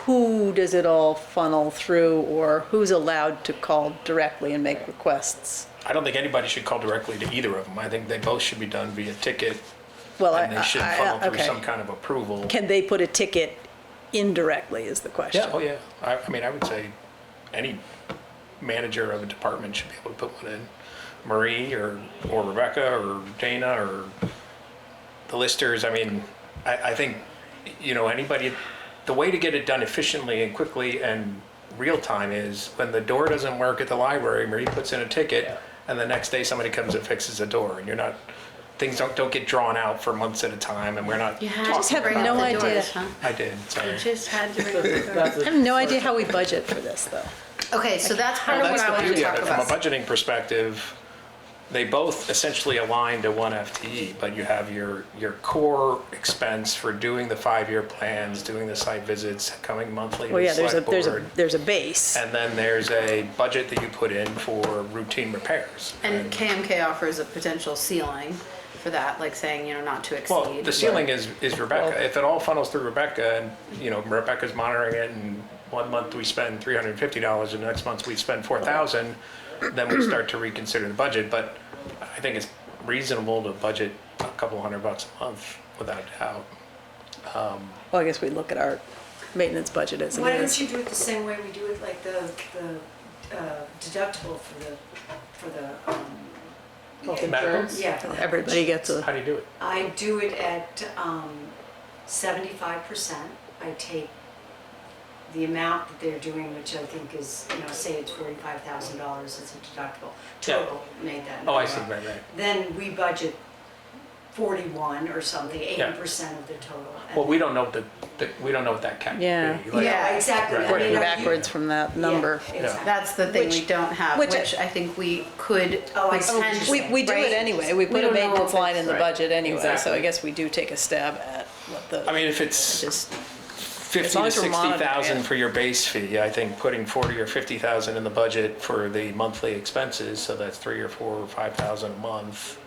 who does it all funnel through, or who's allowed to call directly and make requests? I don't think anybody should call directly to either of them. I think they both should be done via ticket, Well, and they should funnel through okay. some kind of approval. Can they put a ticket indirectly is the question. Yeah, oh yeah. I mean, I would say any manager of a department should be able to put one in. Marie or Rebecca or Dana or the listers. I mean, I think, you know, anybody, the way to get it done efficiently and quickly and real time is when the door doesn't work at the library, Marie puts in a ticket, and the next day somebody comes and fixes the door, and you're not, things don't get drawn out for months at a time, and we're not. You had just to have bring no up the idea. doors, huh? I did, sorry. You just had to bring up the doors. I have no idea how we budget for this, though. Okay, so that's part Well, of what that's I the wanted to beauty of talk it. From a about. budgeting perspective, they both essentially align to one FTE, but you have your core expense for doing the 5-year plans, doing the site visits, coming monthly to Well, the yeah, select board. there's a base. And then there's a budget that you put in for routine repairs. And KMK offers a potential ceiling for that, like saying, you know, not to exceed. Well, the ceiling is Rebecca. If it all funnels through Rebecca, and, you know, Rebecca's monitoring it, and one month we spend $350, and the next month we spend $4,000, then we start to reconsider the budget. But I think it's reasonable to budget a couple $100 a month without a doubt. Well, I guess we look at our maintenance budget as it Why don't is. you do it the same way we do it, like the deductible for the Health Medical? insurance? Yeah, for the health Everybody gets a, How do you do it? I do it at 75%. I take the amount that they're doing, which I think is, say it's $45,000 as a deductible. Total made that. Oh, I number see, up. right. Then we budget 41 or something, Yeah. 80% of the total. Well, we don't know we don't know what that cap Yeah. would be. Like, Yeah, exactly. Right. I mean, working you- backwards from that number. Yeah, exactly. That's the thing we Which- don't have, which- which I think we could Oh, I see what you're potentially, saying. We do right? it anyway, we put a don't know maintenance if line it's- in the right. budget anyway, so Exactly. I guess we do take a stab at what the. I mean, if it's Just, 50 as long to as we're monitoring 60,000 it. for your base fee, I think putting 40 or 50,000 in the budget for the monthly expenses, so that's 3 or 4 or 5,000 a month.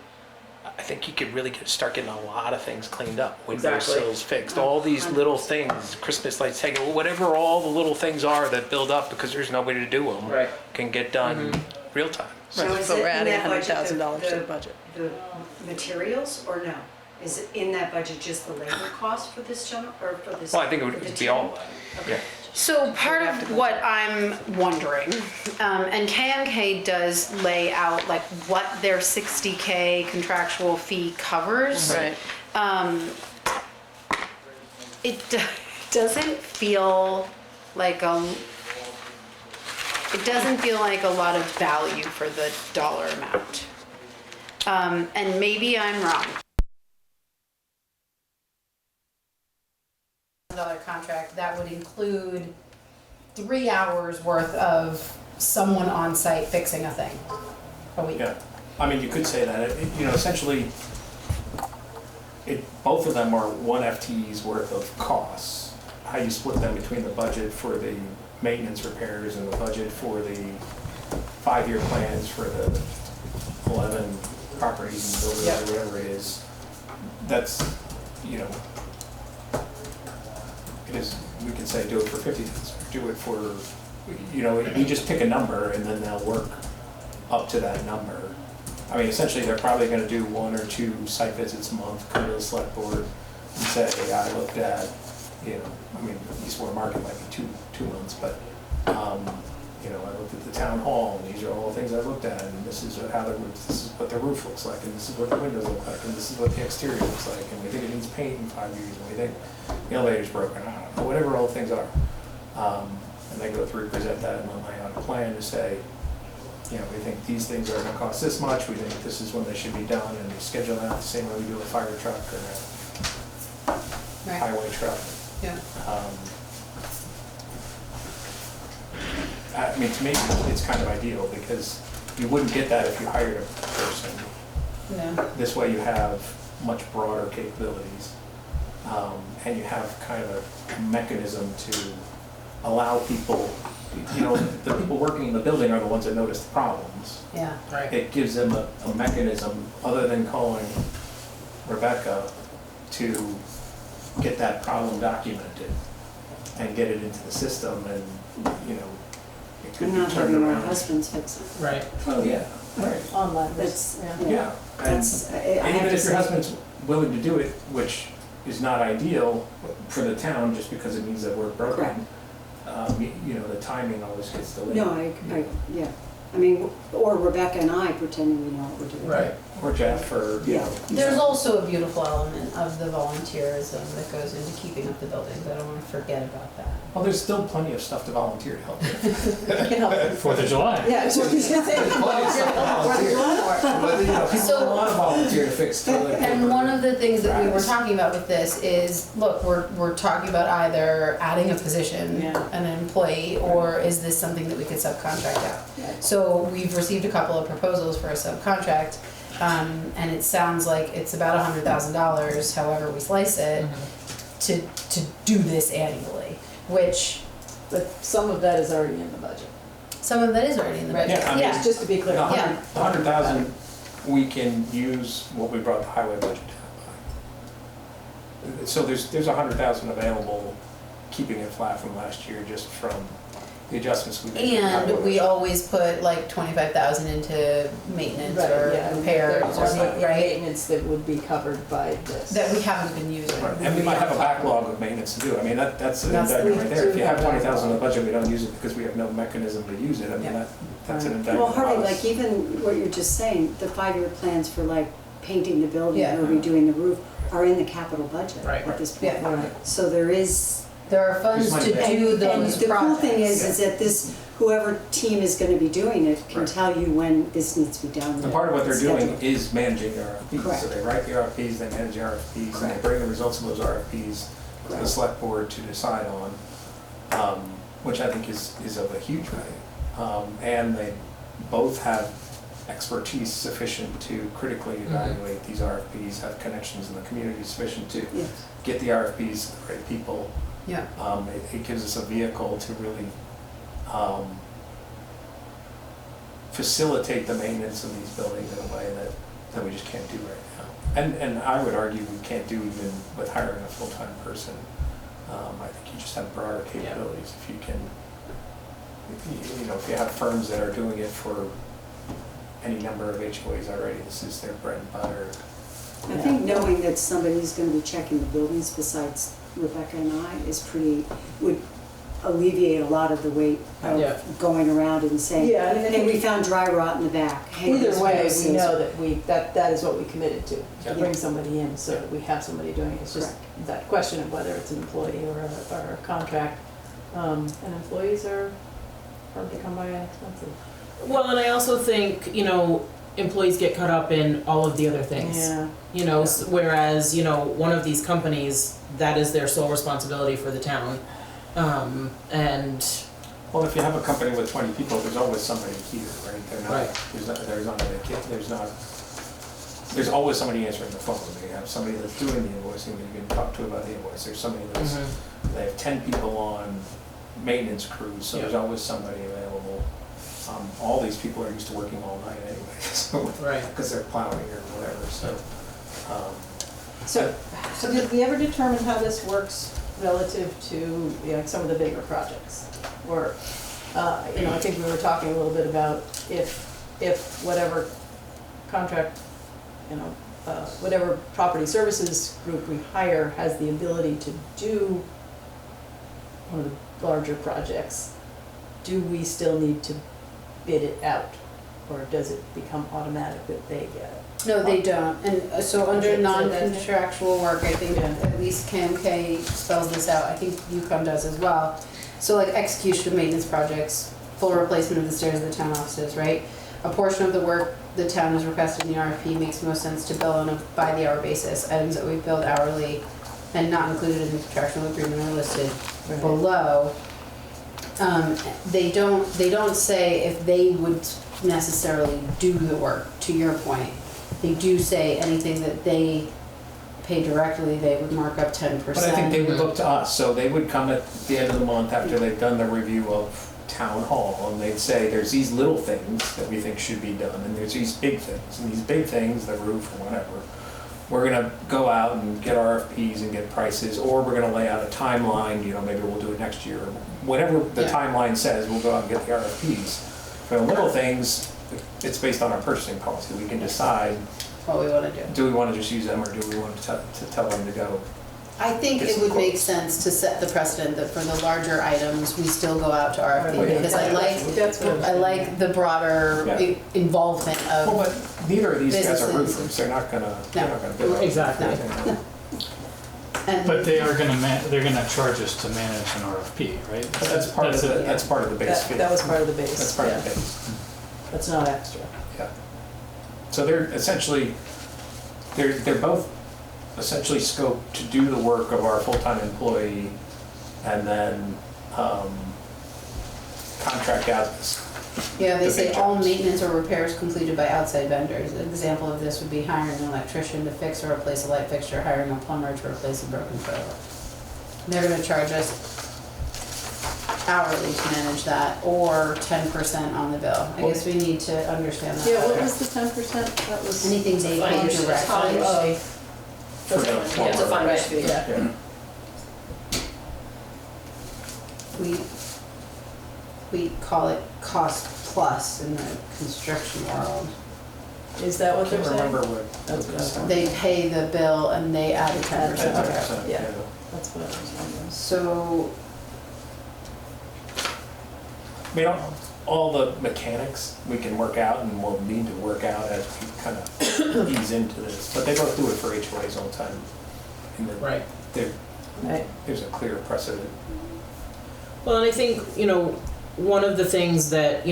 I think you could really start getting a lot of things cleaned up. Window Exactly. sills fixed, all these little things, Christmas lights taken, whatever all the little things are that build up because there's nobody to do them, Right. can get done real time. So Right, is but it we're in adding that budget, $100,000 to the budget. The materials or no? Is it in that budget just the labor cost for this gentleman, or for this? Well, I think it for the would be team? all, yeah. So part of what I'm wondering, and KMK does lay out like what their 60K contractual fee covers. Right. It doesn't feel like it doesn't feel like a lot of value for the dollar amount. And maybe I'm wrong. $1,000 contract that would include 3 hours worth of someone on site fixing a thing a week. Yeah, I mean, you could say that, essentially, both of them are one FTE's worth of costs. How you split them between the budget for the maintenance repairs and the budget for the 5-year plans for the 11 properties and buildings or whatever it is, that's, it is, we can say do it for 50,000, do it for, we just pick a number and then they'll work up to that number. I mean, essentially, they're probably gonna do 1 or 2 site visits a month, come to the select board and say, hey, I looked at, East Warren Market might be two months, but, I looked at the town hall, and these are all the things I looked at, and this is this is what the roof looks like, and this is what the windows look like, and this is what the exterior looks like, and we think it needs paint in 5 years, and we think the elevator's broken, I don't know, whatever all the things are. And they go through, present that, and then lay out a plan to say, we think these things are gonna cost this much, we think this is when they should be done, and we schedule that the same way we do a fire truck or a highway truck. Yeah. I mean, to me, it's kind of ideal, because you wouldn't get that if you hired a person. No. This way you have much broader capabilities, and you have kind of a mechanism to allow people, the people working in the building are the ones that notice the problems. Yeah. Right. It gives them a mechanism, other than calling Rebecca, to get that problem documented and get it into the system, and, it could And be not turned having our around. husbands fix it. Right. Oh, yeah, right. Online, that's, Yeah, and That's, I and have even to if your say- husband's willing to do it, which is not ideal for the town, just because it means that we're broken, the timing always gets delayed. No, yeah. I mean, or Rebecca and I pretending we know what we're doing. Right, or Jeff, or, Yeah. There's also a beautiful element of the volunteerism that goes into keeping up the buildings. I don't want to forget about that. well, there's still plenty of stuff to volunteer to help with. 4th of July. Yeah, it's what you said. There's plenty of stuff to volunteer. But, people So- want to volunteer to fix toilet paper. And one of the things that we were Right. talking about with this is, look, we're talking about either adding a position, an employee, or is this something that we could subcontract out? So we've received a couple of proposals for a subcontract, and it sounds like it's about $100,000, however we slice it, to do this annually, which But some of that is already in the budget. some of that is already in the budget. Yeah, I mean, Yeah. Just to be clear. The Yeah. 100,000, we can use what we brought the highway budget down by. So there's 100,000 available, keeping it flat from last year, just from the adjustments we make. And we always put like 25,000 into maintenance or repairs or something, right? Maintenance that would be covered by this. That we haven't been using. And we might have a backlog of maintenance to do. I mean, that's an That's- indictment right there. we If you do have have 20,000 in the budget, we don't use it because we have no mechanism to use it. I mean, that's an indictment. Well, Harvey, on us. like even what you're just saying, the 5-year plans for like painting the building Yeah. or redoing the roof are in the capital budget Right. at this point. Yeah. So there is. There are funds There's to money do And those the cool thing projects. is that this, whoever team is gonna be doing it can Right. tell you when this needs to be done. And part of what they're Schedule. doing is managing the RFPs. Correct. So they write the RFPs, they manage the RFPs, and they Correct. bring the results of those RFPs to the Correct. select board to decide on, which I think is of a huge value. And they both have expertise sufficient to critically evaluate these RFPs, have connections in the community sufficient to Yes. get the RFPs to the right people. Yeah. It gives us a vehicle to really facilitate the maintenance of these buildings in a way that we just can't do right now. And I would argue we can't do even with hiring a full-time person. I think you just have broader capabilities if you can, if you have firms that are doing it for any number of HOAs already, this is their bread and butter. I think knowing that somebody's gonna be checking the buildings besides Rebecca and I would alleviate a lot of the weight Yeah. of going around and saying, Yeah, I mean, I hey, think we found dry rot in the back. Hey, Either this way, place we is-" know that that is what we committed to Yeah. bring somebody in, so that we have somebody doing it. It's just that question of whether it's an employee or a contract. And employees are hard to come by and expensive. Well, and I also think, employees get caught up in all of the other things. Yeah. Whereas, one of these companies, that is their sole responsibility for the town. And Well, if you have a company with 20 people, there's always somebody here, right? They're not, Right. there's always somebody answering the phone. They have somebody that's doing the invoicing that you can talk to about the invoice. There's somebody that's, they have 10 people on maintenance crews, so there's always somebody available. All these people are used to working all night anyway, so, because they're plowing or whatever, so. So did we ever determine how this works relative to, some of the bigger projects? Or, I think we were talking a little bit about if whatever contract, whatever property services group we hire has the ability to do one of the larger projects, do we still need to bid it out? Or does it become automatic that they get it? No, they don't. And so under Okay, so that's- non-contractual work, I think at least KMK spells this out. I think UCOM does as well. So like execution of maintenance projects, full replacement of the stairs of the town offices, right? A portion of the work the town has requested in the RFP makes most sense to bill on a by the hour basis. Items that we billed hourly and not included in the contractual agreement are listed below. They don't say if they would necessarily do the work, to your point. They do say anything that they pay directly, they would mark up 10%. But I think they would look to us, so they would come at the end of the month after they've done the review of town hall, and they'd say, there's these little things that we think should be done, and there's these big things, and these big things, the roof or whatever, we're gonna go out and get RFPs and get prices, or we're gonna lay out a timeline, maybe we'll do it next year. Whatever the timeline says, we'll go out and get the RFPs. For the little things, it's based on our purchasing policy. We can decide, what we want to do. do we want to just use them, or do we want to tell them to go? I think it would make sense to set the precedent that for the larger items, we still go out to RFP, because I like the broader involvement of. Well, but neither of these guys are businesses. roofers. They're not gonna bid on Exactly. anything. But they are they're gonna charge us to manage an RFP, right? But that's part of the base fee. That was part of the base. That's part of the base. That's not extra. Yeah. So they're essentially, they're both essentially scoped to do the work of our full-time employee and then contract out this. Yeah, they the say big all jobs. maintenance or repairs completed by outside vendors. An example of this would be hiring an electrician to fix or replace a light fixture, hiring a plumber to replace a broken toilet. They're gonna charge us hourly to manage that, or 10% on the bill. I guess we need to understand that Yeah, what better. was the 10%? That was. Anything they pay Finder's fee. directly. Finder's fee. For the Yeah, it's a plumber. finder's fee. Yeah. We, we call it cost plus in the construction world. Is that what they're saying? Remember what? That's what I was wondering. They pay the bill and they add a 10%. Okay, yeah, that's what I was wondering. So, I mean, all the mechanics we can work out and we'll need to work out as we kind of ease into this, but they both do it for HOAs all the time. And Right. There's a clear precedent. Well, and I think, one of the things that,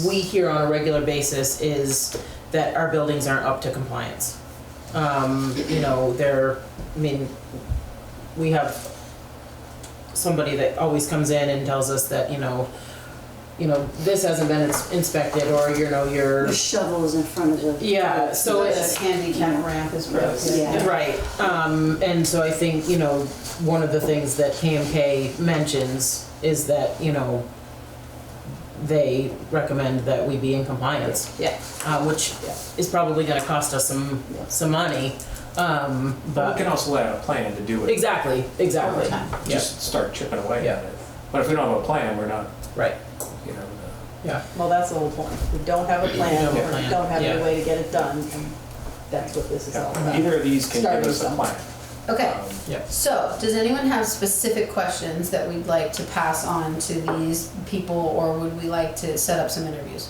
we hear on a regular basis is that our buildings aren't up to compliance. We have somebody that always comes in and tells us that, this hasn't been inspected, or, The shovel is in front of the. Yeah, so it's. the handicap ramp is broken. Yeah. Right, and so I think, one of the things that KMK mentions is that, they recommend that we be in compliance. Yeah. Which is probably gonna cost us some money, But we but. can also lay out a plan to do it. Exactly. Yeah. Just start chipping away Yeah. at it. But if we don't have a plan, we're not, Right, you know, yeah. Well, that's the whole point. We don't have a plan, don't have a or plan, don't have any yeah. way to get it done, and that's what this is all about. either of these can give Starting us a somewhere. plan. Okay, Yeah. so does anyone have specific questions that we'd like to pass on to these people, or would we like to set up some interviews?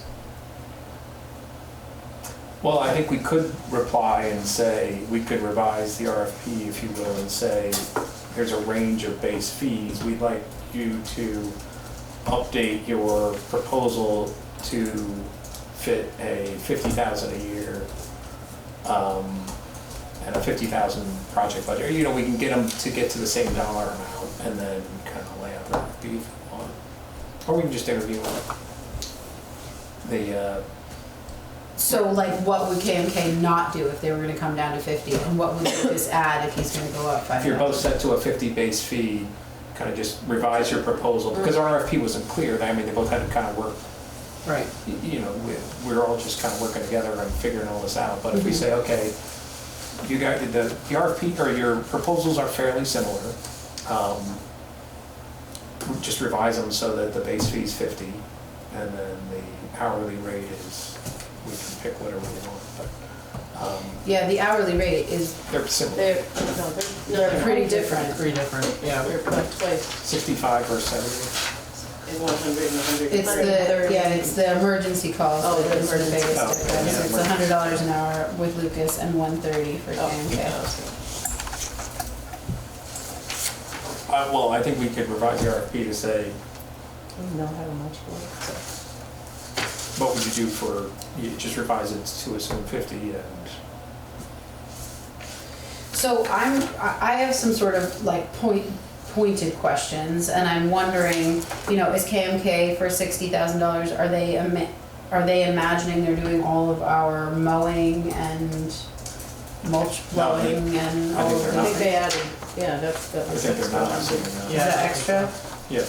Well, I think we could reply and say, we could revise the RFP, if you will, and say, there's a range of base fees. We'd like you to update your proposal to fit a $50,000 a year and a $50,000 project budget. You know, we can get them to get to the same dollar amount and then kind of lay out the RFP if you want. Or we can just interview the So like, what would KMK not do if they were gonna come down to 50, and what would this add if he's gonna go up 5? if you're both set to a 50 base fee, kind of just revise your proposal, because our RFP wasn't clear. I mean, they both had to kind of work, Right. you know, we're all just kind of working together and figuring all this out. But if we say, okay, you guys, the RFP, or your proposals are fairly similar, just revise them so that the base fee is 50, and then the hourly rate is, we can pick whatever we want, but Yeah, the hourly rate is, they're similar. they're pretty different. Pretty different, yeah. They're like twice. 65 or 70. In 100 and 100. It's the emergency calls Oh, that the is the emergency biggest calls. difference. Yeah, It's $100 an hour with Lucas and $130 for KMK. Well, I think we could revise the RFP to say, We know how much for it. what would you do for, you just revise it to assume 50 and, So I have some sort of like pointed questions, and I'm wondering, is KMK for $60,000, are they imagining they're doing all of our mowing and mulch blowing and I all think of they're these? not. I think they added, yeah, that's, I think they're not assuming that. Is that extra? Yeah.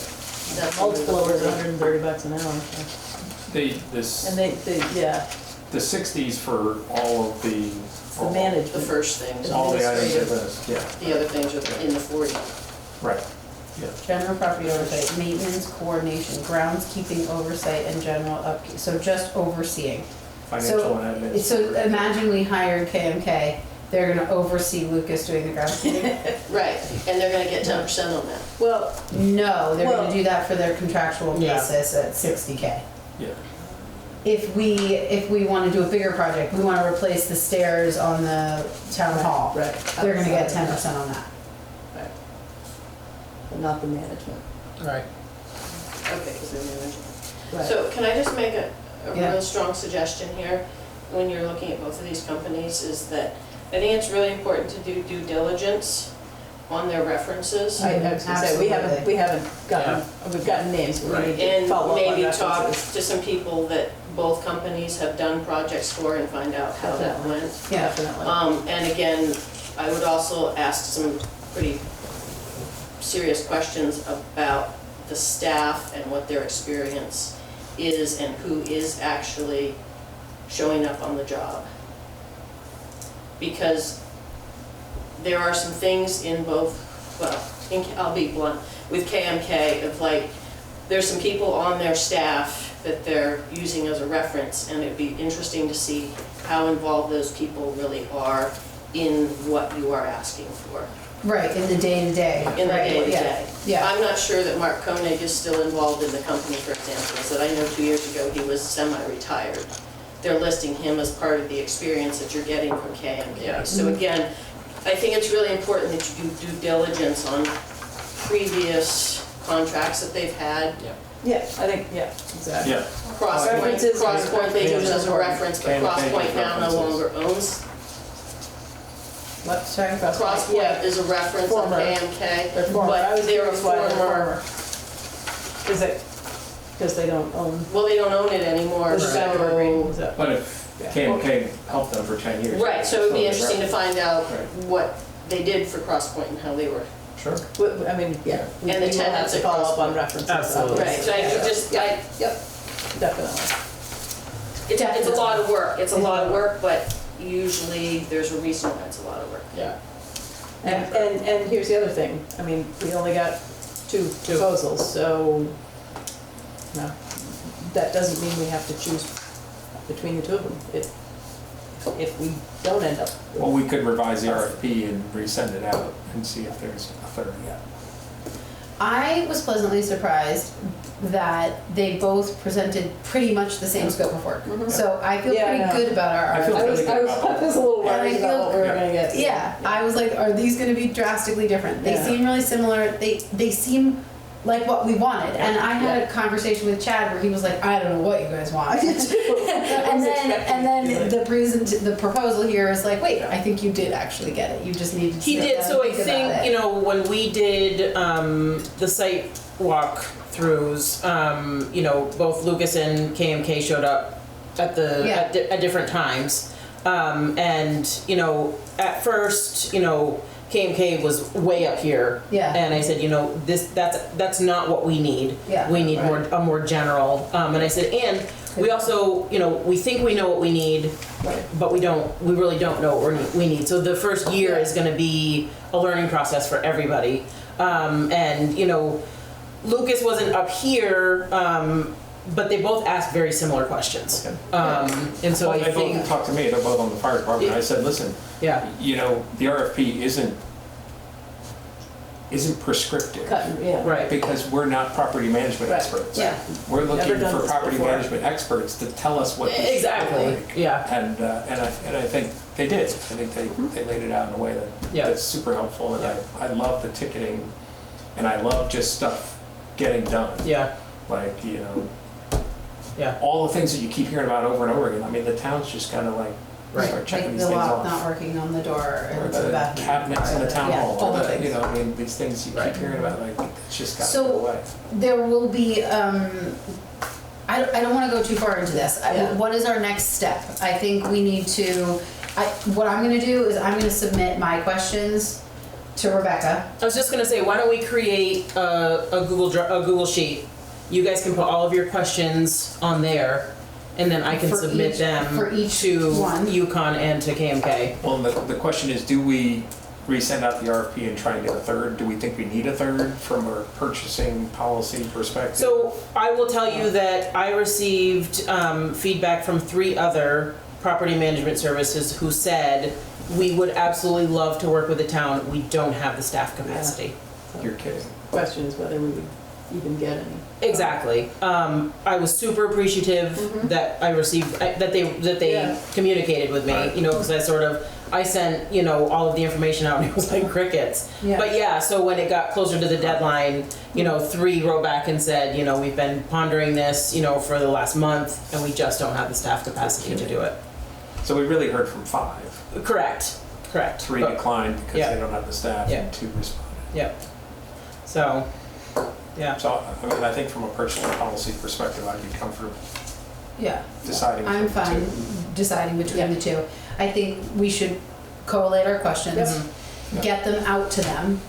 that mulch blower is $130 an hour. This, And yeah, the 60s for all of the. the management. The first things. All the items in administrative. this, yeah, The other things are in the 40. right, yeah. General property oversight, maintenance, coordination, groundskeeping oversight, and general upkeep, so just overseeing. Financial and admin. So imagine we hired KMK, they're gonna oversee Lucas doing the groundskeeping? Right, and they're gonna get 10% on that. Well, No, they're Well- gonna do that for their contractual Yeah. basis at 60K. Yeah. If we wanna do a bigger project, we wanna replace the stairs on the town hall, right. they're gonna get 10% on that. Right. But not the management. Right. Okay, because they're managing. Right. So can I just make a Yeah. real strong suggestion here, when you're looking at both of these companies, is that I think it's really important to do due diligence on their references. I was gonna say, we haven't gotten, we've gotten names, but we need to And follow up on maybe talk references. to some people that both companies have done projects for and find out how that Definitely. went. Yeah. Definitely. And again, I would also ask some pretty serious questions about the staff and what their experience is and who is actually showing up on the job. Because there are some things in both, well, I'll be blunt, with KMK of like, there's some people on their staff that they're using as a reference, and it'd be interesting to see how involved those people really are in what you are asking for. Right, in the day-to-day. In the right, day-to-day. Yeah. I'm not sure that Mark Koenig is still involved in the company, for example, so I know 2 years ago he was semi-retired. They're listing him as part of the experience that you're getting from KMK. Yeah. So again, I think it's really important that you do due diligence on previous contracts that they've had. Yeah, I think, yeah, exactly. Yeah. Crosspoint they use as a reference, but Crosspoint now no longer owns. What, sorry? Crosspoint is a reference on Former. KMK, They're former. I but was they're a curious why they're former. Is it, because they don't own? Well, they don't own it anymore, Is that what we're reading? Is so. that- But if KMK helped them for 10 years. Right, so it'd be so interesting to they're- find out Right. what they did for Crosspoint and how they were. Sure. I mean, yeah. We And the will have tenants to at follow up on Crosspoint. references. Absolutely. Right, so I just, Yep, definitely. it's a lot of work, it's a lot of work, but usually there's a reason why it's a lot of work. Yeah. And here's the other thing, I mean, we only got two proposals, so, no, that doesn't mean we have to choose between the two of them. If we don't end up. with- Well, we could revise the RFP and resend it out and see if there's a third. I was pleasantly surprised that they both presented pretty much the same scope of work. So I feel Yeah, I pretty know. good about our I feel RFP. really good about I was a little And I worried about what we were gonna get. Yeah, I was like, are these gonna be drastically different? They Yeah. seem really similar, they seem like what we wanted. And I had a conversation with Chad where he was like, I don't know what you guys want. And then the proposal here is like, wait, I think you did actually get it, you just needed to He sit did, down so I and think about think, it. you know, when we did the site walkthroughs, you know, both Lucas and KMK showed up at at different times. And, you know, at first, you know, KMK was way up here. Yeah. And I said, you know, that's not what we need. Yeah. We need a more general, and I said, and we also, you know, we think we know what we need, but we really don't know what we need. So the first year is gonna be a learning process for everybody. And, you know, Lucas wasn't up here, but they both asked very similar questions. And so Well, I they think. both talked to me, they're both on the fire department. I said, listen, you know, the RFP isn't prescriptive. Right. Because we're not property management experts. Yeah. We're Never looking done for this property before. management experts to tell us what this should Exactly, look like. yeah. And I think they did. I think they laid it out in a way that's super helpful. And I love the ticketing, and I love just stuff getting done. Yeah. Like, you know, Yeah. all the things that you keep hearing about over and over again. I mean, the town's just kind of like start checking Like these the things lock off. not working on the door Or and the the bathroom. cabinets in the town Yeah, hall, all or the the, things. you know, I mean, these things you keep hearing about, like, it's just got to So- go away. There will be, I don't wanna go too far into this. What is our next step? I think we need to, what I'm gonna do is I'm gonna submit my questions to Rebecca. I was just gonna say, why don't we create a Google Sheet? You guys can put all of your questions on there, and then I can For submit each- them for each to one. UConn and to KMK. Well, the question is, do we resend out the RFP and try and get a third? Do we think we need a third from a purchasing policy perspective? So I will tell you that I received feedback from 3 other property management services who said, we would absolutely love to work with the town, we don't have the staff capacity. You're kidding. Question is whether we would even get any. Exactly. I was super appreciative that I received, that they communicated with me, you know, because I sent, you know, all of the information out and it was like crickets. Yeah. But yeah, so when it got closer to the deadline, you know, 3 wrote back and said, you know, we've been pondering this, you know, for the last month and we just don't have the staff capacity to do it. So we really heard from 5. Correct. 3 declined because they don't have the staff, and 2 responded. Yeah. So, yeah. So, I mean, I think from a purchasing policy perspective, I'd be comfortable Yeah. deciding. I'm between the fine two. deciding between the two. I think we should collate our questions, get them out to them,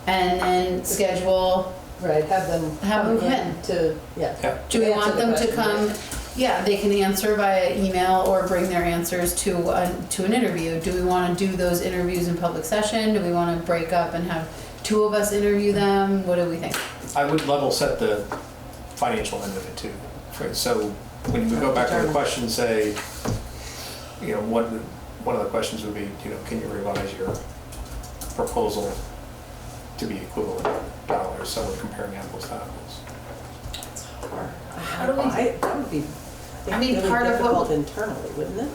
and then schedule. Right, have them come in to, Do we answer want the them to question, come? Yeah, they can answer via email or bring their answers to an interview. Do we want to do those interviews in public session? Do we want to break up and have 2 of us interview them? What do we think? I would level set the financial end of it too. So when we go back to the question, say, one of the questions would be, can you revise your proposal to be equivalent dollars, so we're comparing apples to apples. How do we? That would be, I mean, really part of what- difficult internally, wouldn't it?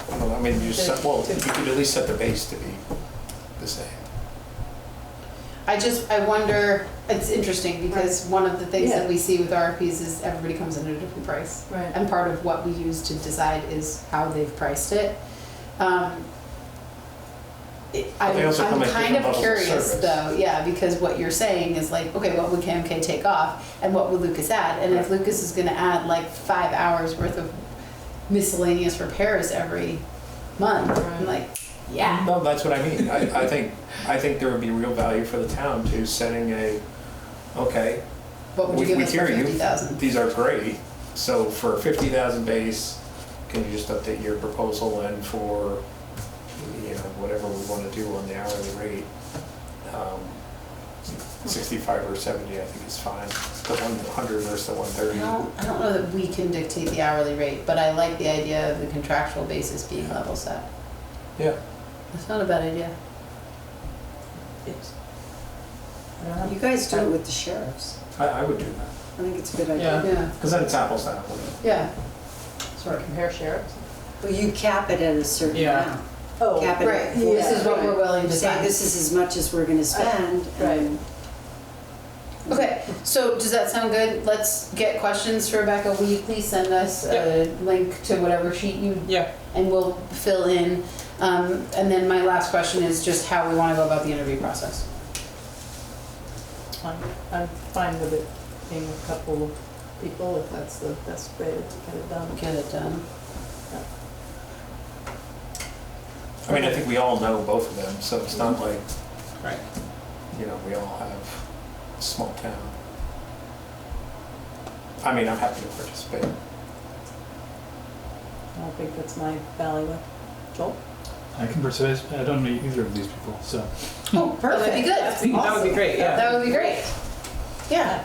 Well, I mean, you could at least set the base to be the same. I wonder, it's interesting because one of the things Yeah. that we see with RFPs is everybody comes in at a different price. Right. And part of what we use to decide is how they've priced it. I'm they also come at kind of different levels of curious service. though, yeah, because what you're saying is like, okay, what would KMK take off and what would Lucas add? And if Lucas is gonna add like 5 hours worth of miscellaneous repairs every month, I'm like, yeah. No, that's what I mean. I think there would be real value for the town to setting okay, What would you give us for hear you. 50,000? These are great. So for 50,000 base, can you just update your proposal, and for whatever we want to do on the hourly rate, 65 or 70, I think is fine. The 100 versus the 130. I don't know that we can dictate the hourly rate, but I like the idea of the contractual basis being level set. Yeah. That's not a bad idea. You guys do it with the sheriffs. I would do that. I think it's a good idea. Yeah. Because then it's apples to apples. Yeah. Sort of compare sheriffs. Well, you cap it at a certain Yeah. amount. Oh, Cap it right. at This is what we're willing to Say spend. this is as much as we're gonna spend. and- Okay, so does that sound good? Let's get questions for Rebecca. Will you please send us a link to whatever sheet you, and we'll fill in. And then my last question is just how we want to go about the interview process. I'm fine with it being a couple of people, if that's the best way to get it done. Get it done. I mean, I think we all know both of them, so it's not like, Right. we all have a small town. I mean, I'm happy to participate. I don't think that's my bailiwick. Joel? I can participate. I don't meet either of these people, so. Oh, perfect. That would be good. That would be great, yeah. That would be great. Yeah.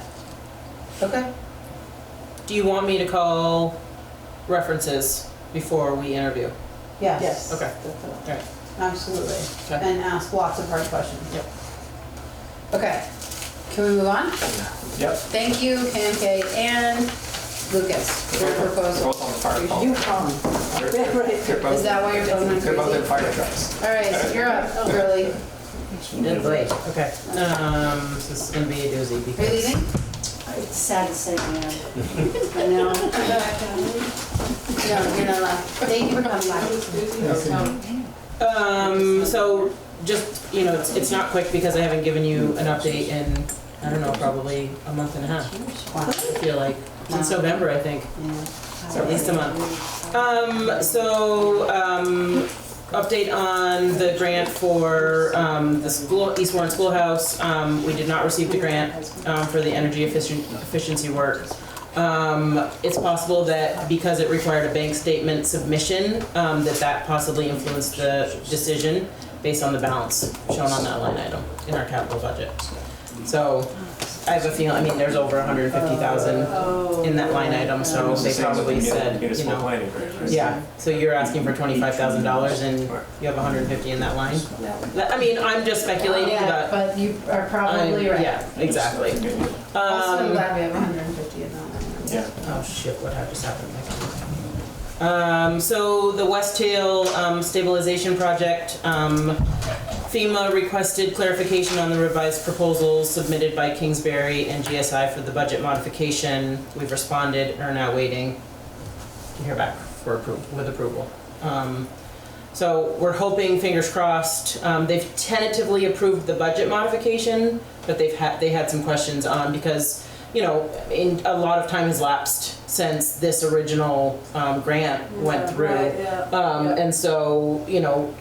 Okay. Do you want me to call references before we interview? Yes. Okay. Definitely. Alright. Absolutely. Okay. And ask lots of hard questions. Yep. Okay. Can we move on? Yep. Thank you, KMK and Lucas, for your proposal. Both on the fire call. You come. They're both- Is that why you're going on They're both in crazy? fire trucks. All right, you're up, Shirley. You did great. Okay. This is gonna be a doozy Are you because. leaving? It's sad to say, man. I know. No, you're not allowed. Thank you for coming by. So just, it's not quick because I haven't given you an update in, I don't know, probably a month and a half. Wow. I feel like, since November, I think. So at least a month. Update on the grant for the school, East Warren Schoolhouse. We did not receive the grant for the energy efficiency work. It's possible that because it required a bank statement submission, that possibly influenced the decision based on the balance shown on that line item in our capital budget. So I have a feeling, there's over 150,000 in that line item, so they probably said, Municipal planning grant, right? yeah, so you're asking for $25,000 and you have 150 in that line? I'm just speculating, Yeah, but. but you are probably right. Yeah, exactly. Also, I'm glad we have 150 in that line. Yeah. Oh shit, what just happened? So the West Tail stabilization project, FEMA requested clarification on the revised proposals submitted by Kingsbury and GSI for the budget modification. We've responded and are now waiting to hear back for with approval. So we're hoping, fingers crossed, they've tentatively approved the budget modification, but they had some questions on because in a lot of time has lapsed since this original grant went through. And so,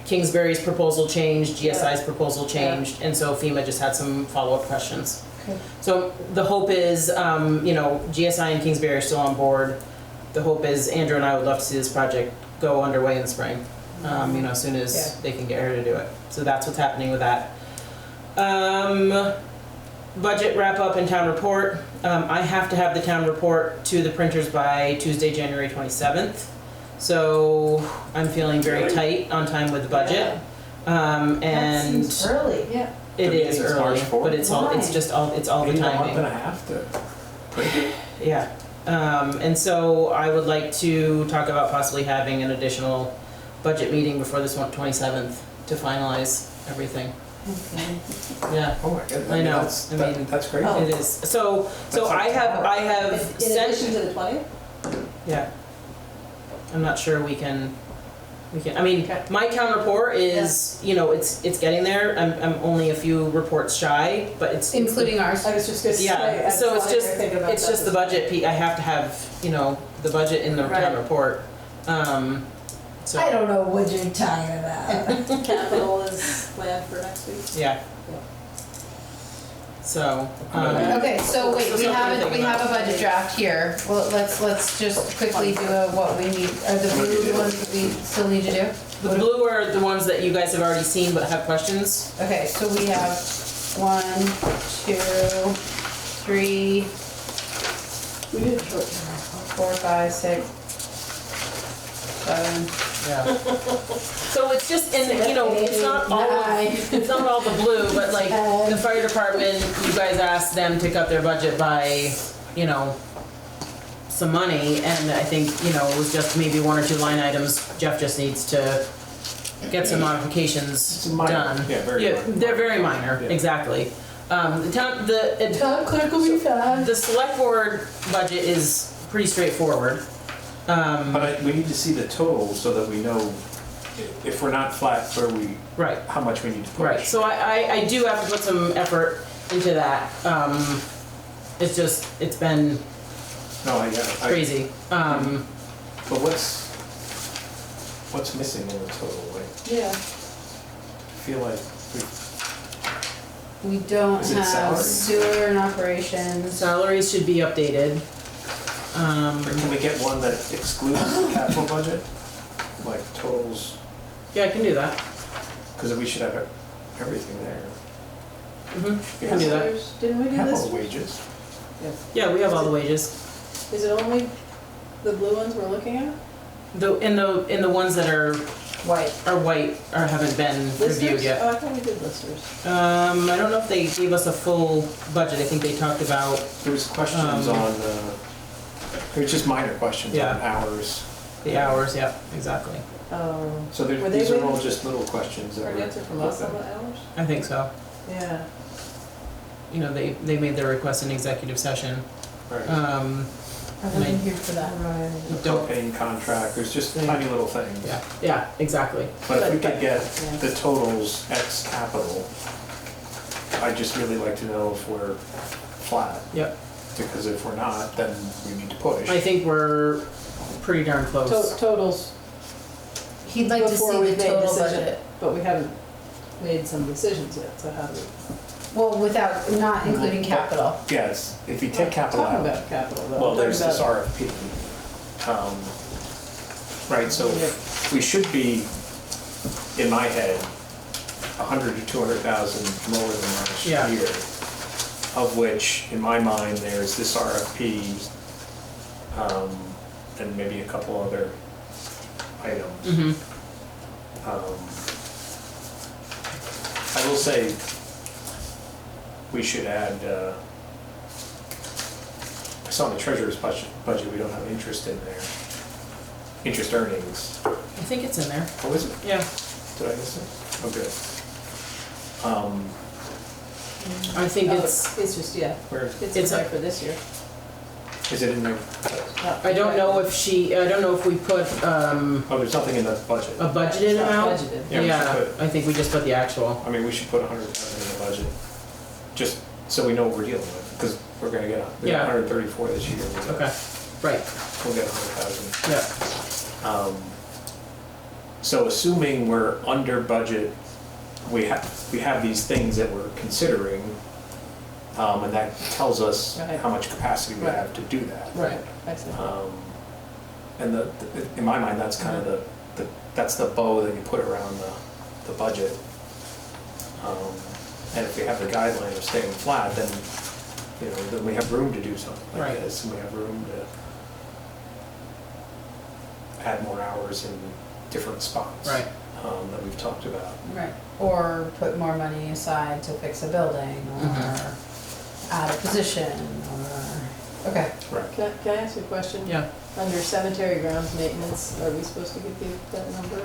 Kingsbury's proposal changed, GSI's proposal changed, and so FEMA just had some follow-up questions. Okay. So the hope is, GSI and Kingsbury are still on board. The hope is Andrew and I would love to see this project go underway in the spring, as soon as they can get her to do it. So that's what's happening with that. budget wrap up and town report. I have to have the town report to the printers by Tuesday, January 27th. So I'm feeling very tight on time with the budget. That and seems early. Yeah. it The is meeting's early, March 4th. but it's all the Maybe a month timing. and a half to print it. Yeah. And so I would like to talk about possibly having an additional budget meeting before this 27th to finalize everything. Yeah. Oh my goodness. I know. That's, I mean, that's great. It is. So That's I have In sent. addition to the 20th? Yeah. I'm not sure we can, I mean, my town report is, you know, it's getting there. I'm only a few reports shy, but it's. Including ours. I was just gonna say. Yeah, so it's just the budget, I have to have, you know, the budget in the town Right. report. So. I don't know what you're talking about. Capital is planned for next week. Yeah. So. Okay, so wait, So we something have to a, think we have a about. budget draft here. Well, let's just quickly do what we need. Are the blue ones that we still need to do? The blue are the ones that you guys have already seen but have questions. Okay, so we have 1, 2, 3, We did short term. 4, 5, 6, 7. Yeah. So it's just, and you know, it's not all it's not all the blue, but like the fire department, you guys asked them to cut their budget by, you know, some money, and I think, you know, it was just maybe 1 or 2 line items. Jeff just needs to get some modifications minor, done. yeah, very minor. They're very minor, Yeah. exactly. The town, Town clerk will be fine. the select board budget is pretty straightforward. But we need to see the total so that we know if we're not flat, Right. how much we need to push. Right, so I do have to put some effort into that. It's just, it's been No, I get it. crazy. But what's missing in the total? Like, Yeah. I feel like We don't Is it have salary? sewer and operations. Salaries should be updated. can we get one that excludes the capital budget? Like totals, Yeah, I can do that. because we should have everything there. I can do that. Didn't we do Have this? all the wages. Yeah, we have all the wages. Is it only the blue ones we're looking at? In the ones that are White. white or haven't been reviewed Listers? yet. Oh, I thought we did listers. I don't know if they gave us a full budget. I think they talked about, There was questions on, it was just minor questions on Yeah. hours. the hours, yeah, exactly. So Were they these are all waiting just little questions that for are. an answer from us on the hours? I think so. Yeah. You know, they made their request in executive session. Right. I wasn't here for that. The Don't- propane contract, there's just tiny little things. Yeah, exactly. But if we But- could get yeah. the totals ex capital, I'd just really like to know if we're flat. Yep. Because if we're not, then we need to push. I think we're pretty darn close. Totals He'd like to before see we the made total decision, budget. but we haven't made some decisions yet, so how do we? Well, without, not including capital. Yeah, if you take capital Talking out, about capital, though. well, I'm there's talking this RFP. Right, so we should be, in my head, 100 to 200,000 lower than last Yeah. year. Of which, in my mind, there's this RFP, and maybe a couple other items. Mm-hmm. I will say, we should add, I saw in the treasurer's budget, we don't have interest in there. Interest earnings. I think it's in there. Oh, is it? Yeah. Did I miss it? Oh, good. I think Oh, it's, It's just, yeah, Where, it's It's in there a- for this year. is it in there? I don't know if we put, Oh, there's nothing in the budget. a budgeted It's not amount. budgeted. Yeah, we should Yeah, put- I think we just put the actual. I mean, we should put 100,000 in the budget, just so we know what we're dealing with, because we're gonna get, we got Yeah. 134 this year. Okay, right, We'll get 100,000. yeah. So assuming we're under budget, we have these things that we're considering, and that tells us Right. how much capacity we Right. have to do that. Right, I see. And in my mind, that's kind of that's the bow that you put around the budget. And if we have the guideline of staying flat, then, then we have room to do something like Right. this, and we have room to add more hours in different spots. Right. That we've talked about. Right. Or put more money aside to fix a building, or add a position, or, okay. Right. Can I ask you a question? Yeah. Under cemetery grounds maintenance, are we supposed to give you that number?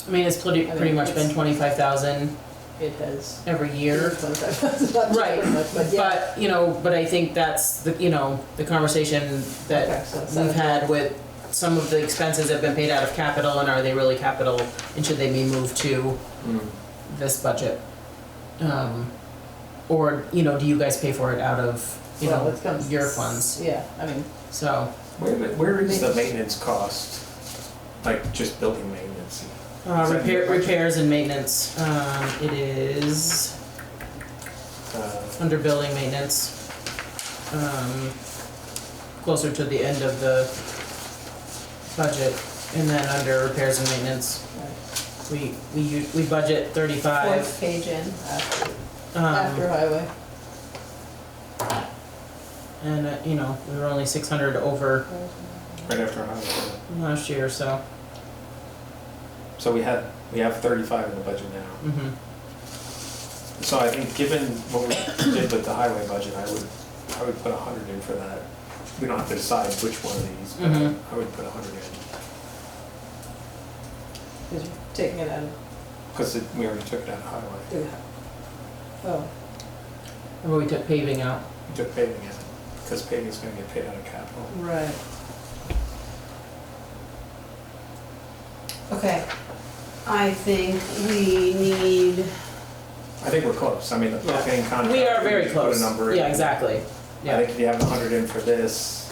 I mean, it's pretty much been 25,000 It has. every year. 25,000, not just Right, pretty much, but yeah. but I think that's the conversation that Okay, so we've cemetery. had with some of the expenses have been paid out of capital, and are they really capital, and should they be moved to this budget? Or, do you guys pay for it out of, Well, it comes- your funds? Yeah, I mean, So, Where is the maintenance cost? Like just building maintenance? Is that in your budget? repairs and maintenance, it is under building maintenance, closer to the end of the budget, and then under repairs and maintenance, we budget 35. fourth page in, after Um, highway. and we were only 600 over Right after highway. last year, so. So we have 35 in the budget now. Mhm. So I think given what we did with the highway budget, I would put 100 in for that. We don't have to decide which one of these, but Mhm. I would put 100 in. Because you're taking it out of, Because we already took it out of highway. oh, Remember we took paving out. We took paving in, because paving is gonna get paid out of capital. right. Okay. I think we need, I think we're close. I mean, the propane contract. We are very just close. Put a number in. Yeah, exactly. I Yeah, think if you have 100 in for this,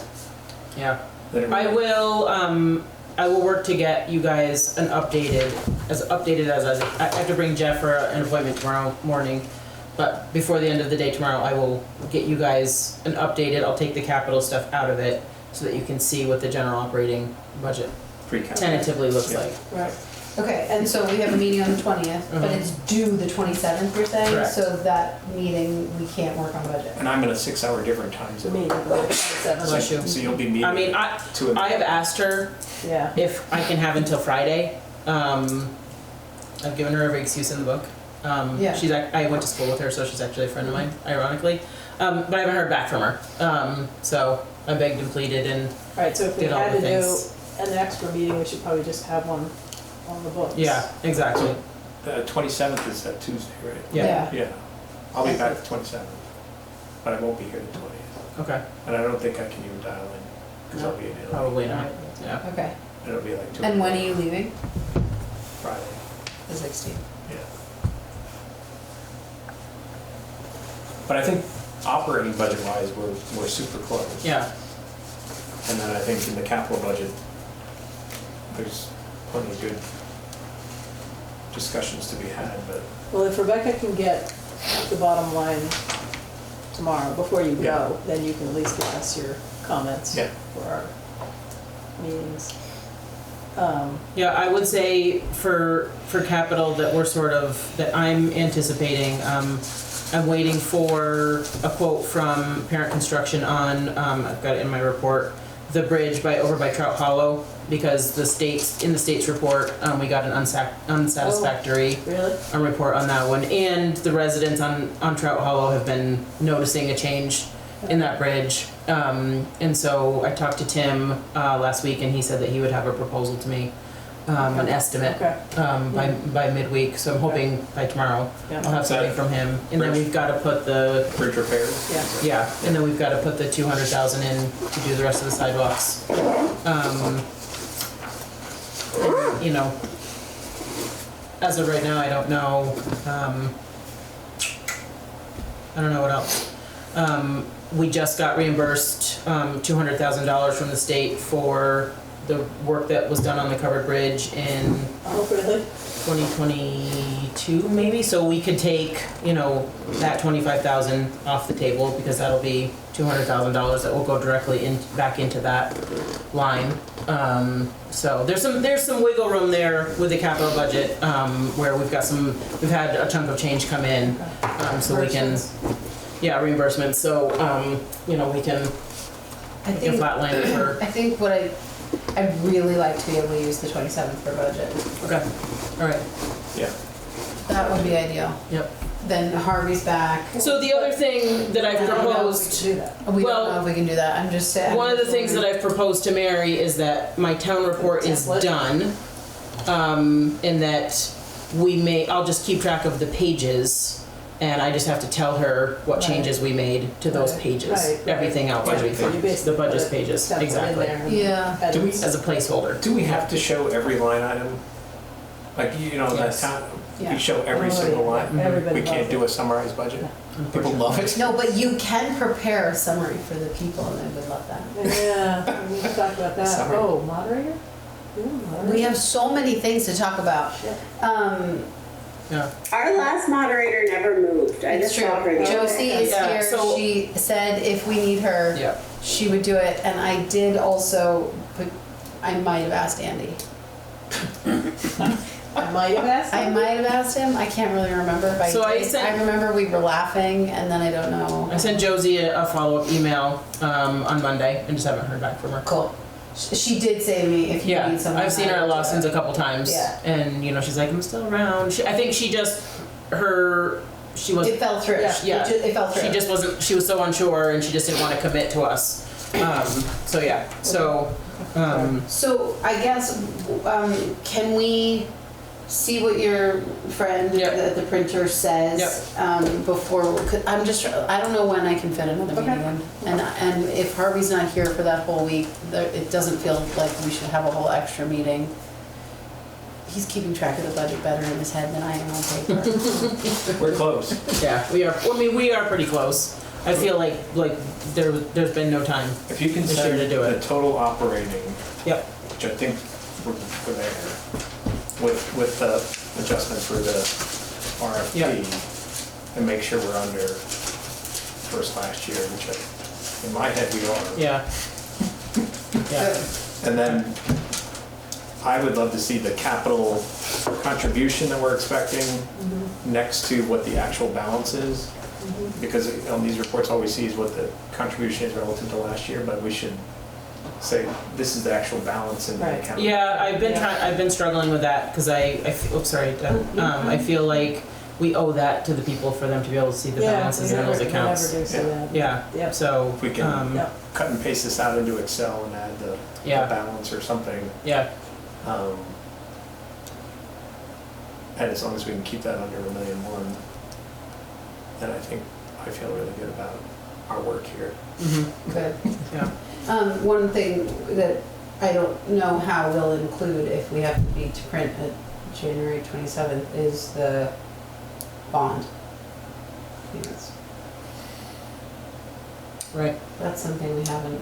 yeah. then I will work to get you guys an updated as I have to bring Jeff for an appointment tomorrow morning, but before the end of the day tomorrow, I will get you guys an updated, I'll take the capital stuff out of it so that you can see what the general operating budget pre-cap. tentatively looks Yeah. like. Right. okay, and so we have a meeting on the 20th, but Mhm. it's due the 27th, you're saying? Correct. So that meeting, we can't work on budget. And I'm in a 6-hour different time To zone. me, seven. Bless you. So you'll be meeting. I mean, I have asked her Yeah. if I can have until Friday. I've given her every excuse in the book. Yeah. I went to school with her, so she's actually a friend of mine, ironically. But I haven't heard back from her. So I begged and pleaded and Right, so if we did all had the to do things. an extra meeting, we should probably just have one on the books. Yeah, exactly. The 27th is that Tuesday, right? Yeah. Yeah. I'll be back the 27th, but I won't be here the 20th. Okay. And I don't think I can even dial in, because I'll be in Italy. Probably not. Yeah. Okay. It'll be like 2 And when are you leaving? Friday, The 16th. yeah. But I think operating budget-wise, we're super close. Yeah. And then I think in the capital budget, there's plenty of good discussions to be had, but Well, if Rebecca can get the bottom line tomorrow, before you Yeah. go, then you can at least give us your comments Yeah. for our meetings. Yeah, I would say for capital that that I'm anticipating, I'm waiting for a quote from Parent Construction on, I've got it in my report, the bridge over by Trout Hollow, because in the state's report, we got an unsatisfactory Really? report on that one. And the residents on Trout Hollow have been noticing a change in that bridge. And so I talked to Tim last week, and he said that he would have a proposal to me, an estimate, Okay. by midweek. So I'm hoping by tomorrow Yeah. I'll have something from him. And then we've got to put the bridge repairs. Yeah. and then we've got to put the 200,000 in to do the rest of the sidewalks. As of right now, I don't know. I don't know what else. We just got reimbursed $200,000 from the state for the work that was done on the covered bridge in Oh, really? 2022 maybe, so we could take, you know, that 25,000 off the table because that'll be $200,000 that will go directly back into that line. So there's some wiggle room there with the capital budget, where we've had a chunk of change come in, so we can, reimbursements, so, you know, we can flatline it for. I think what I'd really like to be able to use the 27th for budget. Okay, all right. Yeah. That would be ideal. Yep. Then Harvey's back. So the other thing that I've proposed, We don't know if we can do that. I'm just saying. one of the things that I've proposed to Mary is that my town report is done, and that I'll just keep track of the pages, and I just have to tell her what changes we made to those pages. Right. Everything else will be fine. The budget pages, exactly. Yeah. Do we, As a placeholder. do we have to show every line item? Like, you know, Yes. that time, Yeah. we show every single line? Everybody We can't loves do a summarized budget? People love it? No, but you can prepare a summary for the people, and they would love that. Yeah, we can talk about that. Summary. Oh, moderator? We have so many things to talk about. Yeah. Our last moderator never moved. I It's just true. saw her. Josie is Yeah, here. so- She said if we need her, Yeah. she would do it. And I did also, but I might have asked Andy. I might have asked. I might have asked him. I can't really remember. If I So I did. sent- I remember we were laughing, and then I don't know. I sent Josie a follow-up email on Monday and just haven't heard back from her. Cool. She did say to me if you Yeah, need someone. I've seen her at Lawson's a couple times, Yeah. and you know she's like, I'm still around. I think she was. It fell through. Yeah, It fell through. She just wasn't. She was so unsure, and she just didn't want to commit to us. So yeah. So. So I guess, can we see what your friend at the printer says before? I don't know when I can fit another meeting in, and if Harvey's not here for that whole week, it doesn't feel like we should have a whole extra meeting. He's keeping track of the budget better in his head than I am on paper. We're close. Yeah, we are. I mean, we are pretty close. I feel like there's been no time. If you can this send year to do the it. total operating, Yep. which I think we're there, with the adjustment for the RFP, and make sure we're under first last year, which in my head we are. Yeah. Yeah. And then I would love to see the capital contribution that we're expecting next to what the actual balance is. Because on these reports, all we see is what the contribution is relative to last year, but we should say, this is the actual balance in the account. Yeah, I've been struggling with that because I feel like we owe that to the people for them to be able to see the balances in those accounts. Yeah. So if we can cut and paste this out into Excel and add the balance or something. Yeah. And as long as we can keep that under $1.1 million, then I feel really good about our work here. Good. Yeah. One thing that I don't know how we'll include if we have to be to print at January 27th is the bond. Payments. Right. That's something we haven't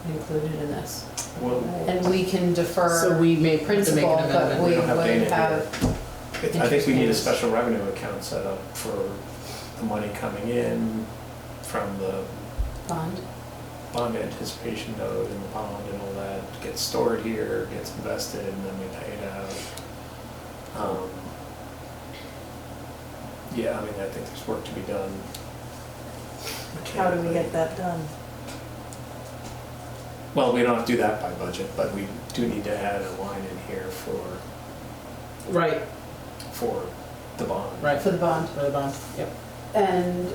included in this. Well, And we can defer So we may principal, an but amendment. we don't have would Dana have. I think we need a special revenue account set up for the money coming in from the bond anticipation note and the bond and all that gets stored here, gets invested, and then we pay it out. Yeah, I mean, I think there's work to be done. How do we get that done? Well, we don't have to do that by budget, but we do need to add a line in here for the bond. Right. For the bond. For the bond. Yep. And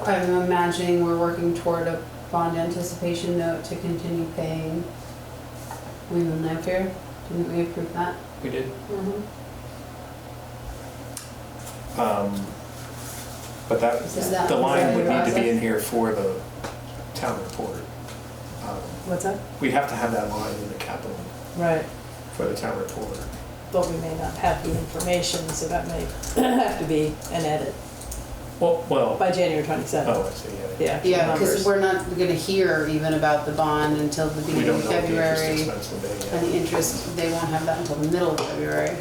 I'm imagining we're working toward a bond anticipation note to continue paying Women Live Here. Didn't we approve that? We did. Mm-hmm. But the line would need to be in process? here for the town report. What's that? We'd have to have that line in the capital Right, for the town report. but we may not have the information, so that may have to be an edit Well, by January 27th. oh, I see, yeah. Yeah, because numbers. we're not gonna hear even about the bond until the We beginning don't of know what the interest February. expense will be, yeah. And the interest, they won't have that until the middle of February.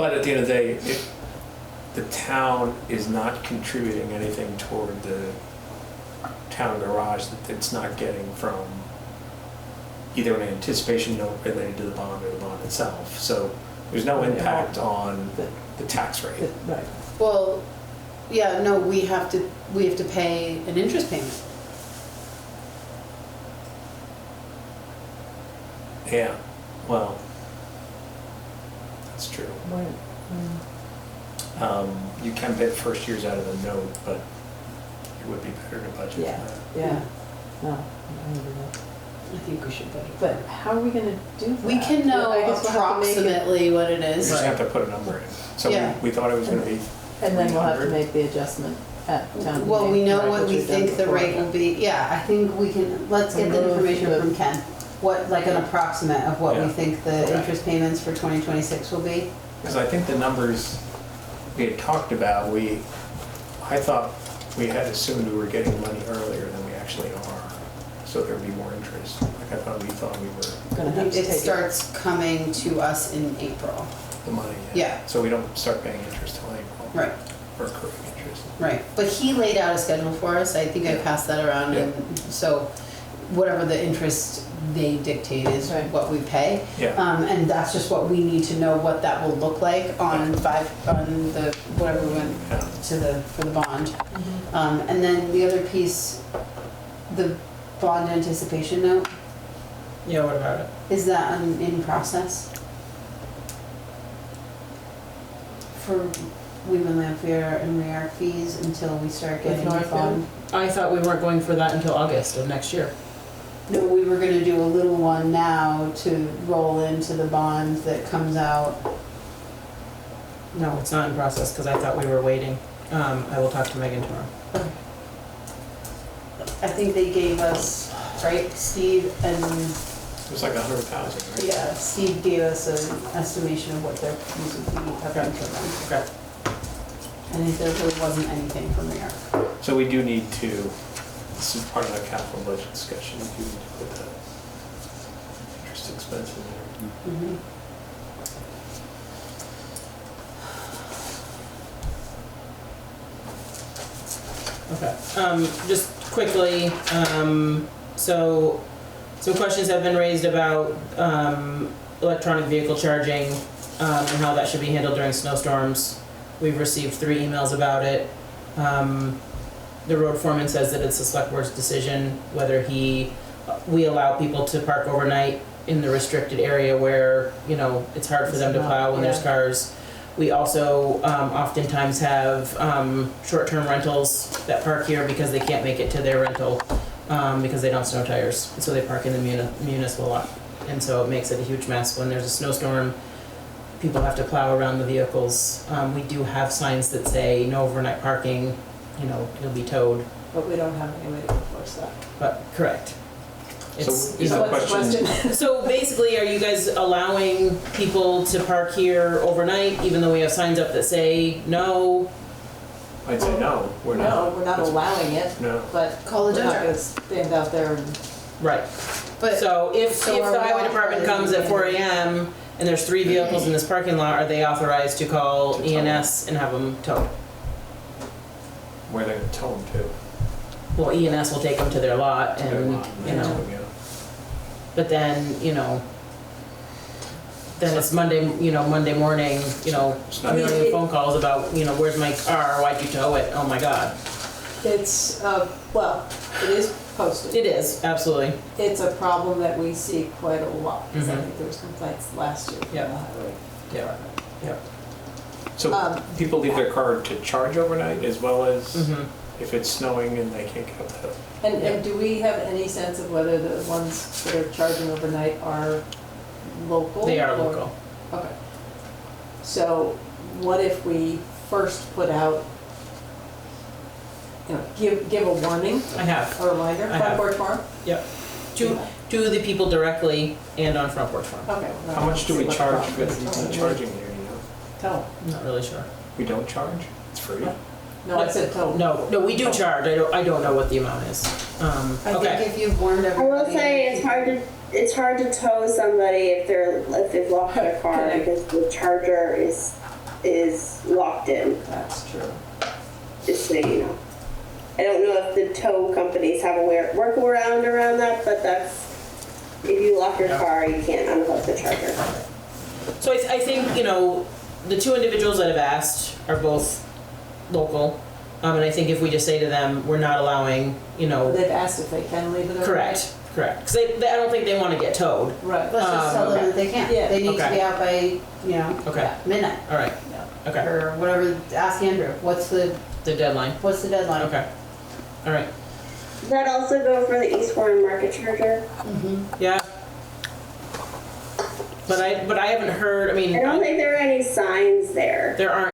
But at the end of the day, the town is not contributing anything toward the town garage that it's not getting from either an anticipation note related to the bond or the bond itself. So there's no impact on the tax rate. Right. Well, yeah, no, we have to pay an interest payment. Yeah, well, that's true. You can pay the first years out of the note, but it would be better to budget for that. Yeah. No, I think we should budget. but how are we gonna do that? We can know I guess we'll have to make it- approximately what it We is. just have to put a number in. So Yeah. we thought it was gonna be And then we'll have to 300. make the adjustment at town meeting. Well, we know right, what which we we've done think the before. rate will be. Yeah, I think we can, let's get the Remove information the- from Ken. What, like an approximate of what we Yeah. think the Okay. interest payments for 2026 will be? Because I think the numbers we had talked about, I thought we had assumed we were getting money earlier than we actually are. So there'd be more interest. Like I thought we were Gonna have to It take starts coming to us in April. the money. Yeah. So we don't start paying interest till April. Right. Or accruing interest. Right, but he laid out a schedule for us, I think I passed that around, Yeah. and so whatever the interest they dictate is Right. what we pay. Yeah. And that's just what we need to know what that will look like on the, whatever we went Yeah. for the bond. And then the other piece, the bond anticipation note, Yeah, what about it? is that in process? For Weaver Lampier and Rearc fees until we start getting the bond? I thought we weren't going for that until August of next year. No, we were gonna do a little one now to roll into the bond that comes out. No, it's not in process, because I thought we were waiting. I will talk to Megan tomorrow. I think they gave us, right, Steve and, It was like 100,000, right? yeah, Steve gave us an estimation of what their fees would be up until then. Okay. I think there really wasn't anything from Rearc. So we do need to, this is part of the capital budget discussion, we do need to put that interest expense in there. Okay, just quickly, so some questions have been raised about, electronic vehicle charging, and how that should be handled during snowstorms. We've received 3 emails about it. The road foreman says that it's the select board's decision whether we allow people to park overnight in the restricted area where, you know, it's hard for them to plow when there's Yeah. cars. We also oftentimes have short-term rentals that park here because they can't make it to their rental because they don't have snow tires. And so they park in the municipal lot. And so it makes it a huge mess. When there's a snowstorm, people have to plow around the vehicles. We do have signs that say no overnight parking, you know, you'll be towed. But we don't have any way to enforce that. But, correct. So It's, is you the know, question, so basically, are you guys allowing people to park here overnight, even though we have signs up that say no? I'd say no, we're not. No, we're not allowing it, No. but Call the we're not judge. gonna stand out there and. Right. But, So if So are the we highway department comes at 4 AM and there's 3 vehicles in this parking lot, are they authorized to call To tow ENS and have them towed? Where they're gonna tow them to. Well, ENS will take them to their lot to their and, lot, you know, yeah. but then, you know, then it's Monday morning, you know, It's I'm not- getting phone calls about, you know, where's my car, why'd you tow it? Oh my God. It's, well, it is posted. It is, absolutely. It's a problem that we see quite a lot, because I Mhm. think there was complaints last year from the Yep. highway Yep. department. Yep. So people leave their car to charge overnight as well as Mhm. if it's snowing and they can't get up the hill. And do we have any sense of whether the ones that are charging overnight are local? They are or- local. Okay. So what if we first put out, you know, give a warning, I have. a reminder, I front have. porch forum? Yep. To the people directly and on Front Porch Farm. Okay. well, How much do we see what the charge problem for is. the charging here, you know? Tow. I'm not really sure. We don't charge? It's free? No, I said tow. No, we do charge. I don't know what the amount is. I think Okay. if you've warned I everybody. will say it's hard to tow somebody if they've lost their car Correct. because the charger is is locked in. That's true. Just so you know. I don't know if the tow companies have a workaround around that, but that's, if you lock your car, you can't unplug the charger. So I think, you know, the two individuals that have asked are both local. And I think if we just say to them, we're not allowing, you know. They've asked if they can leave it overnight. Correct. Because I don't think they want to get towed. Right. Let's just tell them that they can't. Yeah. They need to Okay. be out by, you know, Okay. midnight. All right. Okay. Or whatever, ask Andrew, what's the deadline? What's the deadline? Okay. All right. Does that also go for the East Warren Market charger? Yeah. But I haven't heard, I mean. I don't think there are any signs there. There aren't